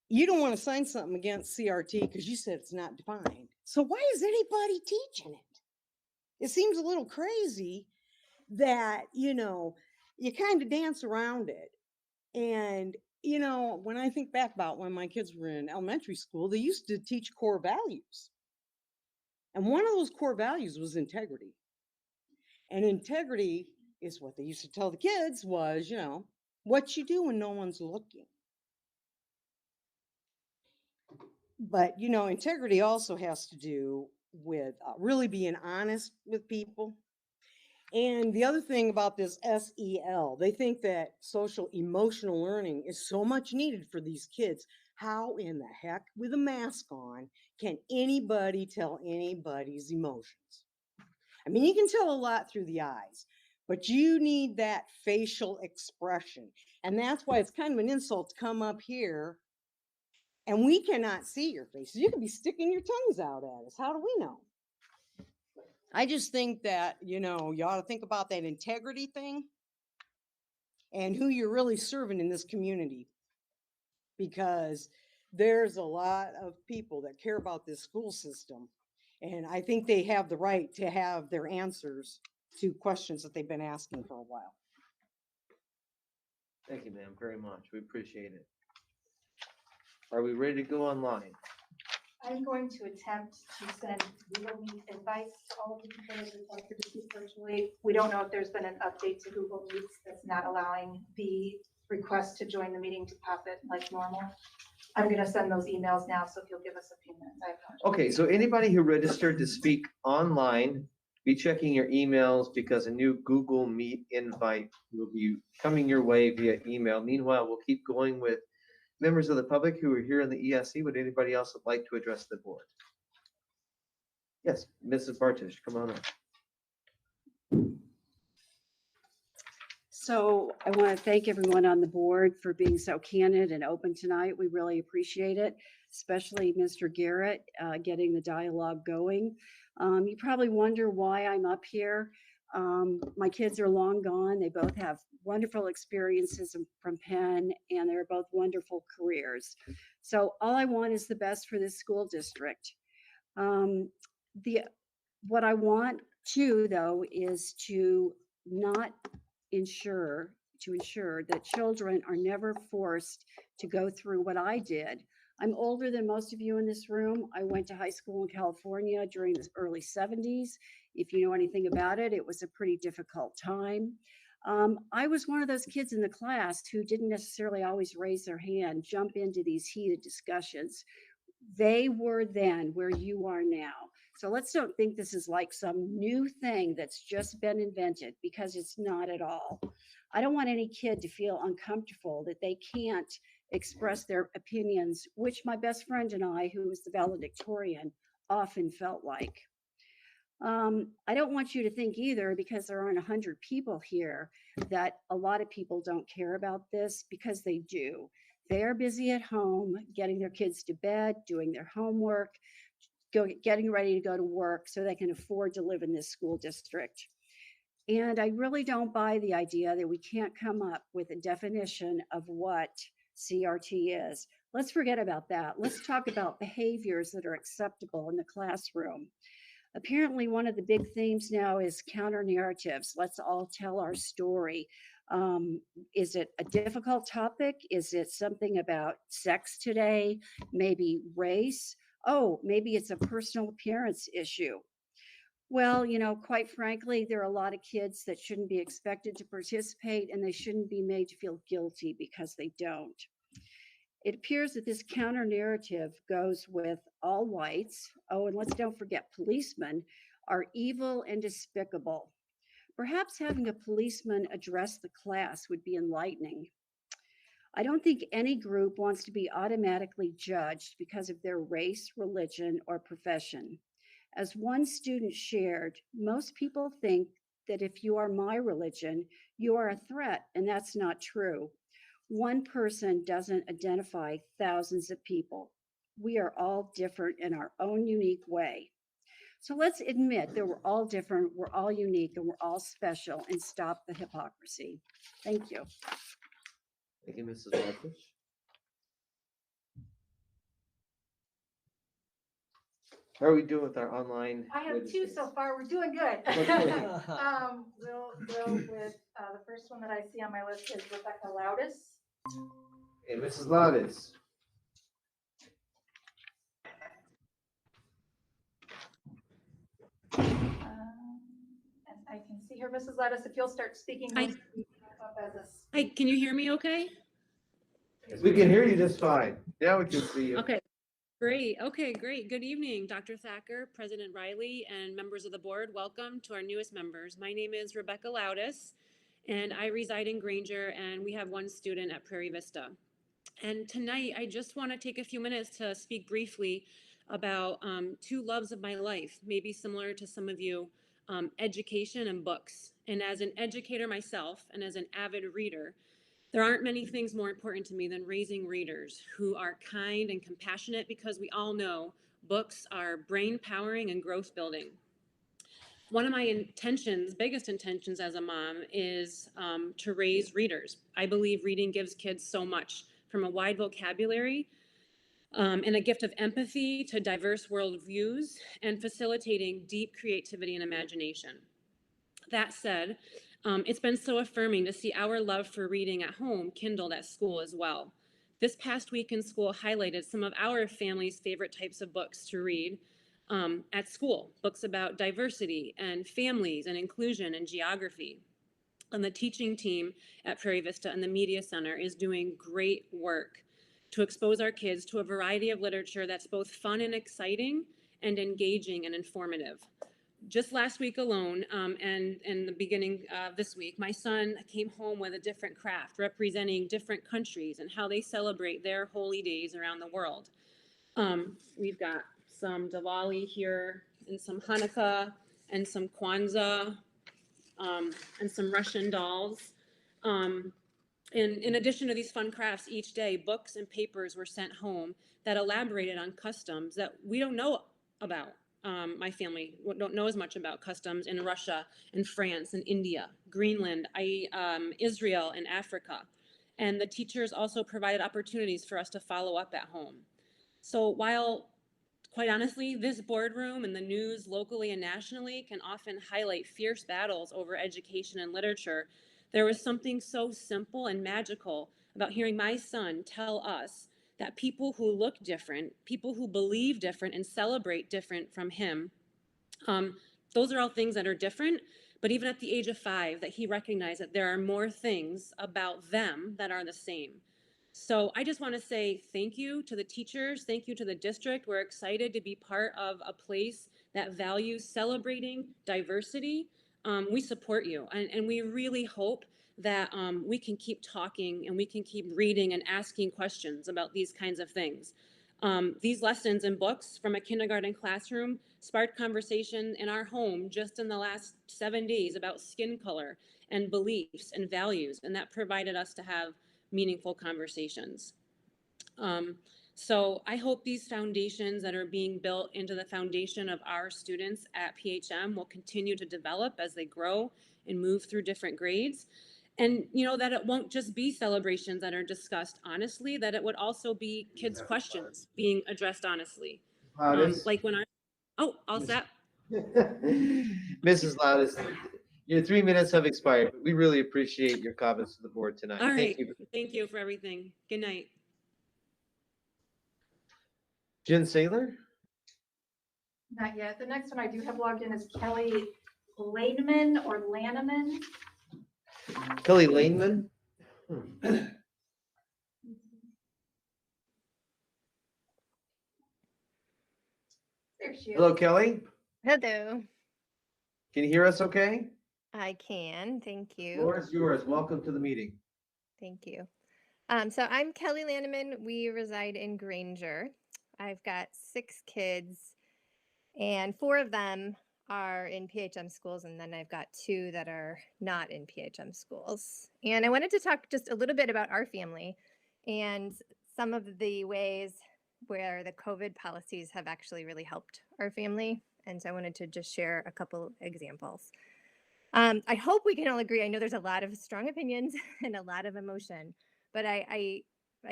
You don't want to sign something against CRT because you said it's not defined. So why is anybody teaching it? It seems a little crazy that, you kind of dance around it. And, when I think back about when my kids were in elementary school, they used to teach core values. And one of those core values was integrity. And integrity is what they used to tell the kids was, what you do when no one's looking. But, integrity also has to do with really being honest with people. And the other thing about this SEL, they think that social emotional learning is so much needed for these kids. How in the heck, with a mask on, can anybody tell anybody's emotions? I mean, you can tell a lot through the eyes, but you need that facial expression. And that's why it's kind of an insult to come up here and we cannot see your faces. You could be sticking your tongues out at us. How do we know? I just think that, you ought to think about that integrity thing and who you're really serving in this community. Because there's a lot of people that care about this school system. And I think they have the right to have their answers to questions that they've been asking for a while. Thank you, ma'am, very much. We appreciate it. Are we ready to go online? I'm going to attempt to send Google Meet invites to all of the people that requested to speak virtually. We don't know if there's been an update to Google Meets that's not allowing the request to join the meeting to pop it like normal. I'm going to send those emails now, so if you'll give us a few minutes. I apologize. Okay, so anybody who registered to speak online, be checking your emails because a new Google Meet invite will be coming your way via email. Meanwhile, we'll keep going with members of the public who are here in the ESC. Would anybody else like to address the board? Yes, Mrs. Bartish, come on up. So I want to thank everyone on the board for being so candid and open tonight. We really appreciate it, especially Mr. Garrett getting the dialogue going. You probably wonder why I'm up here. My kids are long gone. They both have wonderful experiences from Penn, and they're both wonderful careers. So all I want is the best for this school district. Um, the what I want too, though, is to not ensure to ensure that children are never forced to go through what I did. I'm older than most of you in this room. I went to high school in California during the early 70s. If you know anything about it, it was a pretty difficult time. I was one of those kids in the class who didn't necessarily always raise their hand, jump into these heated discussions. They were then where you are now. So let's don't think this is like some new thing that's just been invented, because it's not at all. I don't want any kid to feel uncomfortable that they can't express their opinions, which my best friend and I, who was the valedictorian, often felt like. I don't want you to think either, because there aren't 100 people here, that a lot of people don't care about this, because they do. They are busy at home, getting their kids to bed, doing their homework, getting ready to go to work so they can afford to live in this school district. And I really don't buy the idea that we can't come up with a definition of what CRT is. Let's forget about that. Let's talk about behaviors that are acceptable in the classroom. Apparently, one of the big themes now is counter narratives. Let's all tell our story. Is it a difficult topic? Is it something about sex today? Maybe race? Oh, maybe it's a personal appearance issue. Well, quite frankly, there are a lot of kids that shouldn't be expected to participate, and they shouldn't be made to feel guilty because they don't. It appears that this counter narrative goes with all whites. Oh, and let's don't forget policemen are evil and despicable. Perhaps having a policeman address the class would be enlightening. I don't think any group wants to be automatically judged because of their race, religion, or profession. As one student shared, most people think that if you are my religion, you are a threat, and that's not true. One person doesn't identify thousands of people. We are all different in our own unique way. So let's admit that we're all different, we're all unique, and we're all special, and stop the hypocrisy. Thank you. Thank you, Mrs. Walters. How are we doing with our online? I have two registers? so far. We're doing good. Okay. We'll go with the first one that I see on my list is Rebecca Loudis. And Mrs. Loudis. And I can see her, Mrs. Loudis. If you'll start speaking, Hi. up as a Hi, can you hear me okay? We can hear you just fine. Now we can see you. Okay, great. Okay, great. Good evening, Dr. Thacker, President Riley, and members of the board. Welcome to our newest members. My name is Rebecca Loudis, and I reside in Granger, and we have one student at Prairie Vista. And tonight, I just want to take a few minutes to speak briefly about two loves of my life, maybe similar to some of you, education and books. And as an educator myself, and as an avid reader, there aren't many things more important to me than raising readers who are kind and compassionate, because we all know books are brain powering and growth building. One of my intentions, biggest intentions as a mom, is to raise readers. I believe reading gives kids so much, from a wide vocabulary and a gift of empathy to diverse worldviews, and facilitating deep creativity and imagination. That said, it's been so affirming to see our love for reading at home kindled at school as well. This past week in school highlighted some of our family's favorite types of books to read at school, books about diversity and families and inclusion and geography. And the teaching team at Prairie Vista and the Media Center is doing great work to expose our kids to a variety of literature that's both fun and exciting and engaging and informative. Just last week alone, and in the beginning of this week, my son came home with a different craft representing different countries and how they celebrate their holy days around the world. We've got some Diwali here, and some Hanukkah, and some Kwanzaa, and some Russian dolls. In addition to these fun crafts, each day books and papers were sent home that elaborated on customs that we don't know about, my family don't know as much about customs in Russia and France and India, Greenland, Israel and Africa. And the teachers also provided opportunities for us to follow up at home. So while, quite honestly, this boardroom and the news locally and nationally can often highlight fierce battles over education and literature, there was something so simple and magical about hearing my son tell us that people who look different, people who believe different and celebrate different from him, those are all things that are different. But even at the age of 5, that he recognized that there are more things about them that are the same. So I just want to say thank you to the teachers. Thank you to the district. We're excited to be part of a place that values celebrating diversity. We support you, and we really hope that we can keep talking and we can keep reading and asking questions about these kinds of things. These lessons and books from a kindergarten classroom sparked conversation in our home just in the last 7 days about skin color and beliefs and values, and that provided us to have meaningful conversations. So I hope these foundations that are being built into the foundation of our students at PHM will continue to develop as they grow and move through different grades. And that it won't just be celebrations that are discussed honestly, that it would also be kids' questions being addressed honestly. Like when all set. Mrs. Loudis, your 3 minutes have expired. We really appreciate your comments to the board tonight. All right. Thank you. Thank you for everything. Good night. Jen Saylor? Not yet. The next one I do have logged in is Kelly Laneman or Laneman. Kelly Laneman? There she is. Hello, Kelly. Hello, Can you hear us okay? I can. Thank you. Floor is yours. Welcome to the meeting. Thank you. So I'm Kelly Lanneman. We reside in Granger. I've got 6 kids, and 4 of them are in PHM schools, and then I've got 2 that are not in PHM schools. And I wanted to talk just a little bit about our family and some of the ways where the COVID policies have actually really helped our family. And so I wanted to just share a couple examples. I hope we can all agree. I know there's a lot of strong opinions and a lot of emotion, but I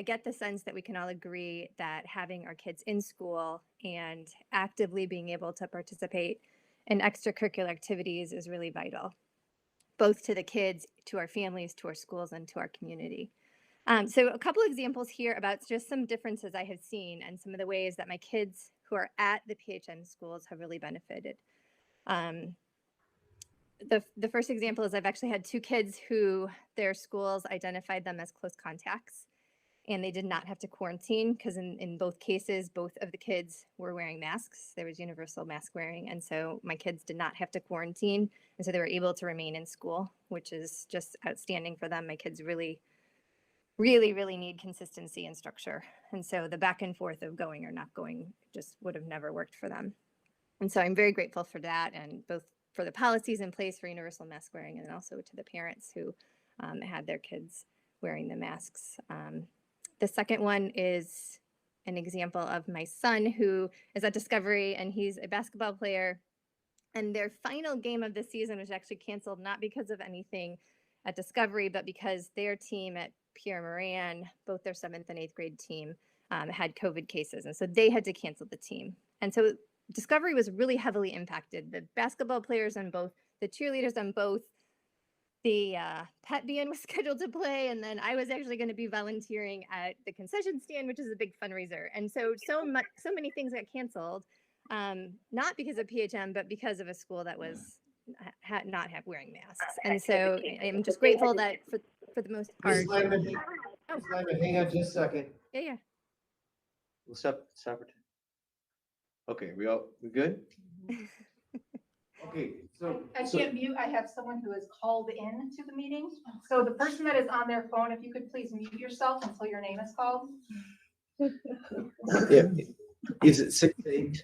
get the sense that we can all agree that having our kids in school and actively being able to participate in extracurricular activities is really vital, both to the kids, to our families, to our schools, and to our community. So a couple examples here about just some differences I have seen and some of the ways that my kids who are at the PHM schools have really benefited. The first example is I've actually had 2 kids who their schools identified them as close contacts, and they did not have to quarantine because in both cases, both of the kids were wearing masks. There was universal mask wearing, and so my kids did not have to quarantine, and so they were able to remain in school, which is just outstanding for them. My kids really need consistency and structure, and so the back and forth of going or not going just would have never worked for them. And so I'm very grateful for that, and both for the policies in place for universal mask wearing, and then also to the parents who had their kids wearing the masks. The second one is an example of my son who is at Discovery, and he's a basketball player. And their final game of the season was actually canceled, not because of anything at Discovery, but because their team at Pierre Moran, both their 7th and 8th grade team, had COVID cases. And so they had to cancel the team. And so Discovery was really heavily impacted. The basketball players on both, the cheerleaders on both, the pet band was scheduled to play, and then I was actually going to be volunteering at the concession stand, which is a big fundraiser. And so many things got canceled, not because of PHM, but because of a school that was not wearing masks. And so I'm just grateful that for the most part. Ms. Lyman, hang on just a second. Yeah. We'll stop. Okay, we good? Okay, so. I can't mute. I have someone who is called in to the meeting. So the person that is on their phone, if you could please mute yourself until your name is called. Yeah. Is it 6-8?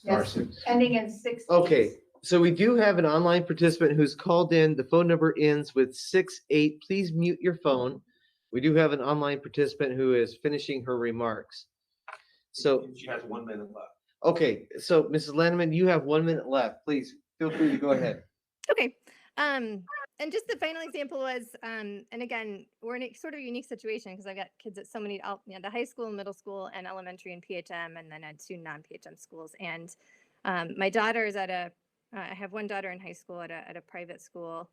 Yes, ending in 6. Okay, so we do have an online participant who's called in. The phone number ends with 6-8. Please mute your phone. We do have an online participant who is finishing her remarks. So she has 1 minute left. Okay, so Mrs. Lenneman, you have 1 minute left. Please feel free to go ahead. Okay. And just the final example was, and again, we're in a sort of unique situation because I've got kids at so many, the high school, middle school, and elementary and PHM, and then at 2 non-PHM schools. And my daughter is I have one daughter in high school at a private school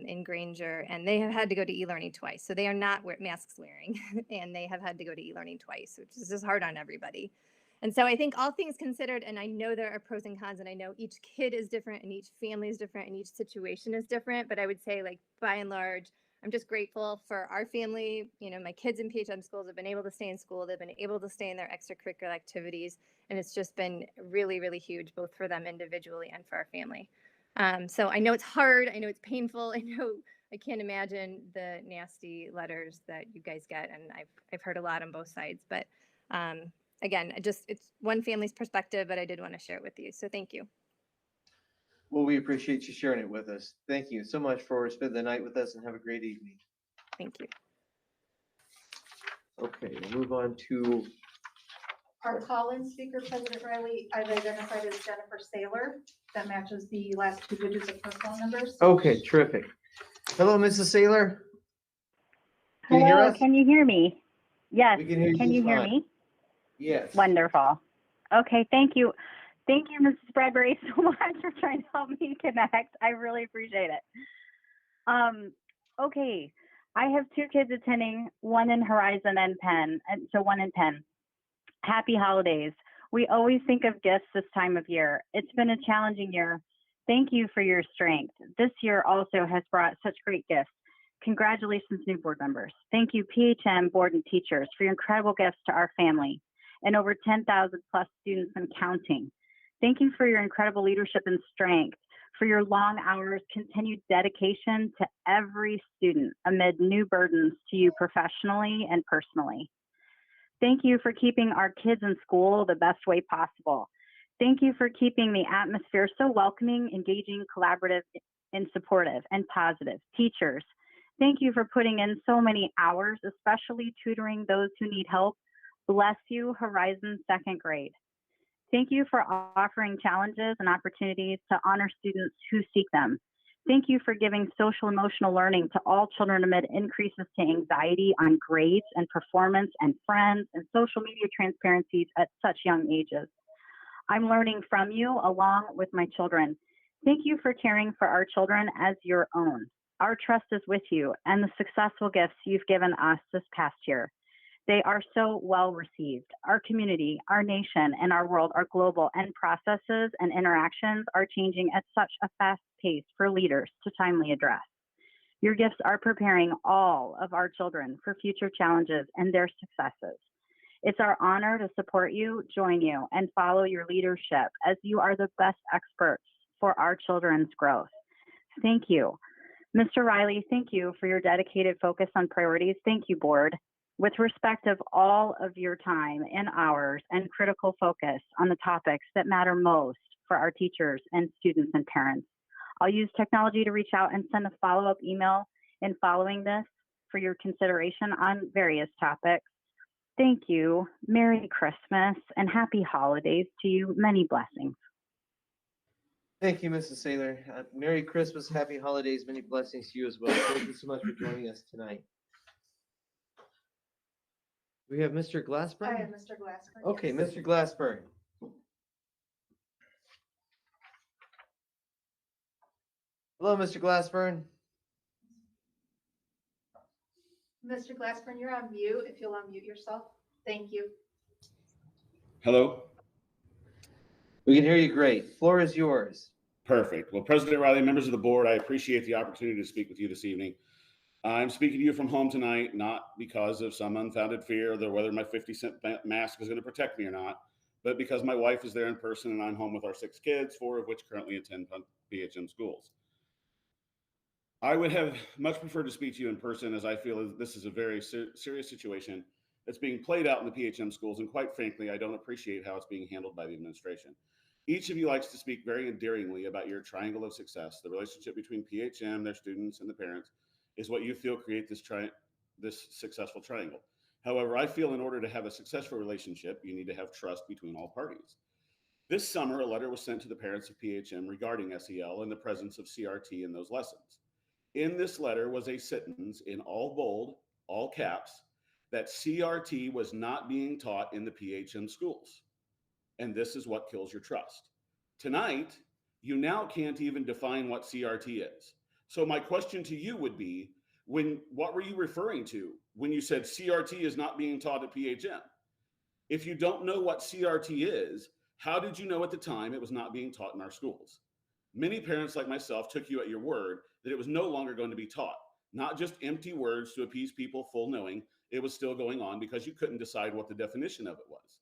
in Granger, and they have had to go to e-learning twice. So they are not masks wearing, and they have had to go to e-learning twice, which is just hard on everybody. And so I think all things considered, and I know there are pros and cons, and I know each kid is different and each family is different and each situation is different, but I would say, like, by and large, I'm just grateful for our family. You know, my kids in PHM schools have been able to stay in school. They've been able to stay in their extracurricular activities. And it's just been really, really huge, both for them individually and for our family. So I know it's hard. I know it's painful. I know I can't imagine the nasty letters that you guys get. And I've heard a lot on both sides, but again, it's one family's perspective, but I did want to share it with you. So thank you. Well, we appreciate you sharing it with us. Thank you so much for spending the night with us, and have a great evening. Thank you. Okay, we'll move on to Our call-in speaker, President Riley, I've identified as Jennifer Saylor. That matches the last 2 digits of her phone numbers. Okay, terrific. Hello, Mrs. Saylor. Can you hear Hello, us? can you hear me? Yes. We can hear you Can you hear fine. me? Yes. Wonderful. Okay, thank you. Thank you, Mrs. Bradbury, so much for trying to help me connect. I really appreciate it. Okay, I have 2 kids attending, one in Horizon and Penn, and so one in Penn. Happy holidays. We always think of gifts this time of year. It's been a challenging year. Thank you for your strength. This year also has brought such great gifts. Congratulations, new board members. Thank you, PHM board and teachers, for your incredible gifts to our family and over 10,000 plus students and counting. Thank you for your incredible leadership and strength, for your long hours, continued dedication to every student amid new burdens to you professionally and personally. Thank you for keeping our kids in school the best way possible. Thank you for keeping the atmosphere so welcoming, engaging, collaborative, and supportive and positive. Teachers, thank you for putting in so many hours, especially tutoring those who need help. Bless you, Horizon 2nd grade. Thank you for offering challenges and opportunities to honor students who seek them. Thank you for giving social emotional learning to all children amid increases to anxiety on grades and performance and friends and social media transparencies at such young ages. I'm learning from you along with my children. Thank you for caring for our children as your own. Our trust is with you and the successful gifts you've given us this past year. They are so well received. Our community, our nation, and our world are global, and processes and interactions are changing at such a fast pace for leaders to timely address. Your gifts are preparing all of our children for future challenges and their successes. It's our honor to support you, join you, and follow your leadership as you are the best experts for our children's growth. Thank you. Mr. Riley, thank you for your dedicated focus on priorities. Thank you, board. With respect of all of your time and hours and critical focus on the topics that matter most for our teachers and students and parents. I'll use technology to reach out and send a follow-up email in following this for your consideration on various topics. Thank you. Merry Christmas and happy holidays to you. Many blessings. Thank you, Mrs. Saylor. Merry Christmas, happy holidays, many blessings to you as well. Thank you so much for joining us tonight. We have Mr. Glassburn? I am Mr. Glassburn. Okay, yes. Mr. Glassburn. Hello, Mr. Glassburn. Mr. Glassburn, you're on mute. If you'll unmute yourself. Thank you. Hello? We can hear you great. Floor is yours. Perfect. Well, President Riley, members of the board, I appreciate the opportunity to speak with you this evening. I'm speaking to you from home tonight, not because of some unfounded fear or whether my 50-cent mask is going to protect me or not, but because my wife is there in person and I'm home with our 6 kids, 4 of which currently attend PHM schools. I would have much preferred to speak to you in person, as I feel this is a very serious situation that's being played out in the PHM schools, and quite frankly, I don't appreciate how it's being handled by the administration. Each of you likes to speak very endearingly about your triangle of success. The relationship between PHM, their students, and the parents is what you feel create this successful triangle. However, I feel in order to have a successful relationship, you need to have trust between all parties. This summer, a letter was sent to the parents of PHM regarding SEL and the presence of CRT in those lessons. In this letter was a sentence in all bold, all caps, that CRT was not being taught in the PHM schools. And this is what kills your trust. Tonight, you now can't even define what CRT is. So my question to you would be, what were you referring to when you said CRT is not being taught at PHM? If you don't know what CRT is, how did you know at the time it was not being taught in our schools? Many parents like myself took you at your word that it was no longer going to be taught, not just empty words to appease people full knowing it was still going on because you couldn't decide what the definition of it was.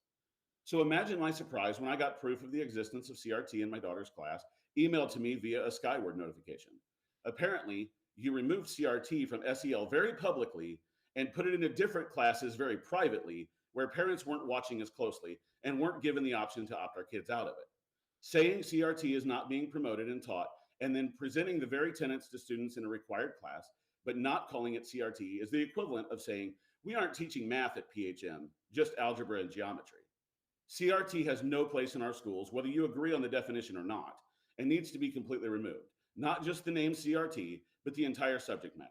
So imagine my surprise when I got proof of the existence of CRT in my daughter's class emailed to me via a Skyward notification. Apparently, you removed CRT from SEL very publicly and put it into different classes very privately where parents weren't watching as closely and weren't given the option to opt our kids out of it. Saying CRT is not being promoted and taught and then presenting the very tenets to students in a required class, but not calling it CRT is the equivalent of saying, we aren't teaching math at PHM, just algebra and geometry. CRT has no place in our schools, whether you agree on the definition or not, and needs to be completely removed. Not just the name CRT, but the entire subject matter.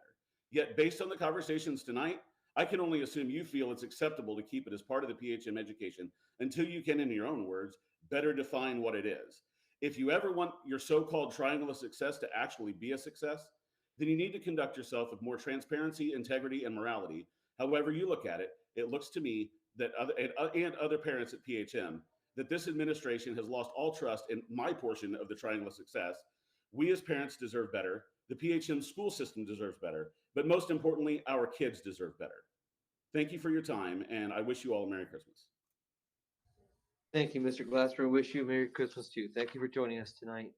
Yet based on the conversations tonight, I can only assume you feel it's acceptable to keep it as part of the PHM education until you can, in your own words, better define what it is. If you ever want your so-called triangle of success to actually be a success, then you need to conduct yourself with more transparency, integrity, and morality. However you look at it, it looks to me that other parents at PHM, that this administration has lost all trust in my portion of the triangle of success. We as parents deserve better. The PHM school system deserves better. But most importantly, our kids deserve better. Thank you for your time, and I wish you all a Merry Christmas. Thank you, Mr. Glasper. Wish you a Merry Christmas too. Thank you for joining us tonight.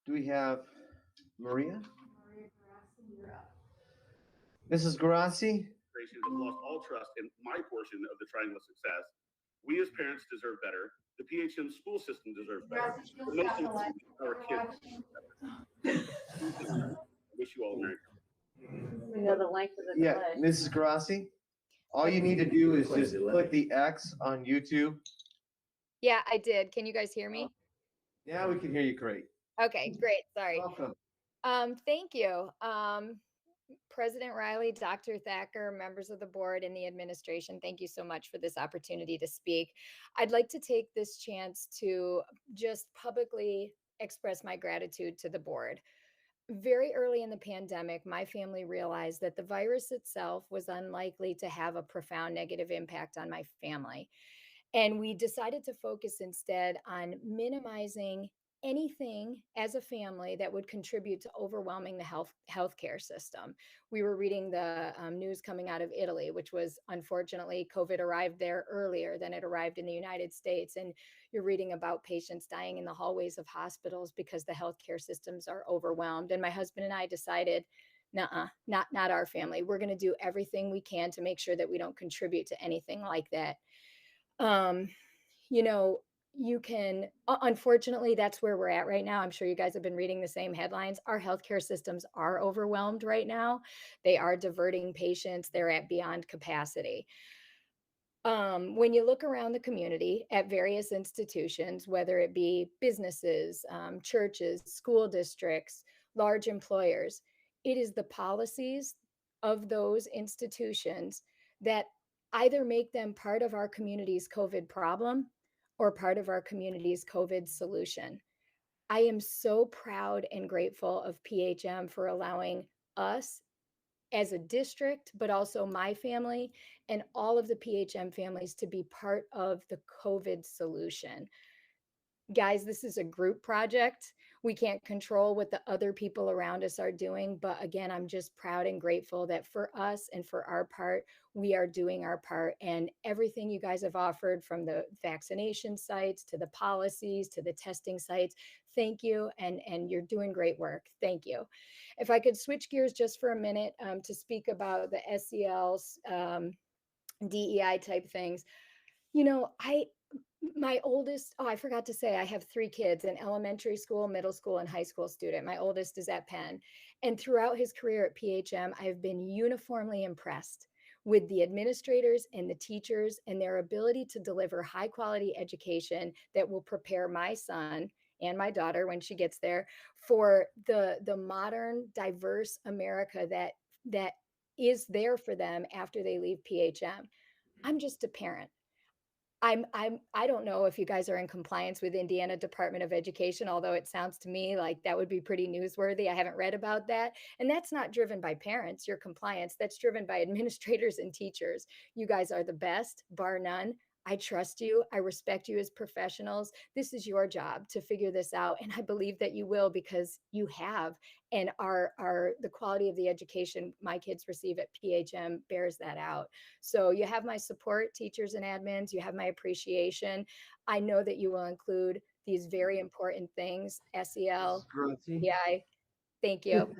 Do we have Maria? Mrs. Garassi? Have lost all trust in my portion of the triangle of success. We as parents deserve better. The PHM school system deserves better. But most importantly, our kids deserve better. I wish you all a Merry Christmas. We know the length of the Yeah, delay. Mrs. Grassi, all you need to do is just click the X on YouTube. Yeah, I did. Can you guys hear me? Yeah, we can hear you great. Okay, great. Sorry. Welcome. Thank you. President Riley, Dr. Thacker, members of the board and the administration, thank you so much for this opportunity to speak. I'd like to take this chance to just publicly express my gratitude to the board. Very early in the pandemic, my family realized that the virus itself was unlikely to have a profound negative impact on my family. And we decided to focus instead on minimizing anything as a family that would contribute to overwhelming the healthcare system. We were reading the news coming out of Italy, which was unfortunately COVID arrived there earlier than it arrived in the United States. And you're reading about patients dying in the hallways of hospitals because the healthcare systems are overwhelmed. And my husband and I decided, nuh-uh, not our family. We're going to do everything we can to make sure that we don't contribute to anything like that. You know, you can, unfortunately, that's where we're at right now. I'm sure you guys have been reading the same headlines. Our healthcare systems are overwhelmed right now. They are diverting patients. They're at beyond capacity. When you look around the community at various institutions, whether it be businesses, churches, school districts, large employers, it is the policies of those institutions that either make them part of our community's COVID problem or part of our community's COVID solution. I am so proud and grateful of PHM for allowing us as a district, but also my family and all of the PHM families to be part of the COVID solution. Guys, this is a group project. We can't control what the other people around us are doing. But again, I'm just proud and grateful that for us and for our part, we are doing our part. And everything you guys have offered, from the vaccination sites to the policies to the testing sites, thank you. And you're doing great work. Thank you. If I could switch gears just for a minute to speak about the SELs, DEI type things. You know, my oldest, I forgot to say, I have 3 kids, an elementary school, middle school, and high school student. My oldest is at Penn. And throughout his career at PHM, I've been uniformly impressed with the administrators and the teachers and their ability to deliver high quality education that will prepare my son and my daughter when she gets there for the modern, diverse America that is there for them after they leave PHM. I'm just a parent. I don't know if you guys are in compliance with Indiana Department of Education, although it sounds to me like that would be pretty newsworthy. I haven't read about that. And that's not driven by parents, your compliance. That's driven by administrators and teachers. You guys are the best, bar none. I trust you. I respect you as professionals. This is your job to figure this out. And I believe that you will because you have. And the quality of the education my kids receive at PHM bears that out. So you have my support, teachers and admins. You have my appreciation. I know that you will include these very important things, SEL, PI. Thank you.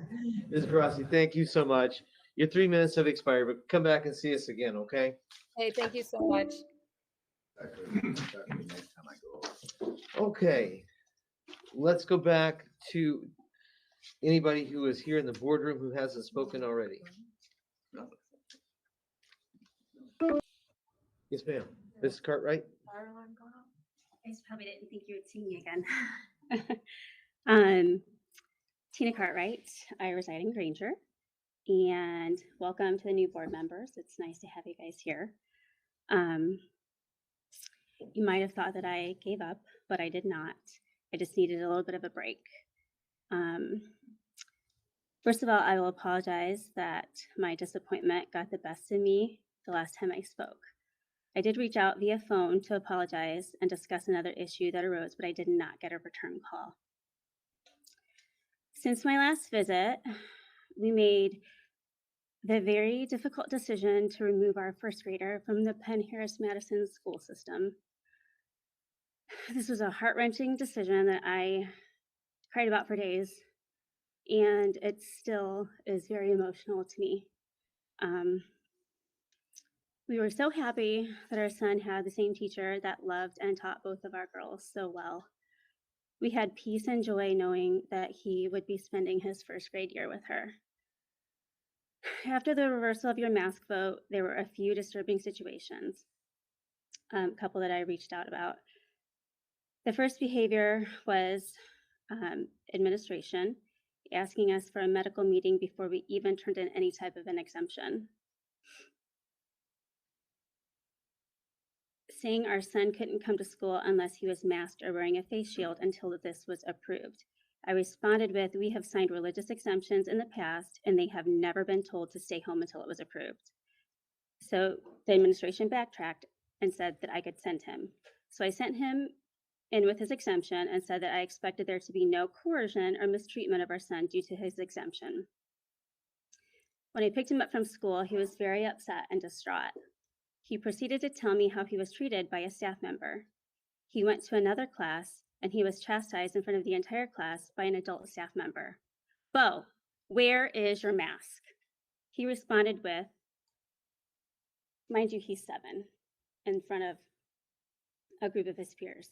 Ms. Grassi, thank you so much. Your 3 minutes have expired, but come back and see us again, okay? Hey, thank you so much. Okay, let's go back to anybody who is here in the boardroom who hasn't spoken already. Yes, ma'am. Mrs. Cartwright? I just probably didn't think you would see me again. Tina Cartwright, I reside in Granger, and welcome to the new board members. It's nice to have you guys here. You might have thought that I gave up, but I did not. I just needed a little bit of a break. First of all, I will apologize that my disappointment got the best of me the last time I spoke. I did reach out via phone to apologize and discuss another issue that arose, but I did not get a return call. Since my last visit, we made the very difficult decision to remove our first grader from the Penn-Harris-Madison school system. This was a heart-wrenching decision that I cried about for days, and it still is very emotional to me. We were so happy that our son had the same teacher that loved and taught both of our girls so well. We had peace and joy knowing that he would be spending his first grade year with her. After the reversal of your mask vote, there were a few disturbing situations, a couple that I reached out about. The first behavior was administration, asking us for a medical meeting before we even turned in any type of an exemption. Saying our son couldn't come to school unless he was masked or wearing a face shield until this was approved. I responded with, we have signed religious exemptions in the past and they have never been told to stay home until it was approved. So the administration backtracked and said that I could send him. So I sent him in with his exemption and said that I expected there to be no coercion or mistreatment of our son due to his exemption. When I picked him up from school, he was very upset and distraught. He proceeded to tell me how he was treated by a staff member. He went to another class and he was chastised in front of the entire class by an adult staff member. Bo, where is your mask? He responded with, mind you, he's 7, in front of a group of his peers.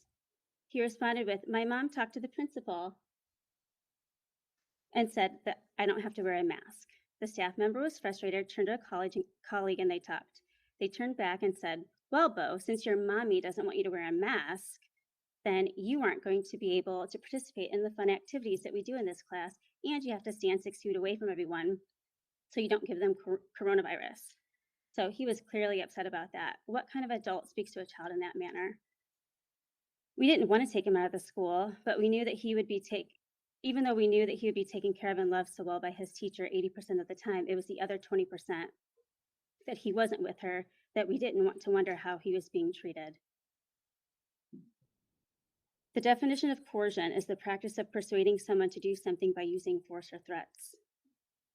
He responded with, my mom talked to the principal and said that I don't have to wear a mask. The staff member was frustrated, turned to a colleague and they talked. They turned back and said, well, Bo, since your mommy doesn't want you to wear a mask, then you aren't going to be able to participate in the fun activities that we do in this class, and you have to stand 6 feet away from everyone so you don't give them coronavirus. So he was clearly upset about that. What kind of adult speaks to a child in that manner? We didn't want to take him out of the school, but we knew that he would be even though we knew that he would be taken care of and loved so well by his teacher 80% of the time, it was the other 20% that he wasn't with her that we didn't want to wonder how he was being treated. The definition of coercion is the practice of persuading someone to do something by using force or threats.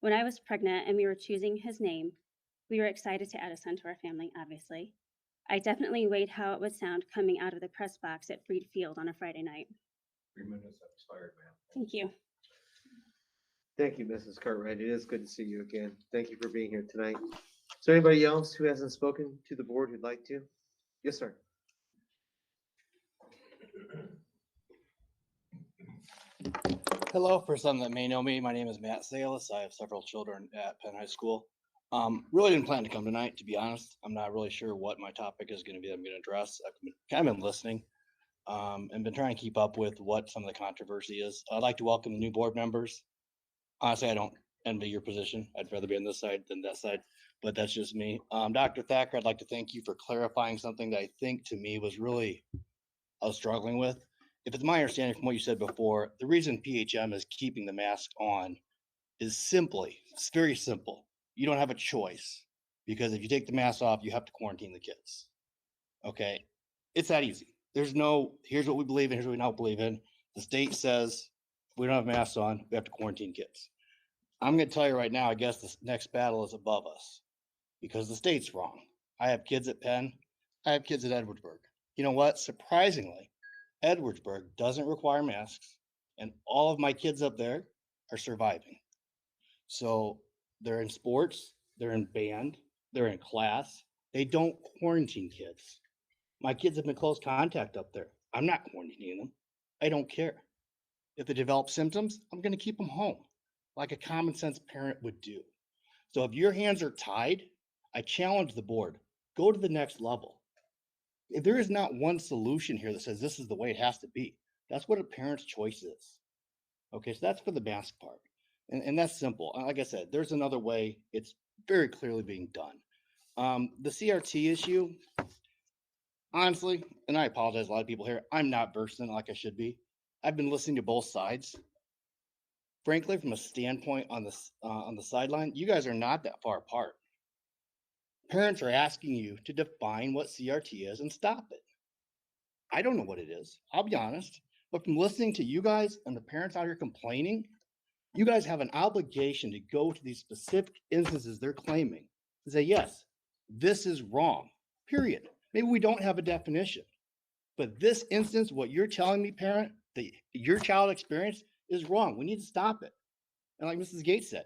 When I was pregnant and we were choosing his name, we were excited to add a son to our family, obviously. I definitely weighed how it would sound coming out of the press box at Freed Field on a Friday night. 3 minutes have expired, ma'am. Thank you. Thank you, Mrs. Cartwright. It is good to see you again. Thank you for being here tonight. Is there anybody else who hasn't spoken to the board who'd like to? Yes, sir. Hello, for some that may know me, my name is Matt Salis. I have several children at Penn High School. Really didn't plan to come tonight, to be honest. I'm not really sure what my topic is going to be. I'm going to address. I've kind of been listening and been trying to keep up with what some of the controversy is. I'd like to welcome the new board members. Honestly, I don't envy your position. I'd rather be on this side than that side, but that's just me. Dr. Thacker, I'd like to thank you for clarifying something that I think to me was really, I was struggling with. If it's my understanding from what you said before, the reason PHM is keeping the mask on is simply, it's very simple. You don't have a choice because if you take the mask off, you have to quarantine the kids. Okay. It's that easy. There's no, here's what we believe in, here's what we don't believe in. The state says if we don't have masks on, we have to quarantine kids. I'm going to tell you right now, I guess the next battle is above us because the state's wrong. I have kids at Penn. I have kids at Edwardsburg. You know what? Surprisingly, Edwardsburg doesn't require masks, and all of my kids up there are surviving. So they're in sports, they're in band, they're in class. They don't quarantine kids. My kids have been close contact up there. I'm not quarantining them. I don't care. If they develop symptoms, I'm going to keep them home like a common sense parent would do. So if your hands are tied, I challenge the board, go to the next level. If there is not one solution here that says this is the way it has to be, that's what a parent's choice is. Okay, so that's for the mask part. And that's simple. Like I said, there's another way. It's very clearly being done. The CRT issue, honestly, and I apologize, a lot of people here, I'm not versed in it like I should be. I've been listening to both sides. Frankly, from a standpoint on the sideline, you guys are not that far apart. Parents are asking you to define what CRT is and stop it. I don't know what it is. I'll be honest. But from listening to you guys and the parents out here complaining, you guys have an obligation to go to these specific instances they're claiming and say, yes, this is wrong, period. Maybe we don't have a definition, but this instance, what you're telling me, parent, that your child experienced is wrong. We need to stop it. And like Mrs. Gates said,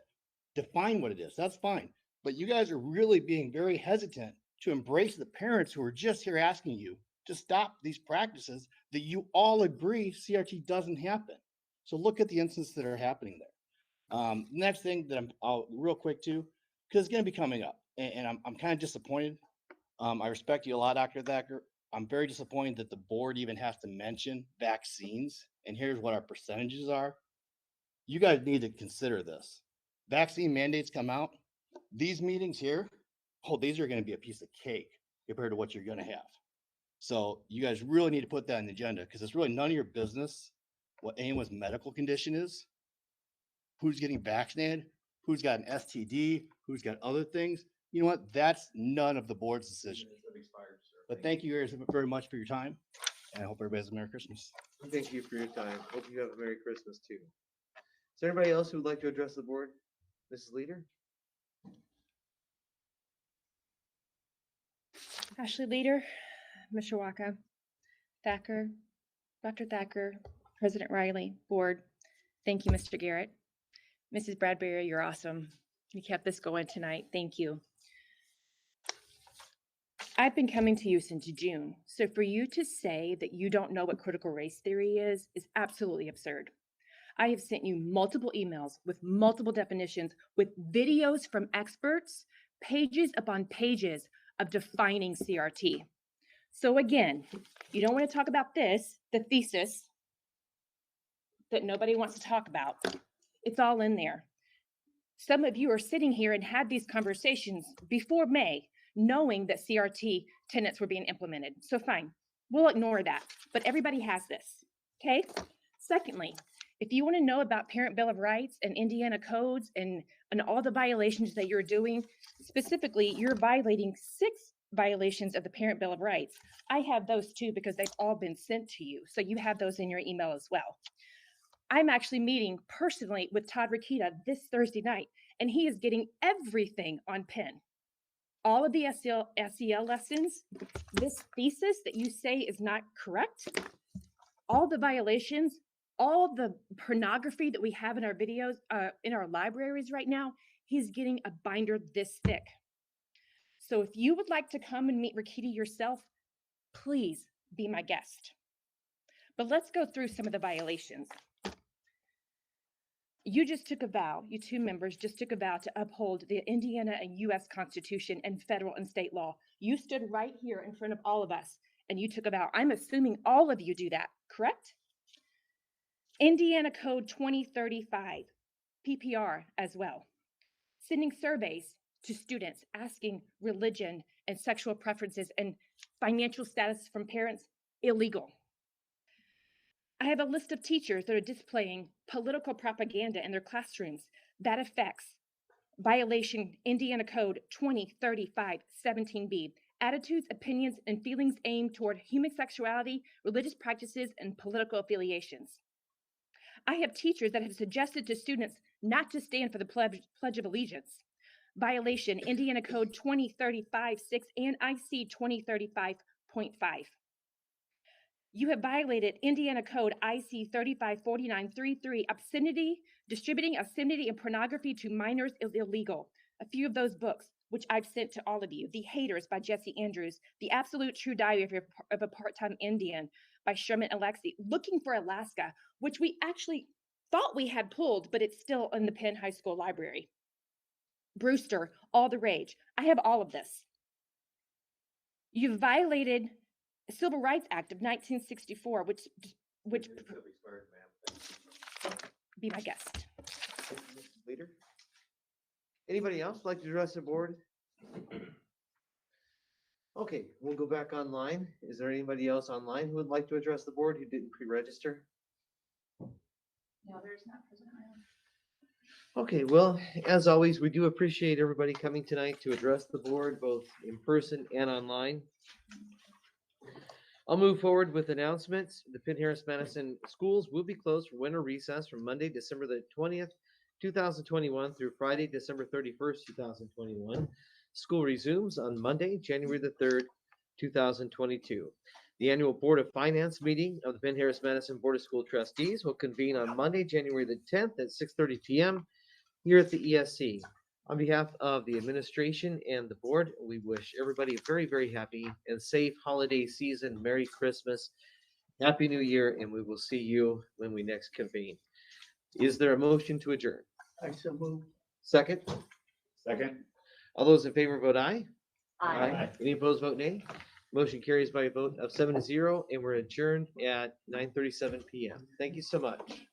define what it is. That's fine. But you guys are really being very hesitant to embrace the parents who are just here asking you to stop these practices that you all agree CRT doesn't happen. So look at the instances that are happening there. Next thing that I'll real quick too, because it's going to be coming up, and I'm kind of disappointed. I respect you a lot, Dr. Thacker. I'm very disappointed that the board even has to mention vaccines. And here's what our percentages are. You guys need to consider this. Vaccine mandates come out. These meetings here, oh, these are going to be a piece of cake compared to what you're going to have. So you guys really need to put that on the agenda because it's really none of your business what anyone's medical condition is, who's getting vaccinated, who's got an STD, who's got other things. You know what? That's none of the board's decision. But thank you guys very much for your time, and I hope everybody has a Merry Christmas. Thank you for your time. Hope you have a Merry Christmas too. Is there anybody else who would like to address the board? Mrs. Leader? Ashley Leader, Mishawaka, Thacker, Dr. Thacker, President Riley, Board. Thank you, Mr. Garrett. Mrs. Bradbury, you're awesome. You kept this going tonight. Thank you. I've been coming to you since June, so for you to say that you don't know what critical race theory is absolutely absurd. I have sent you multiple emails with multiple definitions, with videos from experts, pages upon pages of defining CRT. So again, you don't want to talk about this, the thesis that nobody wants to talk about. It's all in there. Some of you are sitting here and had these conversations before May, knowing that CRT tenets were being implemented. So fine, we'll ignore that, but everybody has this, okay? Secondly, if you want to know about Parent Bill of Rights and Indiana codes and all the violations that you're doing, specifically, you're violating 6 violations of the Parent Bill of Rights. I have those too because they've all been sent to you. So you have those in your email as well. I'm actually meeting personally with Todd Rikita this Thursday night, and he is getting everything on Penn. All of the SEL lessons, this thesis that you say is not correct, all the violations, all the pornography that we have in our videos, in our libraries right now, he's getting a binder this thick. So if you would like to come and meet Rikita yourself, please be my guest. But let's go through some of the violations. You just took a vow, you two members just took a vow to uphold the Indiana and US Constitution and federal and state law. You stood right here in front of all of us and you took a vow. I'm assuming all of you do that, correct? Indiana Code 2035, PPR as well. Sending surveys to students asking religion and sexual preferences and financial status from parents, illegal. I have a list of teachers that are displaying political propaganda in their classrooms. That affects violation Indiana Code 2035 17B. Attitudes, opinions, and feelings aimed toward human sexuality, religious practices, and political affiliations. I have teachers that have suggested to students not to stand for the Pledge of Allegiance. Violation Indiana Code 2035 6 and IC 2035.5. You have violated Indiana Code IC 3549.33, obscenity, distributing obscenity and pornography to minors is illegal. A few of those books, which I've sent to all of you. The Haters by Jesse Andrews, The Absolute True Diary of a Part-Time Indian by Sherman Alexie, Looking for Alaska, which we actually thought we had pulled, but it's still in the Penn High School library. Brewster, All the Rage. I have all of this. You've violated Civil Rights Act of 1964, which be my guest. Leader. Anybody else like to address the board? Okay, we'll go back online. Is there anybody else online who would like to address the board who didn't pre-register? No, there's not President Riley. Okay, well, as always, we do appreciate everybody coming tonight to address the board, both in person and online. I'll move forward with announcements. The Penn-Harris-Madison schools will be closed for winter recess from Monday, December the 20th, 2021 through Friday, December 31st, 2021. School resumes on Monday, January the 3rd, 2022. The annual Board of Finance meeting of the Penn-Harris-Madison Board of School Trustees will convene on Monday, January the 10th at 6:30 p.m. here at the ESC. On behalf of the administration and the board, we wish everybody a very, very happy and safe holiday season. Merry Christmas, Happy New Year, and we will see you when we next convene. Is there a motion to adjourn? I so move. Second? Second. All those in favor vote aye. Aye. Any opposed vote nay. Motion carries by a vote of 7-0, and we're adjourned at 9:37 p.m. Thank you so much.